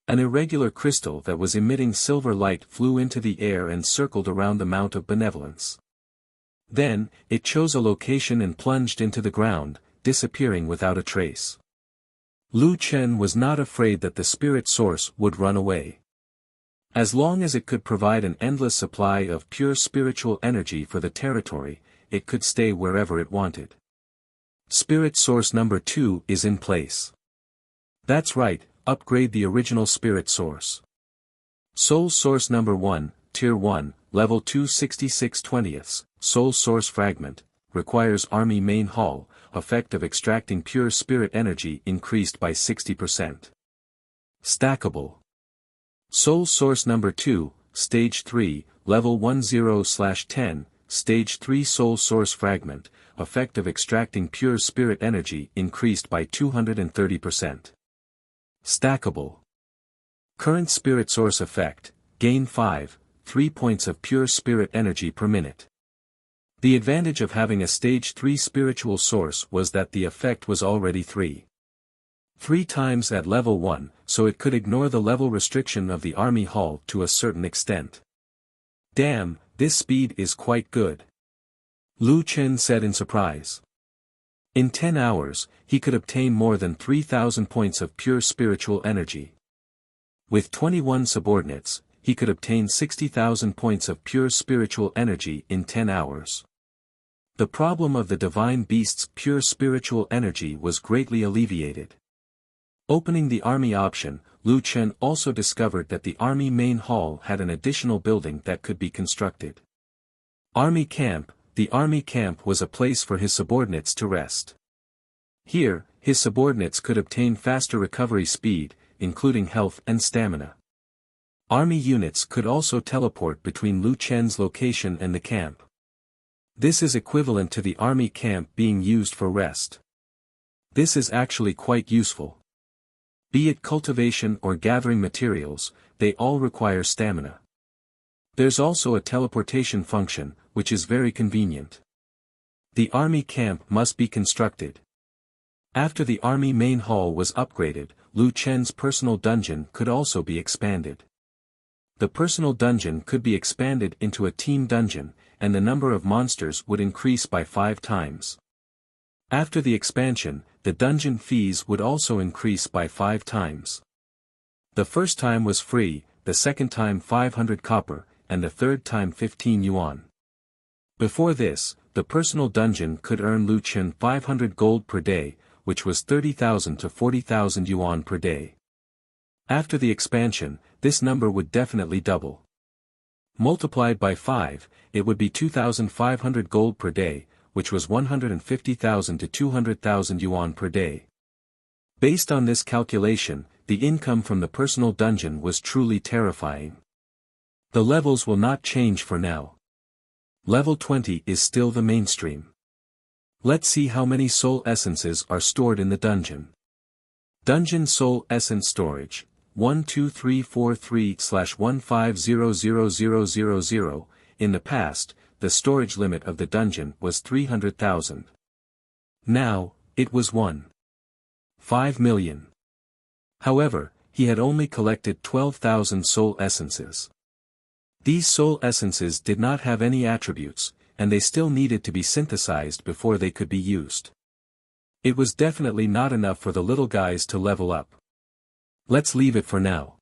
[SPEAKER 1] An irregular crystal that was emitting silver light flew into the air and circled around the Mount of Benevolence. Then, it chose a location and plunged into the ground, disappearing without a trace. Lu Chen was not afraid that the spirit source would run away. As long as it could provide an endless supply of pure spiritual energy for the territory, it could stay wherever it wanted. Spirit source number 2 is in place. That's right, upgrade the original spirit source. Soul source number 1, tier 1, level 266/20, soul source fragment, requires army main hall, effect of extracting pure spirit energy increased by 60%. Stackable. Soul source number 2, stage 3, level 10/10, stage 3 soul source fragment, effect of extracting pure spirit energy increased by 230%. Stackable. Current spirit source effect, gain 3 points of pure spirit energy per minute. The advantage of having a stage 3 spiritual source was that the effect was already 3 times at level 1, so it could ignore the level restriction of the army hall to a certain extent. Damn, this speed is quite good, Lu Chen said in surprise. In 10 hours, he could obtain more than 3,000 points of pure spiritual energy. With 21 subordinates, he could obtain 60,000 points of pure spiritual energy in 10 hours. The problem of the divine beast's pure spiritual energy was greatly alleviated. Opening the army option, Lu Chen also discovered that the army main hall had an additional building that could be constructed. Army camp. The army camp was a place for his subordinates to rest. Here, his subordinates could obtain faster recovery speed, including health and stamina. Army units could also teleport between Lu Chen's location and the camp. This is equivalent to the army camp being used for rest. This is actually quite useful. Be it cultivation or gathering materials, they all require stamina. There's also a teleportation function, which is very convenient. The army camp must be constructed. After the army main hall was upgraded, Lu Chen's personal dungeon could also be expanded. The personal dungeon could be expanded into a team dungeon, and the number of monsters would increase by 5 times. After the expansion, the dungeon fees would also increase by 5 times. The first time was free, the second time 500 copper, and the third time 15 yuan. Before this, the personal dungeon could earn Lu Chen 500 gold per day, which was 30,000 to 40,000 yuan per day. After the expansion, this number would definitely double. Multiplied by 5, it would be 2,500 gold per day, which was 150,000 to 200,000 yuan per day. Based on this calculation, the income from the personal dungeon was truly terrifying. The levels will not change for now. Level 20 is still the mainstream. Let's see how many soul essences are stored in the dungeon. Dungeon Soul Essence Storage, 12343/1500000. In the past, the storage limit of the dungeon was 300,000. Now, it was 1.5 million. However, he had only collected 12,000 soul essences. These soul essences did not have any attributes, and they still needed to be synthesized before they could be used. It was definitely not enough for the little guys to level up. Let's leave it for now.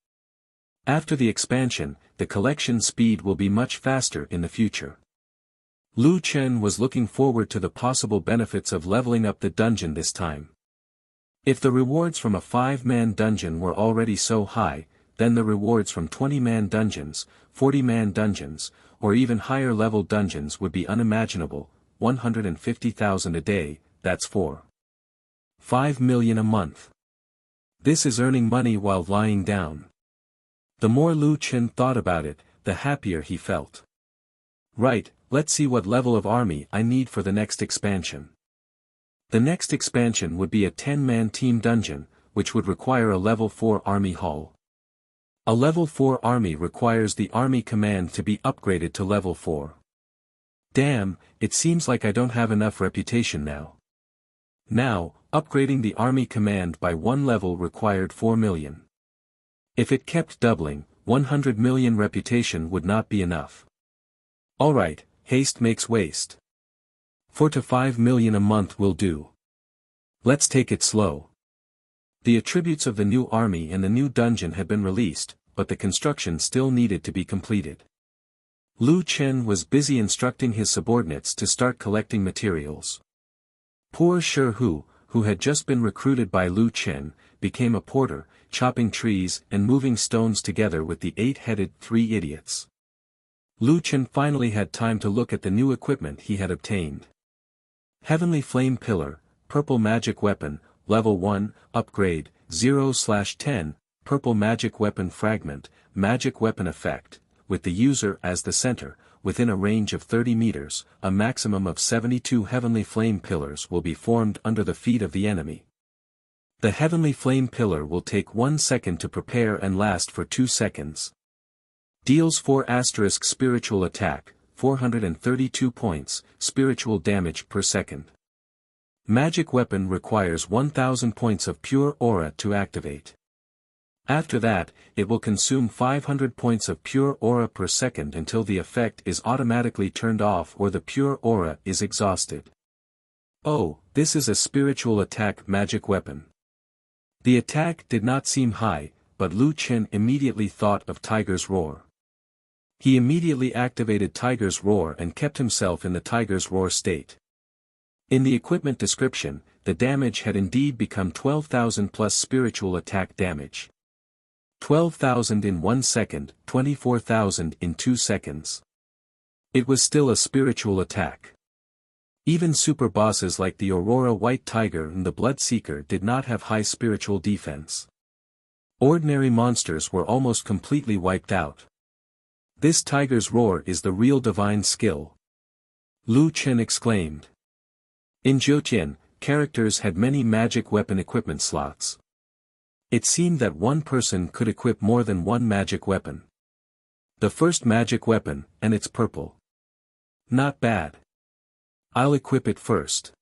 [SPEAKER 1] After the expansion, the collection speed will be much faster in the future. Lu Chen was looking forward to the possible benefits of leveling up the dungeon this time. If the rewards from a 5-man dungeon were already so high, then the rewards from 20-man dungeons, 40-man dungeons, or even higher-level dungeons would be unimaginable. 150,000 a day, that's 4.5 million a month. This is earning money while lying down. The more Lu Chen thought about it, the happier he felt. Right, let's see what level of army I need for the next expansion. The next expansion would be a 10-man team dungeon, which would require a level 4 army hall. A level 4 army requires the army command to be upgraded to level 4. Damn, it seems like I don't have enough reputation now. Now, upgrading the army command by 1 level required 4 million. If it kept doubling, 100 million reputation would not be enough. Alright, haste makes waste. 4 to 5 million a month will do. Let's take it slow. The attributes of the new army and the new dungeon had been released, but the construction still needed to be completed. Lu Chen was busy instructing his subordinates to start collecting materials. Poor Shi Hu, who had just been recruited by Lu Chen, became a porter, chopping trees and moving stones together with the 8-headed 3 idiots. Lu Chen finally had time to look at the new equipment he had obtained. Heavenly Flame Pillar, Purple Magic Weapon, Level 1, Upgrade, 0/10, Purple Magic Weapon Fragment, Magic Weapon Effect, with the user as the center, within a range of 30 meters, a maximum of 72 Heavenly Flame Pillars will be formed under the feet of the enemy. The Heavenly Flame Pillar will take 1 second to prepare and last for 2 seconds. Deals 4 * spiritual attack, 432 points, spiritual damage per second. Magic weapon requires 1000 points of pure aura to activate. After that, it will consume 500 points of pure aura per second until the effect is automatically turned off or the pure aura is exhausted. Oh, this is a spiritual attack magic weapon. The attack did not seem high, but Lu Chen immediately thought of Tiger's Roar. He immediately activated Tiger's Roar and kept himself in the Tiger's Roar state. In the equipment description, the damage had indeed become 12,000 plus spiritual attack damage. 12,000 in 1 second, 24,000 in 2 seconds. It was still a spiritual attack. Even super bosses like the Aurora White Tiger and the Bloodseeker did not have high spiritual defense. Ordinary monsters were almost completely wiped out. This Tiger's Roar is the real divine skill. Lu Chen exclaimed. In Jiutian, characters had many magic weapon equipment slots. It seemed that one person could equip more than one magic weapon. The first magic weapon, and it's purple. Not bad. I'll equip it first.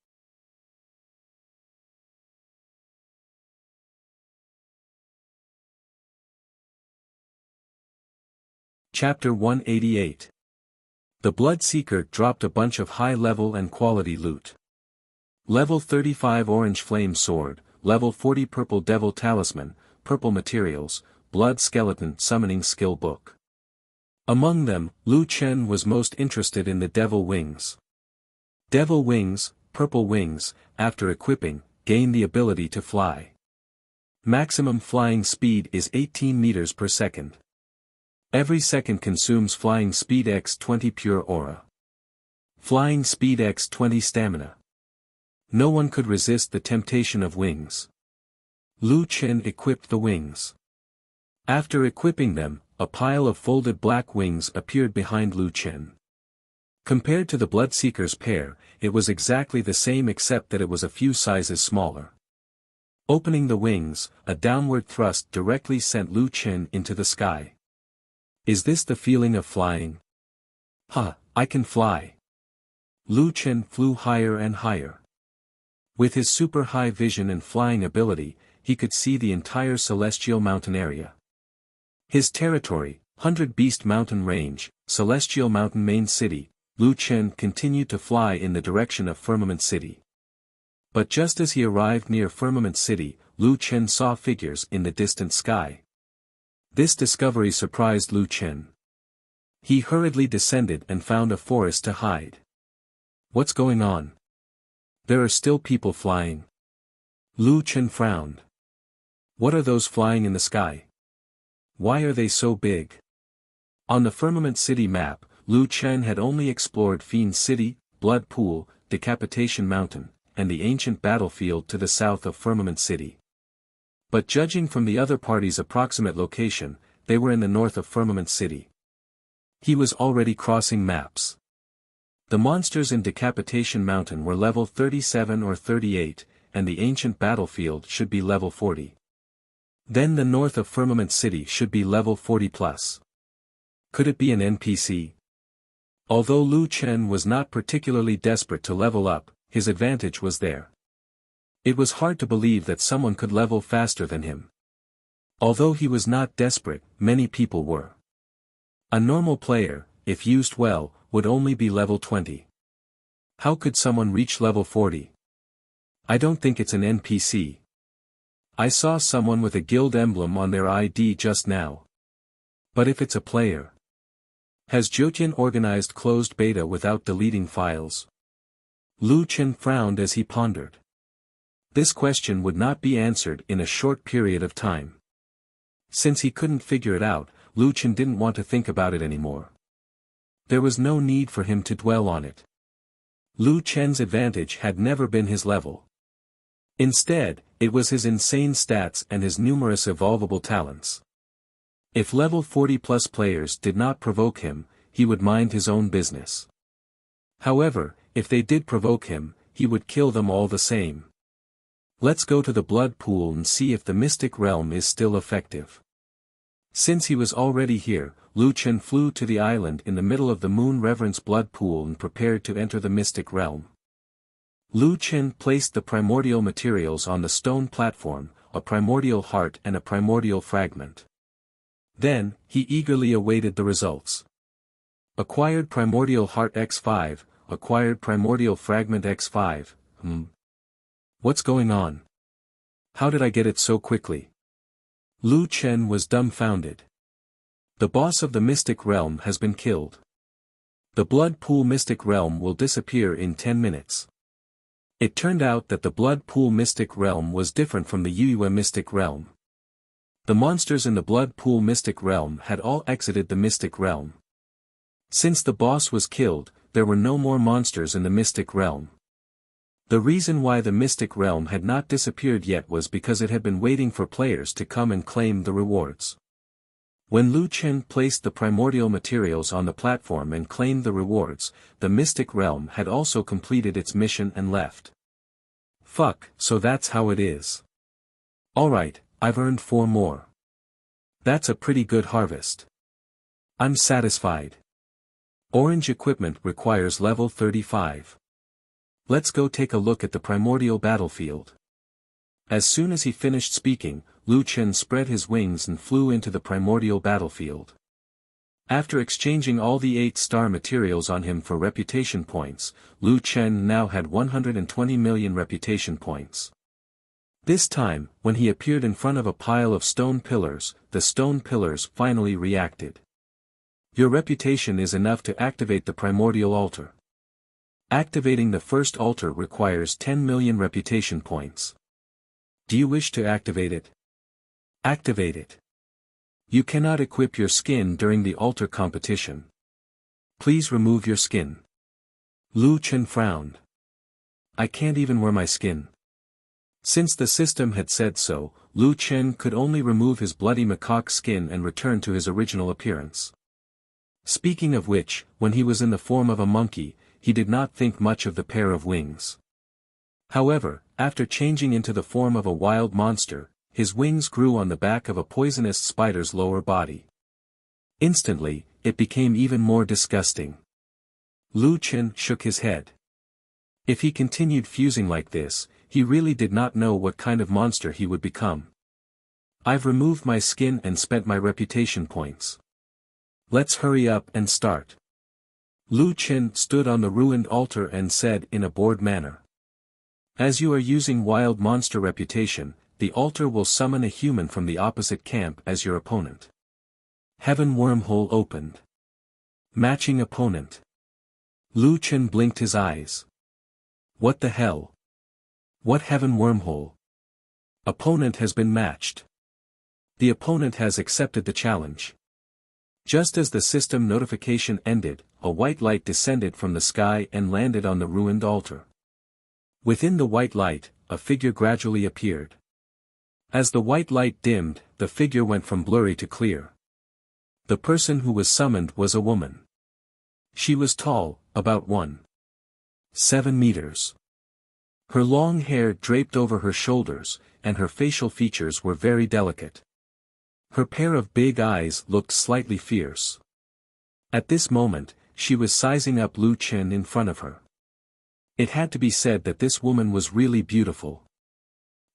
[SPEAKER 1] Chapter 188. The Bloodseeker dropped a bunch of high-level and quality loot. Level 35 Orange Flame Sword, Level 40 Purple Devil Talisman, Purple Materials, Blood Skeleton Summoning Skill Book. Among them, Lu Chen was most interested in the Devil Wings. Devil Wings, Purple Wings, after equipping, gain the ability to fly. Maximum flying speed is 18 meters per second. Every second consumes flying speed x 20 pure aura. Flying speed x 20 stamina. No one could resist the temptation of wings. Lu Chen equipped the wings. After equipping them, a pile of folded black wings appeared behind Lu Chen. Compared to the Bloodseeker's pair, it was exactly the same except that it was a few sizes smaller. Opening the wings, a downward thrust directly sent Lu Chen into the sky. Is this the feeling of flying? I can fly. Lu Chen flew higher and higher. With his super high vision and flying ability, he could see the entire Celestial Mountain area. His territory, 100 Beast Mountain Range, Celestial Mountain Main City, Lu Chen continued to fly in the direction of Firmament City. But just as he arrived near Firmament City, Lu Chen saw figures in the distant sky. This discovery surprised Lu Chen. He hurriedly descended and found a forest to hide. What's going on? There are still people flying. Lu Chen frowned. What are those flying in the sky? Why are they so big? On the Firmament City map, Lu Chen had only explored Fiend City, Blood Pool, Decapitation Mountain, and the ancient battlefield to the south of Firmament City. But judging from the other party's approximate location, they were in the north of Firmament City. He was already crossing maps. The monsters in Decapitation Mountain were level 37 or 38, and the ancient battlefield should be level 40. Then the north of Firmament City should be level 40 plus. Could it be an NPC? Although Lu Chen was not particularly desperate to level up, his advantage was there. It was hard to believe that someone could level faster than him. Although he was not desperate, many people were. A normal player, if used well, would only be level 20. How could someone reach level 40? I don't think it's an NPC. I saw someone with a guild emblem on their ID just now. But if it's a player? Has Zhoutian organized closed beta without deleting files? Lu Chen frowned as he pondered. This question would not be answered in a short period of time. Since he couldn't figure it out, Lu Chen didn't want to think about it anymore. There was no need for him to dwell on it. Lu Chen's advantage had never been his level. Instead, it was his insane stats and his numerous evolvable talents. If level 40+ players did not provoke him, he would mind his own business. However, if they did provoke him, he would kill them all the same. Let's go to the blood pool and see if the mystic realm is still effective. Since he was already here, Lu Chen flew to the island in the middle of the Moon Reverence blood pool and prepared to enter the mystic realm. Lu Chen placed the primordial materials on the stone platform, a primordial heart and a primordial fragment. Then, he eagerly awaited the results. Acquired primordial heart x5, acquired primordial fragment x5, What's going on? How did I get it so quickly? Lu Chen was dumbfounded. The boss of the mystic realm has been killed. The blood pool mystic realm will disappear in 10 minutes. It turned out that the blood pool mystic realm was different from the Yueyue mystic realm. The monsters in the blood pool mystic realm had all exited the mystic realm. Since the boss was killed, there were no more monsters in the mystic realm. The reason why the mystic realm had not disappeared yet was because it had been waiting for players to come and claim the rewards. When Lu Chen placed the primordial materials on the platform and claimed the rewards, the mystic realm had also completed its mission and left. Fuck, so that's how it is. Alright, I've earned 4 more. That's a pretty good harvest. I'm satisfied. Orange equipment requires level 35. Let's go take a look at the primordial battlefield. As soon as he finished speaking, Lu Chen spread his wings and flew into the primordial battlefield. After exchanging all the 8-star materials on him for reputation points, Lu Chen now had 120 million reputation points. This time, when he appeared in front of a pile of stone pillars, the stone pillars finally reacted. Your reputation is enough to activate the primordial altar. Activating the first altar requires 10 million reputation points. Do you wish to activate it? Activate it. You cannot equip your skin during the altar competition. Please remove your skin. Lu Chen frowned. I can't even wear my skin. Since the system had said so, Lu Chen could only remove his bloody macaque skin and return to his original appearance. Speaking of which, when he was in the form of a monkey, he did not think much of the pair of wings. However, after changing into the form of a wild monster, his wings grew on the back of a poisonous spider's lower body. Instantly, it became even more disgusting. Lu Chen shook his head. If he continued fusing like this, he really did not know what kind of monster he would become. I've removed my skin and spent my reputation points. Let's hurry up and start. Lu Chen stood on the ruined altar and said in a bored manner. As you are using wild monster reputation, the altar will summon a human from the opposite camp as your opponent. Heaven wormhole opened. Matching opponent. Lu Chen blinked his eyes. What the hell? What heaven wormhole? Opponent has been matched. The opponent has accepted the challenge. Just as the system notification ended, a white light descended from the sky and landed on the ruined altar. Within the white light, a figure gradually appeared. As the white light dimmed, the figure went from blurry to clear. The person who was summoned was a woman. She was tall, about 1.7 meters. Her long hair draped over her shoulders, and her facial features were very delicate. Her pair of big eyes looked slightly fierce. At this moment, she was sizing up Lu Chen in front of her. It had to be said that this woman was really beautiful.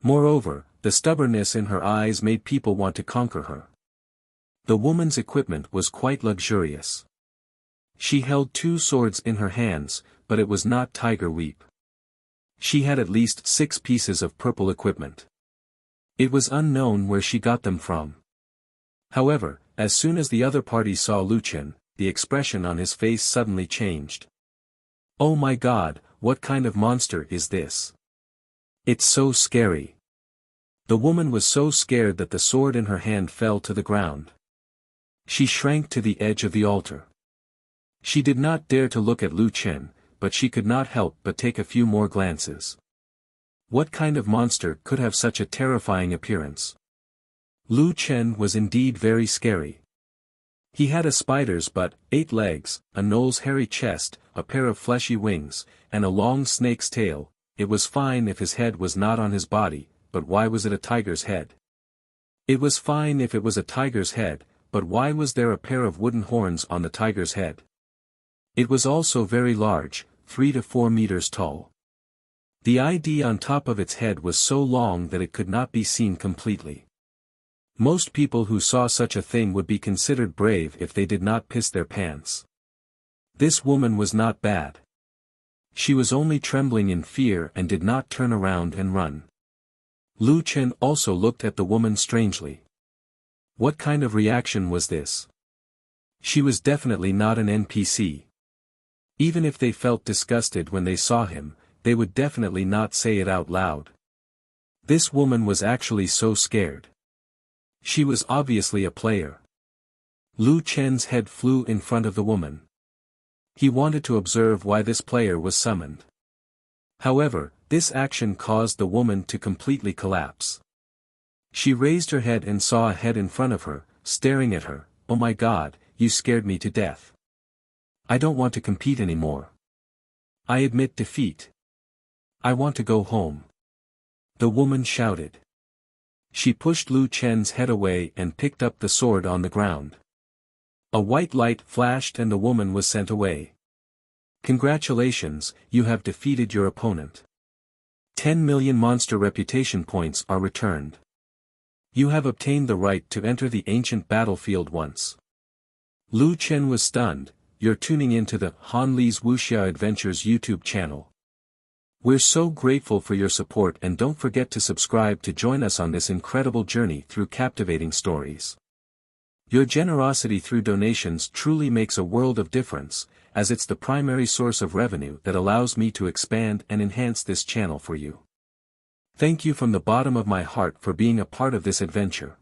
[SPEAKER 1] Moreover, the stubbornness in her eyes made people want to conquer her. The woman's equipment was quite luxurious. She held 2 swords in her hands, but it was not tiger weep. She had at least 6 pieces of purple equipment. It was unknown where she got them from. However, as soon as the other party saw Lu Chen, the expression on his face suddenly changed. "Oh my God, what kind of monster is this? It's so scary." The woman was so scared that the sword in her hand fell to the ground. She shrank to the edge of the altar. She did not dare to look at Lu Chen, but she could not help but take a few more glances. What kind of monster could have such a terrifying appearance? Lu Chen was indeed very scary. He had a spider's butt, 8 legs, a gnoll's hairy chest, a pair of fleshy wings, and a long snake's tail. It was fine if his head was not on his body, but why was it a tiger's head? It was fine if it was a tiger's head, but why was there a pair of wooden horns on the tiger's head? It was also very large, 3 to 4 meters tall. The ID on top of its head was so long that it could not be seen completely. Most people who saw such a thing would be considered brave if they did not piss their pants. This woman was not bad. She was only trembling in fear and did not turn around and run. Lu Chen also looked at the woman strangely. What kind of reaction was this? She was definitely not an NPC. Even if they felt disgusted when they saw him, they would definitely not say it out loud. This woman was actually so scared. She was obviously a player. Lu Chen's head flew in front of the woman. He wanted to observe why this player was summoned. However, this action caused the woman to completely collapse. She raised her head and saw a head in front of her, staring at her. "Oh my God, you scared me to death. I don't want to compete anymore. I admit defeat. I want to go home." The woman shouted. She pushed Lu Chen's head away and picked up the sword on the ground. A white light flashed and the woman was sent away. "Congratulations, you have defeated your opponent. 10 million monster reputation points are returned. You have obtained the right to enter the ancient battlefield once." Lu Chen was stunned. "You're tuning into the Han Li's Wuxia Adventures YouTube channel. We're so grateful for your support and don't forget to subscribe to join us on this incredible journey through captivating stories. Your generosity through donations truly makes a world of difference, as it's the primary source of revenue that allows me to expand and enhance this channel for you. Thank you from the bottom of my heart for being a part of this adventure.